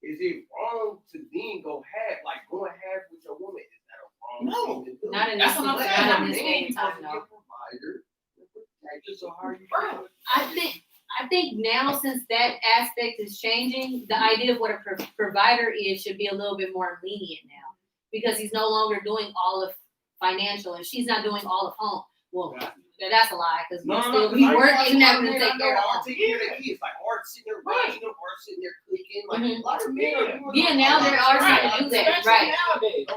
is it wrong to then go half with your woman? Is that a wrong thing to do? Not in this day and time, no. So how are you? I think now, since that aspect is changing, the idea of what a provider is should be a little bit more lenient now, because he's no longer doing all of financial and she's not doing all of home. Well, that's a lie, because we work and never to take care of home. It's like Art sitting there watching them, Art sitting there cooking. Like a lot of men are doing yeah, now there are some to do that, right? Nowadays.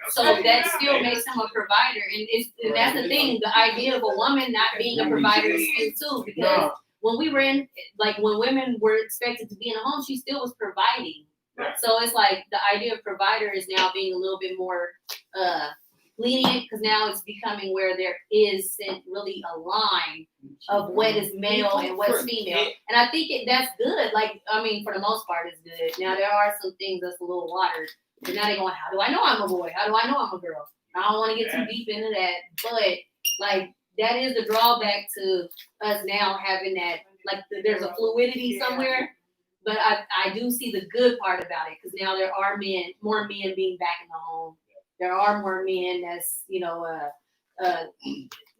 So that still makes him a provider, and that's the thing. The idea of a woman not being a provider is too, because when we were when women were expected to be in a home, she still was providing. Right. So it's like the idea of provider is now being a little bit more lenient, because now it's becoming where there is really a line of what is male and what's female, and I think that's good. Like, I mean, for the most part, it's good. Now there are some things that's a little watered. But now they're going, how do I know I'm a boy? How do I know I'm a girl? I don't want to get too deep into that. But, like, that is the drawback to us now having that, like, there's a fluidity somewhere. But I do see the good part about it, because now there are more men being back in the home. There are more men that's,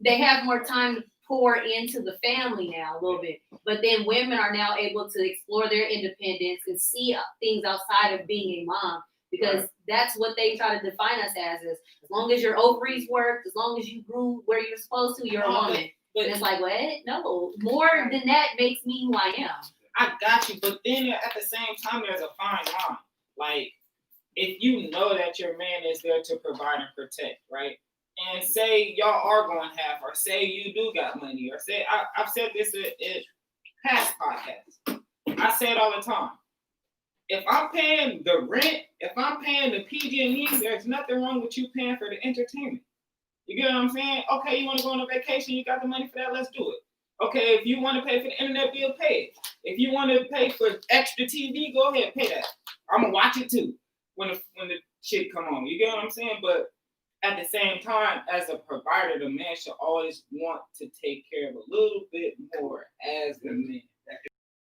they have more time to pour into the family now a little bit. But then women are now able to explore their independence and see things outside of being a mom. Because that's what they try to define us as long as your ovaries worked, as long as you grew where you're supposed to, you're a woman. But it's like, what? No, more than that makes me who I am. I got you, but then at the same time, there's a fine line. Like, if you know that your man is there to provide and protect, right? And say y'all are going half, or say you do got money, or say, I've said this in past podcasts. I say it all the time. If I'm paying the rent, if I'm paying the PG&E, there's nothing wrong with you paying for the entertainment. You get what I'm saying? Okay, you want to go on a vacation, you got the money for that, let's do it. Okay, if you want to pay for the internet bill, pay it. If you want to pay for extra TV, go ahead, pay that. I'm going to watch it too when the shit come on. You get what I'm saying? But at the same time, as a provider, the man should always want to take care of a little bit more as the man.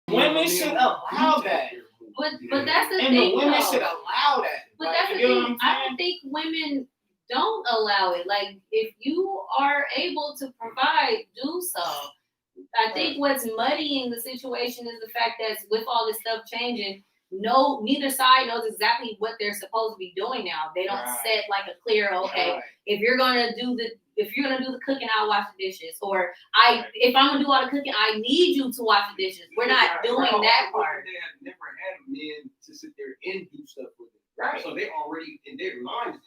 Women should allow that. But that's the and thing. The women though. should allow that. But like, that's the thing. I don't think women don't allow it. Like, if you are able to provide, do so. I think what's muddying the situation is the fact that with all this stuff changing, neither side knows exactly what they're supposed to be doing now. They don't set like a clear, if you're gonna do the cooking, I'll wash the dishes. Or if I'm gonna do all the cooking, I need you to wash the dishes. We're not doing that part. They have never had men to sit there and do stuff with it. Right. So they already in their minds.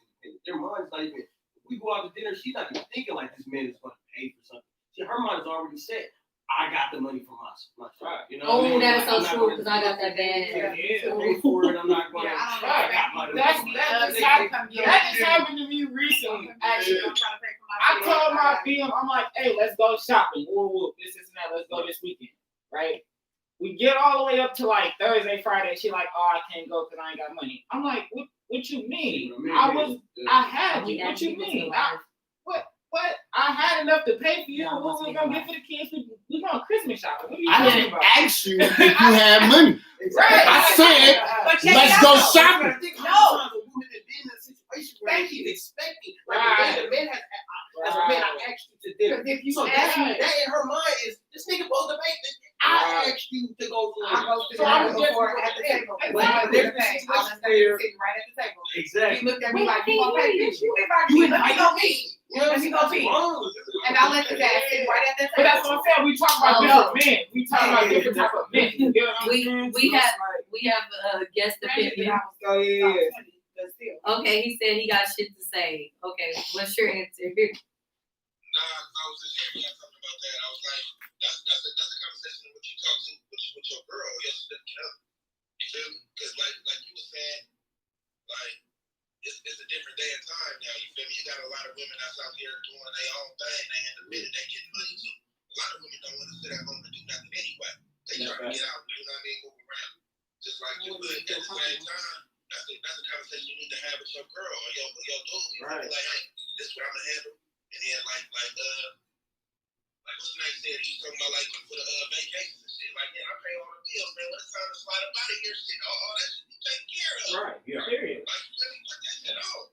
Their mind's not even. If we go out to dinner, she's not even thinking like this man is gonna pay for something. Her mind is already set. I got the money for my truck. You know what I Oh, mean? that is so I'm not true, gonna- because I got that bad. Yeah, pay for it. I'm not going to. Yeah, I don't I got money. That just happened to me recently. Actually, I told my PM, I'm like, hey, let's go shopping. Whoop, this and that. Let's go this weekend, right? We get all the way up to like Thursday, Friday. She like, oh, I can't go because I ain't got money. I'm like, what you mean? I had you. What you mean? What? I had enough to pay for you. What we gonna get for the kids? We going Christmas shopping. What are you I talking didn't about? ask you if you had money. Right. I said, But check let's it go out, though. shopping. No. A woman that been in a situation where she's expecting, like the man has, as a man, I asked you to dinner. Because if you So ask me, that in her mind is this nigga supposed to make this. I asked you to go to. I go to So I'm the just before at the table. Exactly. When I was There's pay, this I was situation sitting right at the table. He Exactly. looked at me like, you gonna pay bitch? You invite You me, let me invite go me. eat. You know what I'm saying? Let me go eat. And I let his ass sit right at the table. But that's what I'm saying. We talk about different men. We talk about different type of men. You know what I'm saying? We have a guest opinion. Oh yeah. But still. Okay, he said he got shit to say. Okay, what's your answer? Nah, I was just hearing y'all talking about that. I was like, that's a conversation with you talk to with your girl or your significant other. You feel me? Because like you were saying, like it's a different day and time now. You feel me? You got a lot of women that's out here doing their own thing. They independent. They getting money too. A lot of women don't want to sit at home and do nothing anyway. They trying to get out. You know what I mean? Move around. Just like you. But at the same time, that's a conversation you need to have with your girl or your dude. You feel me? Like, hey, this is what I'm gonna handle. And then like what's the name said? He's talking about like for the vacations and shit. Like, yeah, I pay all the bills, man. When it's time to slide up out of here, shit, all that shit you take care of. Right. Yeah. Period. Like, you really put that shit on.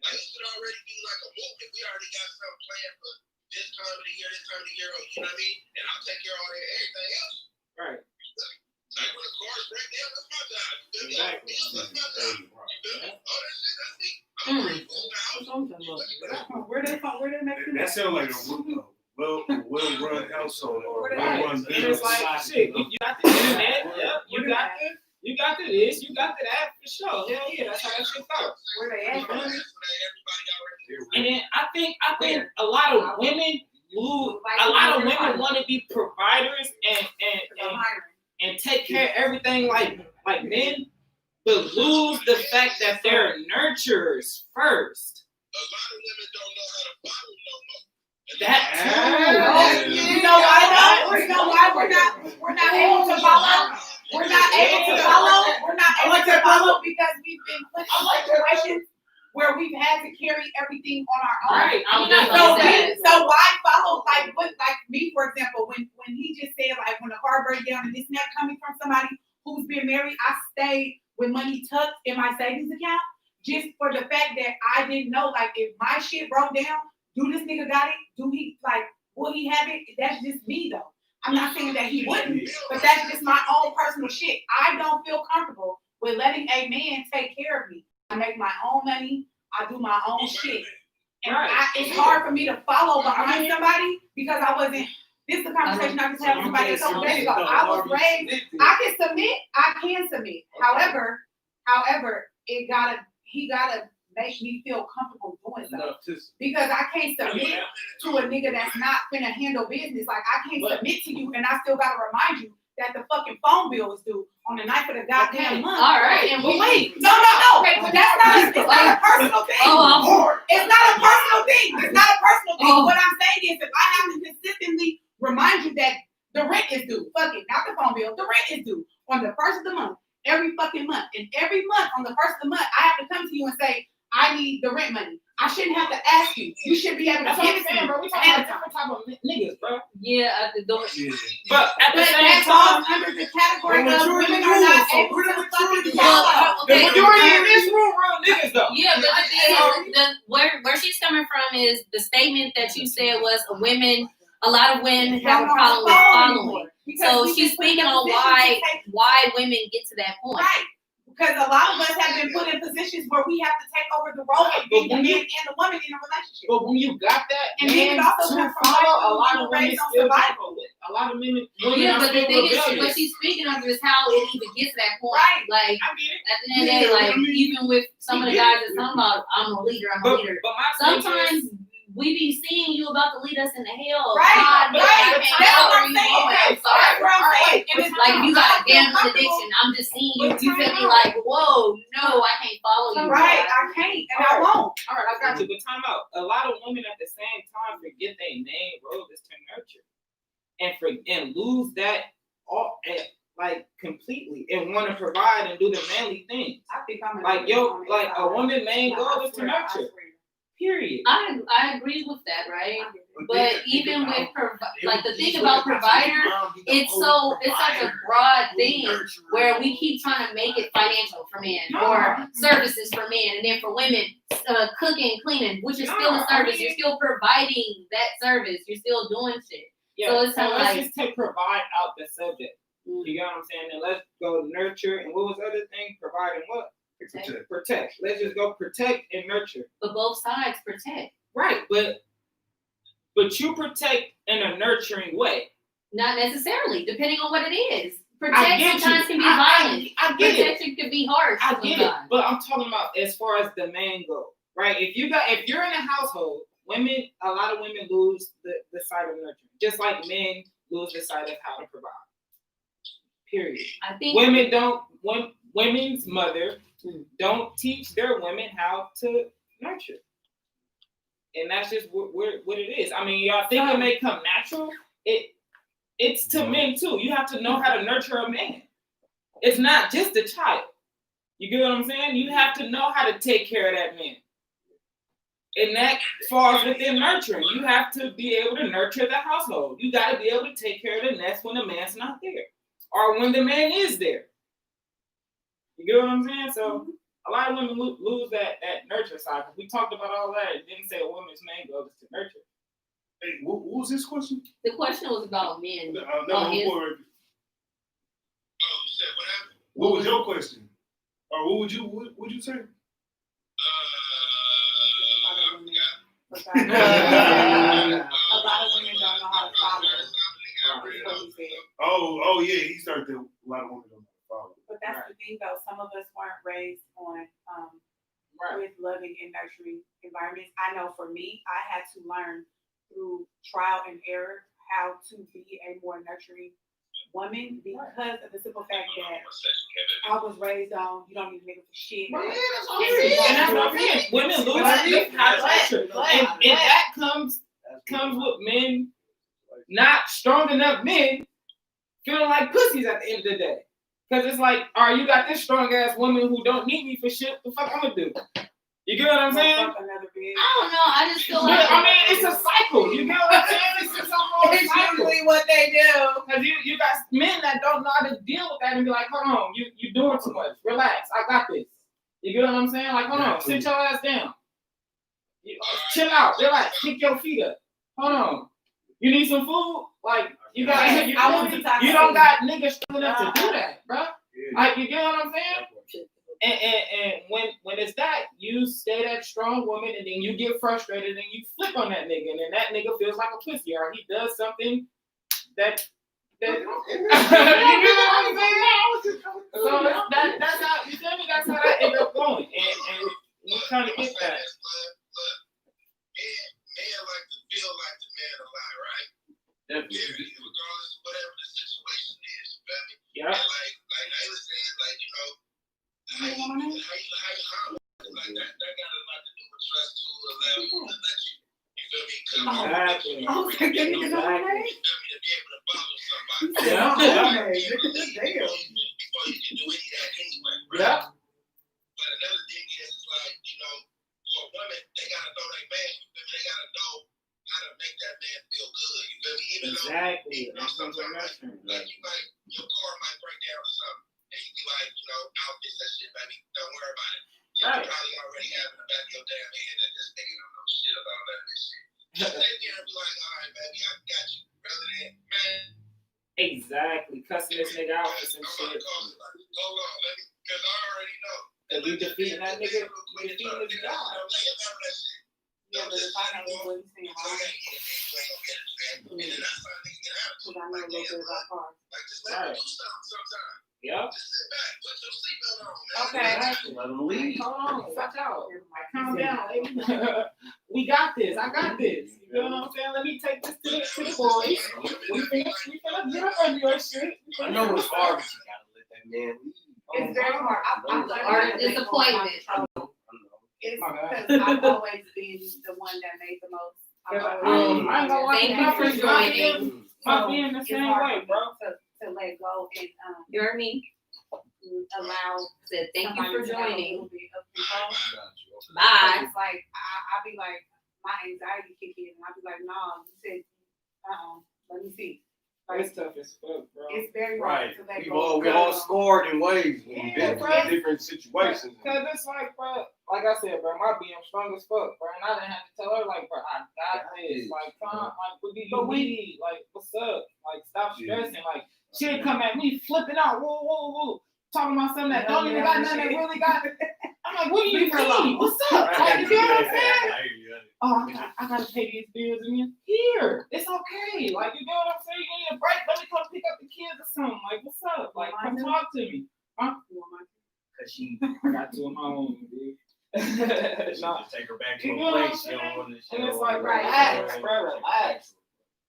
Like, it should already be like a movement. We already got something planned for this time of the year, you know what I mean? And I'll take care of all that, everything else. Right. Like, when the cars break down, that's my job. You feel me? All the bills, that's my job. You feel me? All that shit, that's me. I'm bringing food in the house. Where they make That sounds like a well-run household or well-run And business. it's like shit. You got the internet. Yep. You got the this. You got the that for sure. Hell yeah. That's how that shit goes. Where they at? That's what everybody already And then I think a lot of women want to be providers and take care of everything like men, but lose the fact that they're nurturers first. A lot of women don't know how to bottle no more. That Oh, you know why though? You know why we're not able to follow? We're not able to follow. We're not able to follow because we've been put in situations where we've had to carry everything on our own. Right. So why follow like me, for example, when he just said like when the car breaks down and this and that coming from somebody who's been married, I stayed with money tucked in my savings account just for the fact that I didn't know like if my shit broke down, do this nigga got it? Do he like will he have it? That's just me though. I'm not saying that he wouldn't, but that's just my own personal shit. I don't feel comfortable with letting a man take care of me. I make my own money. I do my own shit. And it's hard for me to follow behind somebody because I wasn't. This is the conversation I just had with somebody a couple days ago. I was raised. I can submit. I can submit. However, he gotta make me feel comfortable doing something because I can't submit to a nigga that's not finna handle business. Like I can't submit to you, and I still gotta remind you that the fucking phone bill is due on the night of the goddamn month. All right. And wait, no. But that's not. It's not a personal thing. It's not a personal thing. It's not a personal thing. What I'm saying is, if I have to consistently remind you that the rent is due, fuck it, not the phone bill. The rent is due on the first of the month, every fucking month, and every month on the first of the month, I have to come to you and say, I need the rent money. I shouldn't have to ask you. You should be able to give it to me. Bro. We talking about different type of niggas, bro. Yeah, at the door. But at the same that time, falls under the category of women are not able to fucking the follow. majority in this room real niggas though. Yeah, but the thing is, where she's coming from is the statement that you said was a lot of women have a problem with following. So she's speaking on why women get to that point. Right. Because a lot of us have been put in positions where we have to take over the role of being the man and the woman in a relationship. But when you got that, And then it also to comes from follow, a like, lot of women raised on still survival. with. A lot of women Yeah, are but the still thing is, rebellious. what she's speaking of is how it even gets to that point. Right. Like, I get it. at the end of the day, like, even with some of the guys that's talking about, I'm a leader, But my thing sometimes is, we be seeing you about to lead us into hell. Right, God, right. I can't That's follow what I'm you. saying. it's Like if you got a I feel gambling comfortable. addiction, I'm just seeing you. You feel me? Like, whoa, no, I can't follow you. Right, I can't, and I won't. All right, I got you. But time out. A lot of women at the same time forget their main role is to nurture, and lose that all like completely, and want to provide and do the manly things. I think I'm Like a woman main goal is to nurture. Period. I agree with that, right? But even with like the thing about provider, it's such a broad thing where we keep trying to make it financial for men or services for men, and then for women, cooking, cleaning, which is still a service. You're still providing that service. You're still doing shit. Yeah. So it's let's like just take provide out the subject. You get what I'm saying? And let's go nurture. And what was the other thing? Provide and what? Protect. Let's just go protect and nurture. but both sides protect. Right, but you protect in a nurturing way. Not necessarily, depending on what it is. I Protect get sometimes you. can be violent. I get it. Protection can be harsh. I get it. sometimes. But I'm talking about as far as the man goes, right? If you're in a household, a lot of women lose the sight of nurturing, just like men lose the sight of how to provide. Period. I think Women's mother don't teach their women how to nurture. And that's just what it is. I mean, y'all think it may come natural. It's to men too. You have to know how to nurture a man. It's not just a child. You get what I'm saying? You have to know how to take care of that man. And that falls within nurturing. You have to be able to nurture the household. You got to be able to take care of the nest when the man's not there, or when the man is there. You get what I'm saying? So a lot of women lose that nurture side. We talked about all that. It didn't say a woman's main goal is to nurture. Hey, what was this question? the question was about men. No, Oh, his- Oh, you said what happened? what was your question? Or what would you say? A lot of women don't know how to follow. Oh yeah, he started to, a lot of women don't follow. But that's the thing though, some of us weren't raised on with loving and nurturing environments. I know for me, I had to learn through trial and error how to be a more nurturing woman because of the simple fact that I was raised on you don't need a nigga for shit. And that's what I'm saying. Women lose how to nurture. And that comes with men, not strong enough men, feeling like pussies at the end of the day. Because it's like, all right, you got this strong ass woman who don't need me for shit. What the fuck I'm gonna do? You get what I'm saying? I don't know. I just feel But, like I mean, it's a cycle. You get what I'm saying? It's just a whole It's cycle. usually what they do. Because you got men that don't know how to deal with that and be like, hold on, you doing too much. Relax, I got this. You get what I'm saying? Like, hold on, sit your ass down. Chill out, relax, kick your feet up. Hold on. You need some food? Like, you don't got niggas strong enough to do that, bro. Like, you get what I'm saying? And when it's that, you stay that strong woman, and then you get frustrated and you flip on that nigga, and then that nigga feels like a pussy, or he does something that you know what I'm saying? So that's how you feel me. That's how that end up going, and we're trying to get that. Men like to feel like the man alive, right? Definitely. Regardless of whatever the situation is, you feel me? Yeah. And like Ayla said, like, you know, how you like that got a lot to do with trust to allow you to let you feel me, come out. Exactly. You feel me, to be able to follow somebody. Yeah. Before you can do any of that anyway, right? Yeah. But another thing is like, you know, for a woman, they gotta know their man. You feel me? They gotta know how to make that man feel good. You feel me? Even Exactly. though, you know, sometimes like you might, your car might break down or something, and you be like, you know, I'll fix that shit, baby. Don't worry about it. You probably already have in the back of your damn head that this nigga don't know shit about that and shit. Just sit there and be like, all right, baby, I got you. Rather than, man. Exactly. Cussing this nigga out for some shit. Hold on, because I already know. If you defeating that nigga, you defeating his God. Yeah, but if I know what he's saying, because I know a little bit about cars. Like, just let him do something sometimes. Yeah. Just sit back, put your seatbelt on, man. Okay. Let them leave. Hold on, watch out. Calm down, lady. We got this. I got this. You know what I'm saying? Let me take this to the boys. We finna get up under your shit. I know it's hard, but you gotta let that man leave. It's very hard. I'm The art of disappointment. I know. It's My bad. because I've always been the one that made the most. I ain't gonna lie. Thank you for joining. My being the same way, bro. To let go and You heard me? allow. Said thank you somebody for to have a joining. little bit of control. Bye. It's like I be like my anxiety kick in, and I be like, no, you said, let me see. Like It's tough as fuck, bro. it's very Right. hard to let We go. all scored in ways in Yeah, bro. different situations. Cause it's like, bro, like I said, bro, my BM strong as fuck, bro, and I didn't have to tell her, like, bro, I got this, like, like, what do you need? Like, what's up? Like, stop stressing. Like, she'd come at me flipping out, whoa, talking about something that don't even got nothing that really got. I'm like, what do you need? What's up? Like, you know what I'm saying? Oh, I gotta pay these bills again. Here, it's okay. Like, you know what I'm saying? You need a break. Let me come pick up the kids or something. Like, what's up? Like, come talk to me. Huh? Cause she I got two of my own, dude. Nah. take her back to You a know what place. I'm She don't saying? want to. And it's like, relax, bro, relax.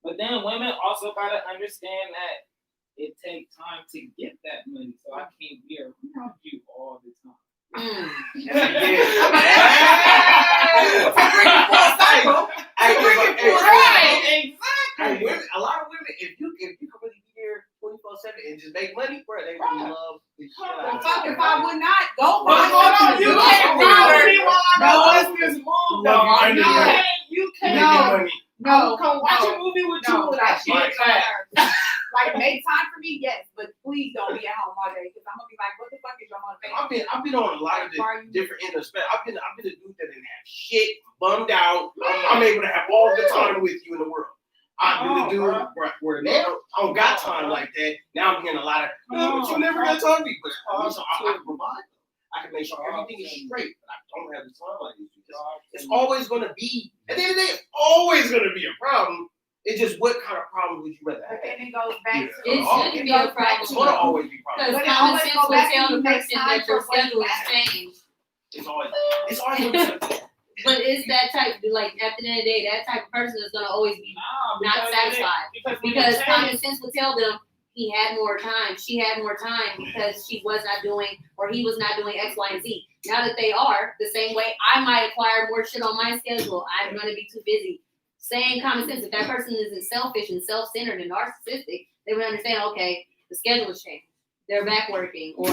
But then women also gotta understand that it takes time to get that money. So I can't be around you all the time. A lot of women, if you can really be here 24/7 and just make money, bro, they really love the shit out of Fuck you. if I would not go But hold on, you can't No. be while I go watch this move, though. You can't. No. Come watch a movie with you without shit. Like make time for me, yes, but please don't be at home all day because I'm gonna be like, what the fuck is your motivation? I've been on a lot of the different end of spectrum. I've been a dude that didn't have shit, bummed out. I'm able to have all the time with you in the world. I've been the dude where now I don't got time like that. Now I'm getting a lot of, but you never got time to me. But so I can provide. I can make sure everything is straight, but I don't have the time like this because it's always going to be. At the end of the day, it's always going to be a problem. It's just what kind of problem would you rather have? But then it goes back to It shouldn't be a problem. It's going to always be Because problems. common sense will tell the person that your schedule has changed. It's always going to be. But it's that type, like, at the end of the day, that type of person is going to always be not satisfied. Because common sense will tell them he had more time, she had more time because she was not doing, or he was not doing X, Y, and Z. Now that they are, the same way I might acquire more shit on my schedule, I'm going to be too busy. Saying common sense, if that person isn't selfish and self-centered and narcissistic, they would understand, okay, the schedule has changed. They're back working, or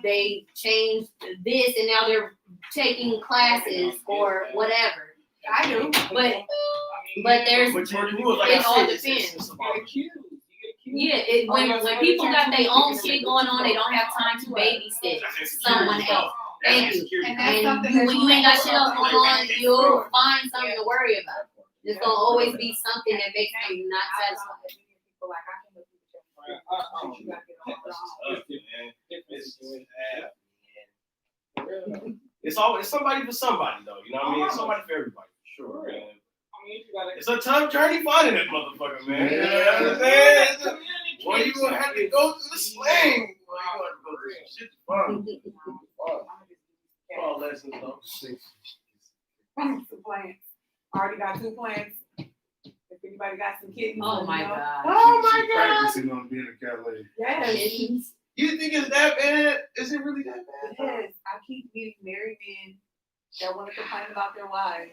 they changed this and now they're taking classes or whatever. I do. But there's, it all depends. Yeah, when people got their own shit going on, they don't have time to babysit someone else. Thank you. And when you ain't got shit else going on, you'll find something to worry about. There's gonna always be something that makes them not satisfied. It's always somebody for somebody, though. You know what I mean? It's somebody for everybody, for sure. Man. It's a tough journey finding that motherfucker, man. You know what I'm saying? Well, you gonna have to go through the slang. Well, you gonna have to go through some shit to fun. All lessons, though. Some plants. Already got 2 plants. If anybody got some kittens. Oh my god. Oh my god. Practicing on being a cat lady. Yes. Kittens. You think it's that bad? Is it really that bad? Yes. I keep meeting married men that want to complain about their wives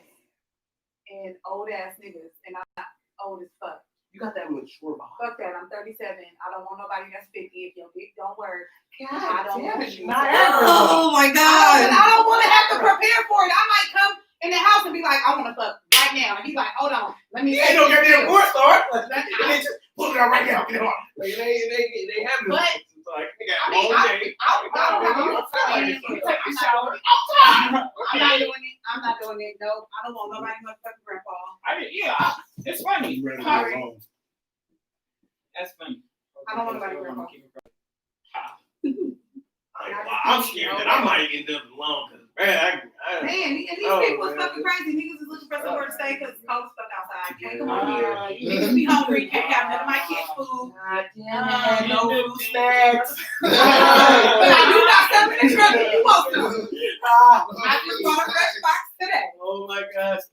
and old ass niggas, and I'm not old as fuck. You got that mature behind. Fuck that. I'm 37. I don't want nobody that's 50. If your dick don't work, I God don't damn want it, you. not Oh my I don't want to have to prepare for it. I might come in the house and be like, I want to fuck right now. And he's like, hold on. Let me ain't no goddamn porn star. They just pull it out right now. Get on. Like, they have this. But, Like, they I got mean, all day. I don't have You a don't feel like it. You take a shower. I'm not doing it. I'm not doing it. No, I don't want nobody motherfucking grandpa. It's funny. You ready to Sorry. go home? That's funny. I don't want nobody grandpa. I'm scared that I might end up alone. Cause man, Man, and these people is fucking crazy. Niggas is looking for somewhere to stay because it's cold as fuck outside. Can't come over here. Niggas be hungry. Can't have none of my kids' food. No food Next. But I do got something in the truck if you want to. I just bought a fresh box today. Oh my gosh.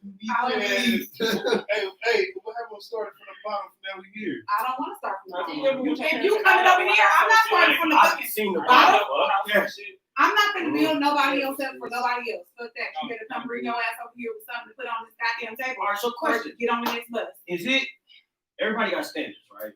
Hey, what happened started from the bottom from that year? I don't want to start from the I bottom. think If you coming over here, I'm not starting from the I've fucking seen the bottom. bottom. I'm not gonna build nobody else up for nobody else. Fuck that. You better come bring your ass over here with something to put on this goddamn table. All right, so Or question. get on the next bus. Is it, everybody got standards, right?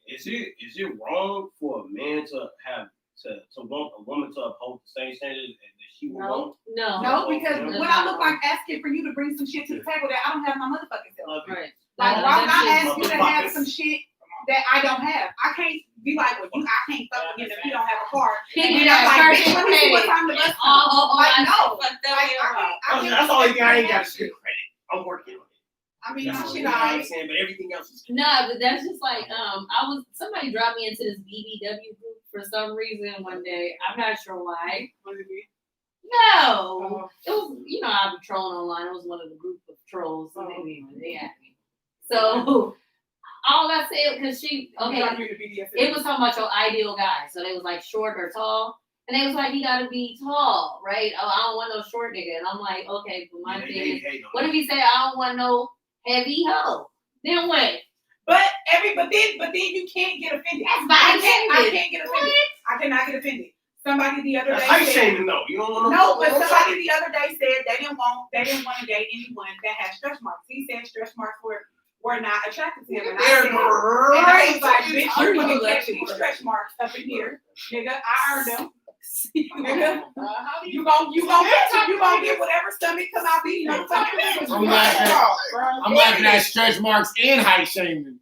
Is it wrong for a man to have, to want a woman to uphold the same standards that she would want? No. No, because no, what I look like asking for you to bring some shit to the table that I don't have my motherfucking self. Love you. Right. Like, why would I That's ask you to have some shit that I don't have? I can't be like, well, I can't fuck with you if you don't have a car. And then I'm like, bitch, let me see what time the bus comes. Like, no. Like, I can't. That's the only thing I ain't got to get credit. I'm working on it. I mean, That's the shit, only thing I I ain't saying, but everything else is. No, but that's just like somebody dropped me into this BBW group for some reason one day. I'm not sure why. No, it was, I've been trolling online. It was one of the group of trolls. So they had me. So all I said, because it was talking about your ideal guy. So they was like short or tall. And they was like, he gotta be tall, right? Oh, I don't want no short nigga. And I'm like, okay, but my thing is, what if he say I don't want no heavy hoe? Then what? But then you can't get offended. That's I not can't get offended. I cannot get offended. Somebody the other That's day height said, shaming, though. You don't want no, but somebody the other day said they didn't want to date anyone that had stretch marks. He said stretch marks were not attractive to him. And I was like, bitch, you can catch these stretch marks up in here, nigga. I earned them. Nigga, you gonna get whatever stomach come out these motherfuckers. I'm laughing at stretch marks and height shaming.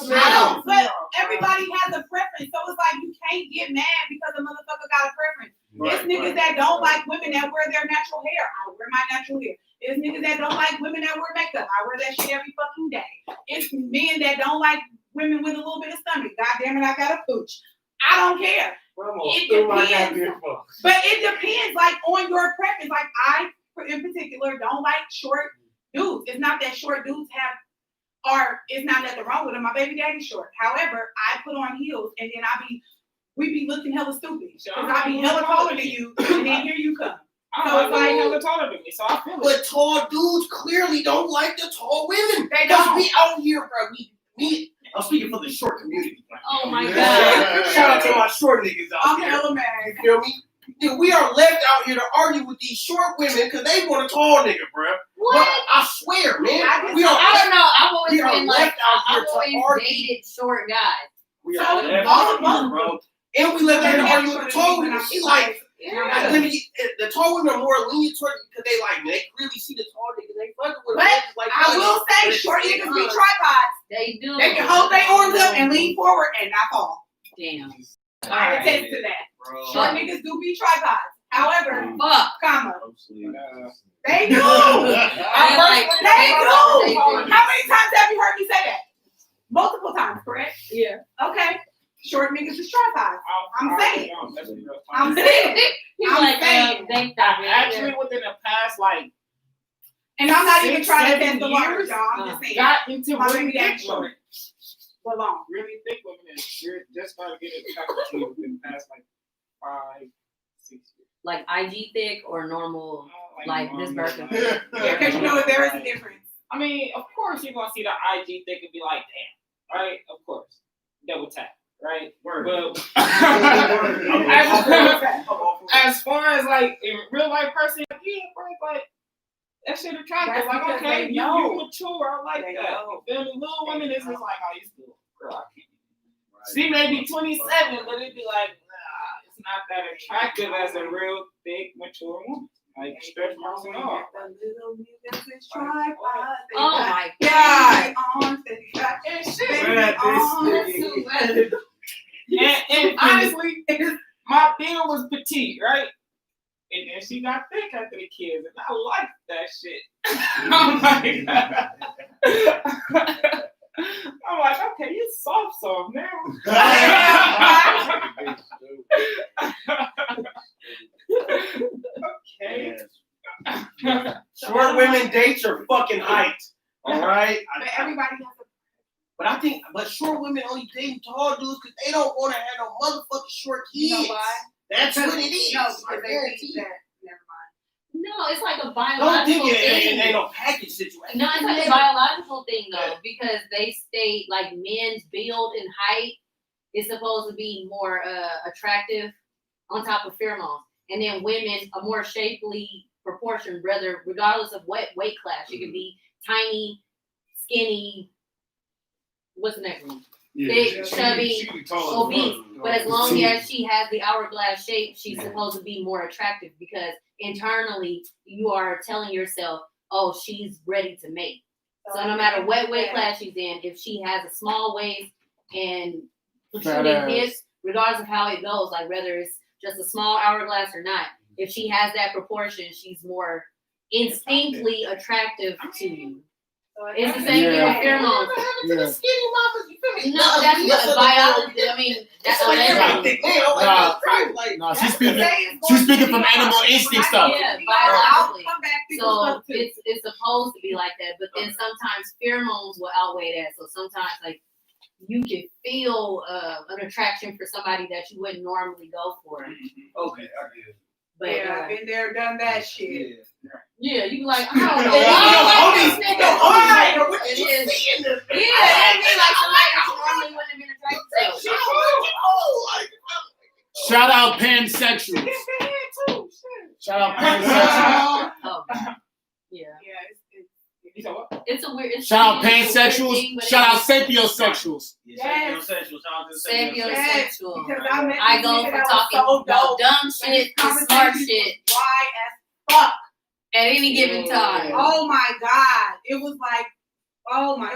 No, but everybody has a preference, so it's like you can't get mad because a motherfucker got a preference. It's niggas that don't like women that wear their natural hair. I wear my natural hair. It's niggas that don't like women that wear makeup. I wear that shit every fucking day. It's men that don't like women with a little bit of stomach. God damn it, I got a pooch. I don't care. It depends. But it depends, like, on your preference. Like, I, in particular, don't like short dudes. It's not that short dudes it's not nothing wrong with them. My baby daddy's short. However, I put on heels and then we be looking hella stupid. Because I be hella taller than you, and then here you come. So it's like hella taller than me, so I feel it. But tall dudes clearly don't like the tall women. They don't. We out here, bro. I'm speaking for the short community. Oh my God. Shout out to my short niggas out I'm there. hella mad. You feel me? Dude, we are left out here to argue with these short women because they want a tall nigga, bro. What? But I swear, man. I don't know. I've always we are been like, left out here I've to always argue. dated short guys. We So, are left all out here, bro. And we left out here to argue with the tall women. She like, Yeah. the tall women are more lenient toward it because they like, they really see the tall niggas. They fucking with But them. Like, I will say, short niggas be tripods. They do. They can hold their arms up and lean forward and not fall. Damn. I attest to that. bro. Short niggas do be tripods. However, Fuck. comma, I'm they do. They like- They do. they How do. many times have you heard me say that? Multiple times, correct? Yeah. Okay. Short niggas is tripods. I'm saying. I'm I'm saying. He's I'm like, saying. thank God. actually within the past like And I'm not even 6, trying to 7 test the waters, years, y'all. I'm just saying. got into My really baby daddy thick short. women. But long. Really thick women and you're just started getting attracted to you within the past like 5, 6 years. Like IG thick or normal, like this person. Yeah, because you know what, there is a difference. I mean, of course you're gonna see the IG thick and be like, damn, right? Of course. Double tap, right? Word. But Word. as far as like in real life person, yeah, bro, like that shit attractive. That's Like, because okay, they you know. mature, I like They that. know. You feel me? Little women is just like, oh, you still girl, I can't. She may be 27, but it'd be like, nah, it's not that attractive as a real thick, mature woman. Like stretch marks and all. Oh my God. And shit. Man, And honestly, my bill was petite, right? And then she got thick after the kids, and I liked that shit. I'm like, okay, you soft now. Okay. Short women date your fucking height. All right. But everybody has a But I think, but short women women only dating tall dudes because they don't want to have no motherfucking short kids. You know why? That's what it is. No, I because they guarantee think you. that. Never mind. No, it's like a Don't biological think it thing. ain't no package situation. No, it's like a biological thing though, because they state like men's build and height is supposed to be more attractive on top of pheromones, and then women a more shapely proportion, rather regardless of what weight class. You could be tiny, skinny. What's the next one? Big, chubby, she be taller than obese. us. But as long as she has the hourglass shape, she's supposed to be more attractive because internally you are telling yourself, oh, she's ready to mate. So no matter what weight class she's in, if she has a small waist and protruding hips, regardless of how it goes, like whether it's just a small hourglass or not, if she has that proportion, she's more instinctively attractive to you. It's the same thing with pheromones. Yeah. Skinny mamas, you feel me? No, that's what biology. I mean, that's like allegedly. Nah, she's speaking from animal instinct stuff. Yeah, I'll biologically. come back to your So stuff, too. it's supposed to be like that, but then sometimes pheromones will outweigh that. So sometimes like you can feel an attraction for somebody that you wouldn't normally go for. Okay, I get it. But Yeah, I've been there, done that shit. yeah, you be like, I don't know Yo, why. Odie's nigga, why? What It you is. see in this? Yeah, it'd be like somebody that you normally wouldn't have been attracted She to. like, Shout out pansexuals. Shout out pansexuals. Oh, yeah. Yeah, it's You said what? It's a weird. Shout out it's a weird thing, pansexuals. but Shout out it's sapiosexuals. Yes. sapiosexual. because I met I this go nigga for that was talking so about dope. dumb shit to smart Conversation shit was dry as fuck. at any given time. Oh my god, it was like,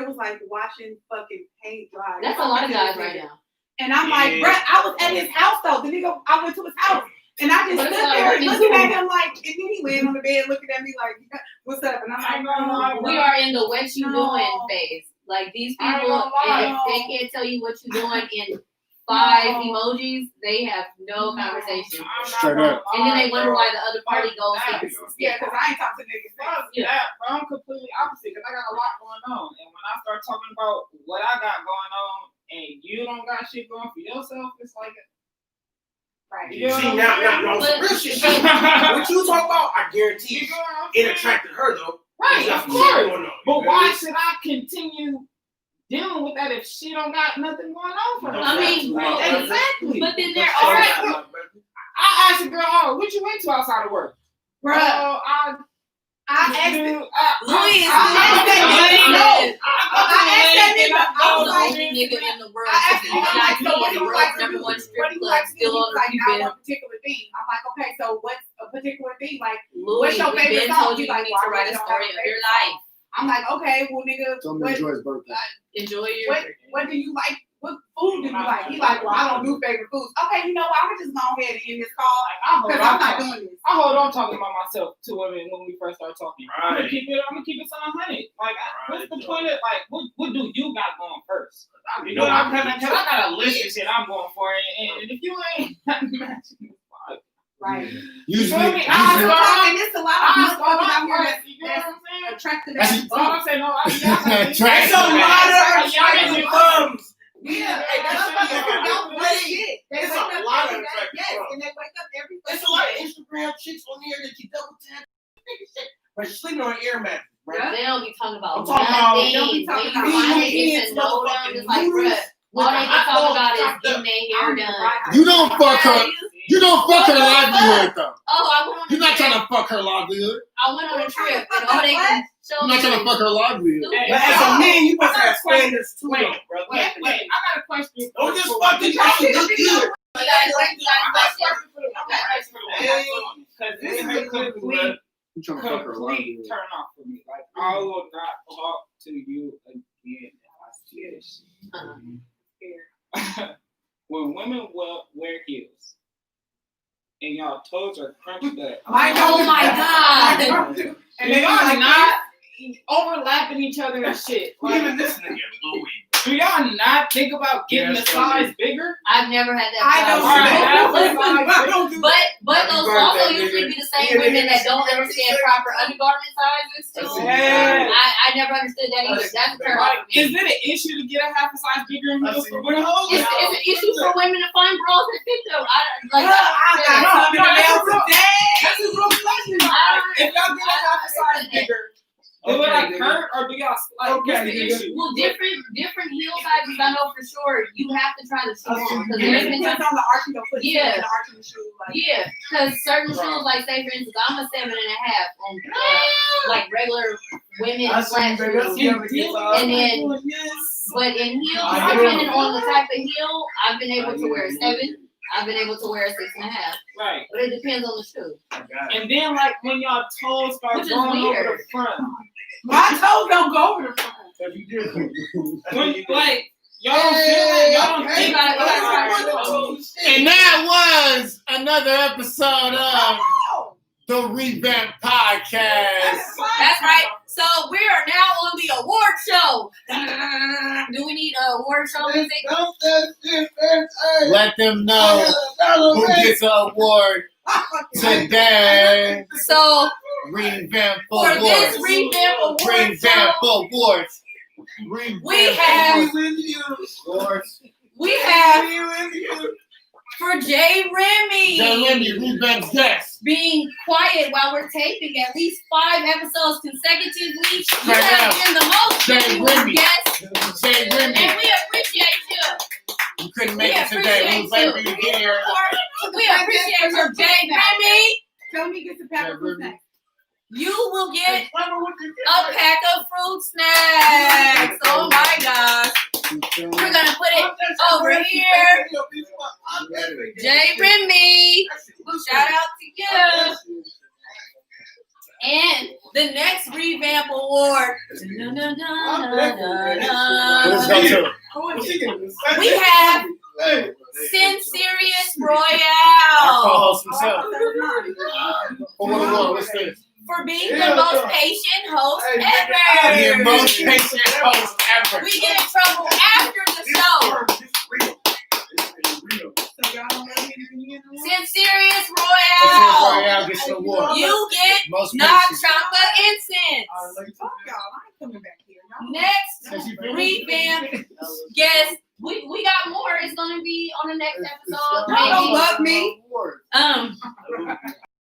it was like watching fucking paint dry. That's a lot of guys right now. And I'm like, bruh, I was at his house though. The nigga, I went to his house. And I just But stood it's like there women looking too. at him like, and then he laying on the bed looking at me like, what's up? And I'm like, no, We are in the what you No. doing phase. Like these I ain't people, gonna lie. if they can't tell you what you're doing in 5 No. emojis, they have no conversation. Straight up. And then they wonder why the other party goes That- and yeah, because I ain't talking to niggas. Yeah. I'm completely opposite because I got a lot going on. And when I start talking about what I got going on and you don't got shit going for yourself, it's like, Right. you know See, what I'm now, saying? some real shit. What you talk about, I guarantee You you, know what I'm it saying? attracted her though. Right, There's of nothing course. going on, you But feel why me? should I continue dealing with that if she don't got nothing going on for her? I mean, Like, exactly. But then there All are right, I asked a girl, oh, what you into outside of work? Bruh, Oh, I asked do, him. Louis is I asked that nigga, no. I asked that nigga, I was the like, only nigga in the world I to asked be him, I'm like, so what in do the you like world's to number do? one What strip do you club, like to do? still He's on the like, not Cupid. one particular thing. I'm like, okay, so what's a particular thing? Like, Louis, what's your we've favorite been song? told you He's like, need to well, I write a really don't story have of a your favorite life. I'm like, okay, well, nigga, Tell me what, enjoy his birthday. Enjoy your. what do you like? What food do you like? He like, well, I don't do favorite foods. Okay, you know what? I'm gonna just go ahead and end this call because I'm not doing this. I hold on talking about myself to women when we first start talking. I'm Right. gonna keep it 100. Like, what's the point of like, what do you got going first? You know, I got a list of shit I'm going for, and if you ain't matching, it's fine. Right. Usually, I'm talking. It's a lot of I motherfuckers out here first, you know what I'm saying? that's attracted That's- as So I'm saying no. Trash. It's a lot of attractive bums. Yeah, Hey, that's motherfuckers don't play shit. They It's wake a up lot of every day, attractive yes, bums. and they wake up every There's a lot of Instagram chicks on here that you double tap. But she's sleeping on an air mattress, right? They don't be talking about I'm talking about- nothing. they don't be When talking you about finally kids, get to know them, motherfucking it's like, noodles bruh, all they can talk about is getting their hair done. You don't fuck her. You don't fuck her livelihood though. Oh, I went on a You're not trip. trying to fuck her livelihood. I went on a trip, and all they can show You're not trying to me fuck her livelihood. stupid But as a man, you supposed to have standards too, Wait, bro. wait. I got a question. Don't just fucking drop it. Look good. You guys like questions? Because this is a complete You trying to fuck her livelihood. turn off for me. Like, I will not talk to you again if I see this. When women wear heels and y'all toes are crunched up, Oh my God. and they are not overlapping each other and shit. Like, Even this nigga, Louis. Do y'all not think about getting the size bigger? I've never had that I problem. don't do But those also usually be the same women that don't understand proper undergarment sizes too. Yeah. I never understood that either. That's a turn off for Is me. it an issue to get a half a size bigger in heels for women? It's an issue for women to find bras that fit them. I got something else today. That's a real question. If y'all get a half a size bigger, do it like hurt or do y'all like what's the issue? Well, different heel sizes, I know for sure. You have to try the shoe on because It there's been depends on the arching of foot. Yeah. The arching of shoe. Like, yeah, because certain shoes, like say for instance, I'm a 7.5 on like regular women flat shoes, and then but in heels, depending on the type of heel, I've been able to wear a 7. I've been able to wear a 6.5. Right. But it depends on the shoe. And then like when y'all toes start Which is going over weird. the front. my toes don't go over the front. When you like y'all don't feel like y'all don't think And that was another episode of the Revamp Podcast. That's right. So we are now on the award show. Do we need an award show music? Let them know who gets an award today. So Revamp for this Awards. revamp award Revamp show, Awards. we have for Jay Remy. Jay Remy, Revamp guest. Being quiet while we're taping at least 5 episodes consecutively. You Right have now. been the most Jay genuine Remy. guest, Jay Remy. and we appreciate you. You couldn't make it today. We was waiting for you to get here. We appreciate you, Jay Remy. Tell me get the pack of fruit snacks. You will get a pack of fruit snacks. Oh my gosh. We're gonna put it over here. Jay Remy. Shout out to you. And the next revamp award. Let's go to We have Sin Serious our Royale co-host himself. For what award? What's this? for being the most patient host The ever. most patient host ever. We get in trouble after the show. So y'all don't let me Sin Serious Royale Royale. gets the award. You get Most Knock patient. Chopper Incense. Fuck y'all. I ain't coming back here. Y'all Next Has he finished? revamp guest. We got more. It's gonna be on the next episode. Y'all don't Maybe. love me.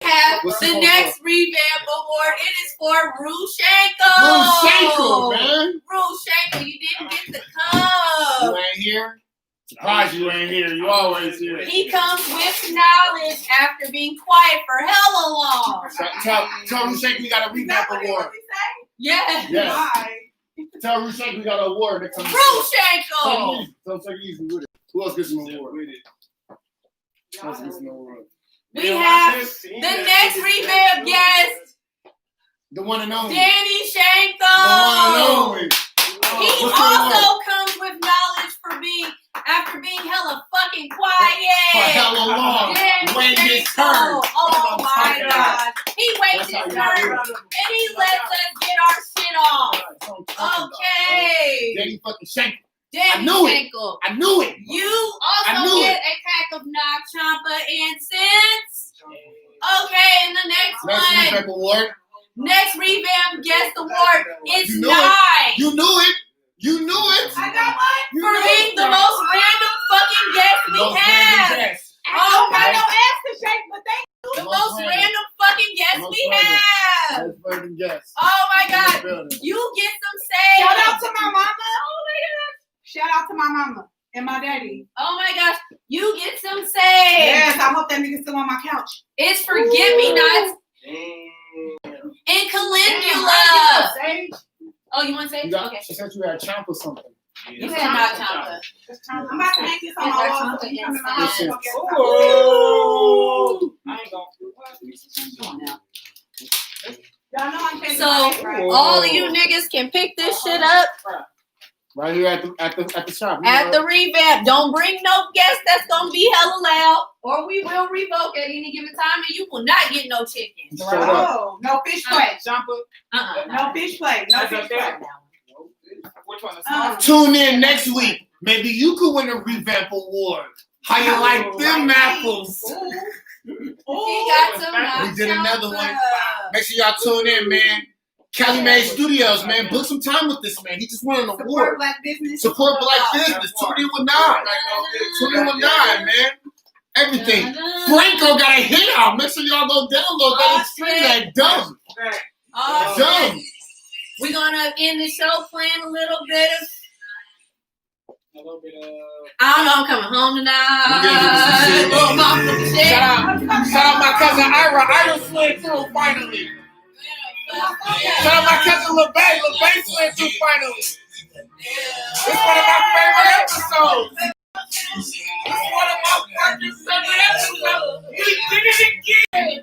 Have What's the the next revamp award. It is for Rushenko. Rushenko, man. Rushenko, you didn't get to You come. ain't here? Surprised you ain't here. You always here. He comes with knowledge after being quiet for hella long. Tell Rushenko we got a revamp award. Yeah. Yes. Bye. Tell Rushenko we got an award that comes. Rushenko. Don't take it easy with it. Who else gets an award? Who else gets an award? We have the next revamp guest, The one and only. Danny The one and Shanko. only. He What's the award? also comes with knowledge for being after being hella fucking quiet. For hella long. Danny Waiting his Shanko. turn. Oh my god. He waits That's his how you turn do it. and he lets us get our shit off. Okay. Danny fucking Shanko. Danny I knew it. Shanko. I knew it. You I also knew get a pack of Knock Champa Incense. Okay, and the next Next one. revamp award. Next revamp guest award is You knew it. 9. You knew it. You knew it. I got one. You For knew being it. the most random fucking guest we Most have. random guest. Oh I my don't ask to shake, but they The Most most random. random fucking guest Most we random. have. Most random guest. Oh my In the god. building. You get some say. shout out to my mama. Oh my god. Shout out to my mama and my daddy. Oh my gosh. You get some say. Yes, I hope that nigga's still on my couch. It's Forget-Me-Nots and Calendula. Oh, you want to say You it? got, Okay. She said you had champ or something. You had Knock Champa. I'm about to hang this on my wall. So you come in my house. Listen. Okay. Oh, I ain't gonna. Come on now. Y'all know I'm changing So, my name, right? all of you niggas can pick this shit up Right here at the shop. You at know? the revamp. Don't bring no guest that's gonna be hella loud, or we will revoke at any given time, and you will not get no chicken. Straight up. Oh, no fish plate. Champa. Uh-uh. No fish plate. No That's fish okay. plate. Which one? The small? Tune in next week. Maybe you could win a revamp award. How you like them apples? He got some. We did another one. Make sure y'all tune in, man. Kelly May Studios, man. Book some time with this man. He just won an Support award. black business. Support black business. Tune in with 9. Tune in with 9, man. Everything. Franco got a hit out. Make sure y'all go download that and stream that dumb. Dumb. We're gonna end the show playing a little bit of. A little bit of. I don't know. I'm coming home tonight. Little motherfucking shit. Shout out my cousin Ira. Ira slid through finally. Shout out my cousin LeBay. LeBay slid through finally. This is one of my favorite episodes. This is one of my fucking favorite episodes. We did it again.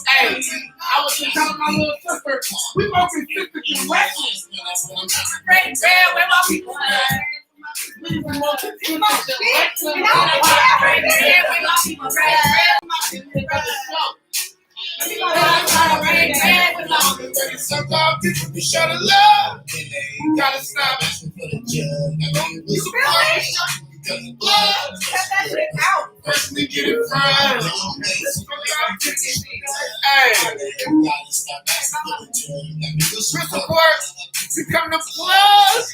Hey, I was just telling my little sister, we gonna be sisters in wrestling. Great band with my people. We gonna be sisters in wrestling. Sometimes people be short of love. You gotta stop. Personally get it from. Hey. Support. Become the plus.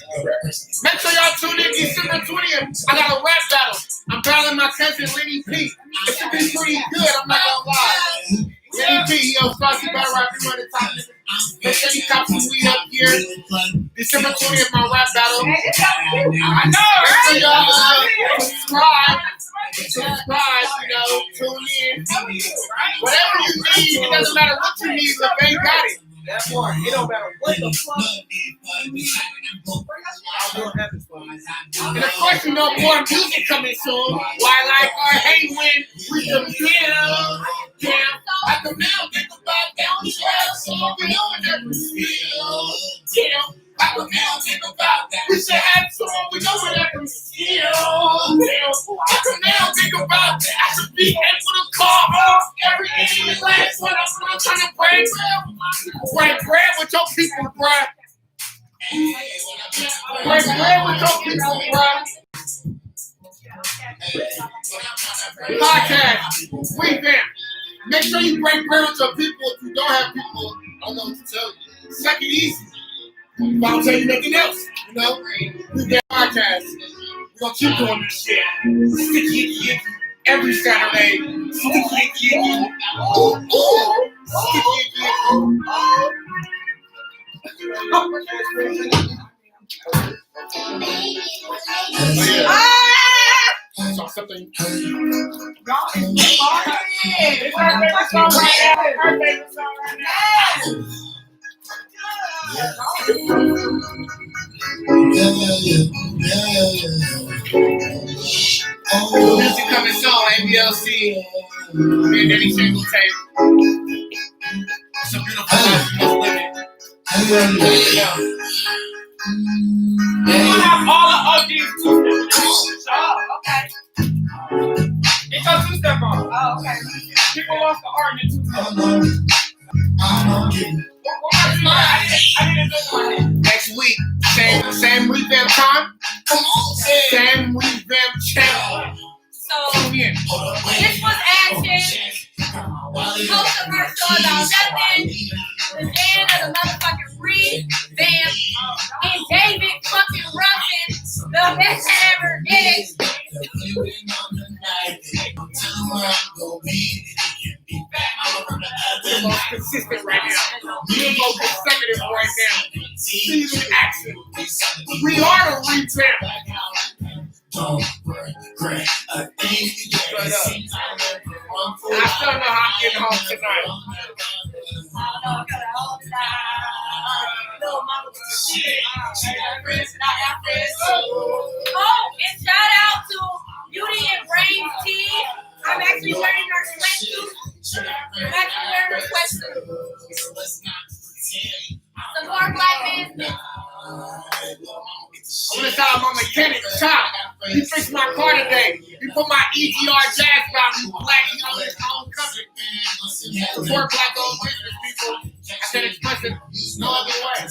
Make sure y'all tune in December 20th. I got a rap battle. I'm battling my cousin Lenny P. It should be pretty good. I'm not gonna lie. Lenny P, yo, Saucy Battle Rap, you want to talk to. Make sure you cop some weed up here. December 20th, my rap battle. I know, right? Make sure y'all subscribe, you know, tune in. Whatever you need, it doesn't matter what you need, the bank got it. That part, it don't matter what the fuck. And of course, you know, more music coming soon. Why, like, our hey, when we can feel, damn, I can now think about down the trail, so we know it never feel, damn. I can now think about that. We should have some, we know it never feel, damn. I can now think about that. I should be able to call off every day. Last one, I'm trying to break bread with your people, bruh. Break bread with your people, bruh. Podcast, revamp. Make sure you break bread with your people. If you don't have people, I don't know what to tell you. Suck it easy. I don't tell you nothing else, you know? Revamp podcast. We're gonna keep doing this shit. Sticky icky icky every Saturday. Sticky icky icky. Ooh, ooh. Sticky icky icky. So something. Music coming soon, ABLC. Me and Denny Single tape. It's a beautiful life you must live it. All the OGs two-step. Oh, okay. It's a two-step on. Oh, okay. People lost the art in two-step. I didn't do it. Next week, same revamp time, same revamp channel. So this was Action. Most of our show about nothing. The end of the motherfucking revamp. And David fucking Ruffin, the best that ever did it. We're most consistent right now. We're most consecutive right now. Season action. We are the revamp. Don't regret a thing. I still know how I'm getting home tonight. Oh, and shout out to Beauty and Brains Tea. I'm actually wearing her sweatsuit. I'm actually wearing her sweatsuit. Some more black business. I want to shout out my mechanic, Chop. He fixed my car today. He put my EGR jazz valve. He's black. He on his own company. Support black owned business people. I can't express it no other way.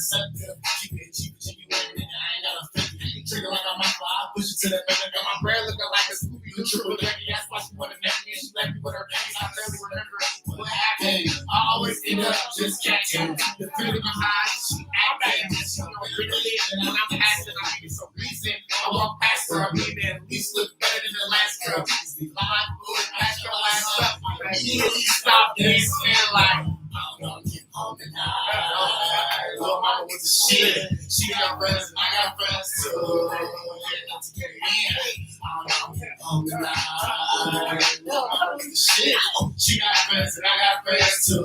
Trigger like I'm my fly, push it to the back. Got my bread looking like a Scooby Doo triple decker. That's why she wanna neck me. She left me with her babies. I barely remember what happened. I always end up just catching the feeling in my eyes. She acting, she know it really is. And when I'm passing, I think it's so recent. I walk past her, I mean, at least look better than the last girl. See, live food, pass your last up. I immediately stop dancing like, I'm getting home tonight. Little mama with the shit. She got friends and I got friends too. Not to get in. I'm getting home tonight. Little mama with the shit. She got friends and I got friends too.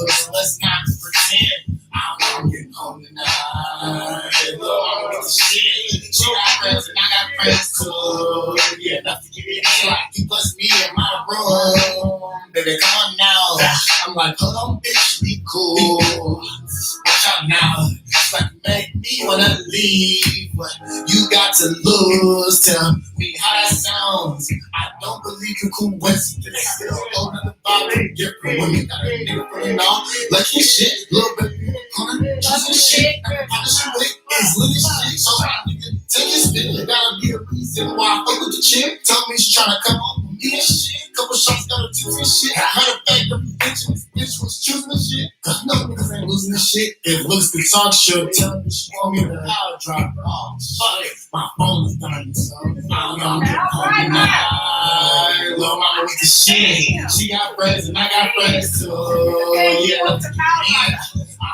So let's not pretend. I'm getting home tonight. Little mama with the shit. She got friends and I got friends too. Yeah, enough to get in. Like you plus me in my room. Baby, come on now. I'm like, hold on, bitch, be cool. Watch out now. It's like make me wanna leave. What you got to lose? Tell me how that sounds. I don't believe in coincidence. It's a whole nother vibe. Different women got a nigga putting on. Lucky shit, little bit. Just shit. I'm with is little shit. So I nigga take your spit. There gotta be a reason why I fuck with the chick. Tell me she tryna come on with me and shit. Couple shots got her juice and shit. Matter of fact, every bitch in this bitch was choosing the shit. Cause no niggas ain't losing the shit. If looks could talk, she'll tell me she want me to power drop her off. Fuck it, my phone is dying, so I don't know, I'm getting home tonight. Little mama with the shit. She got friends and I got friends too. Yeah, I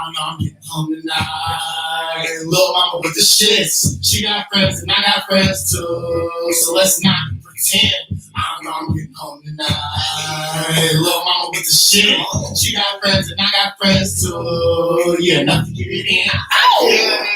don't know, I'm getting home tonight. Little mama with the shits. She got friends and I got friends too. So let's not pretend. I don't know, I'm getting home tonight. Little mama with the shit. She got friends and I got friends too. Yeah, enough to get it in. Oh!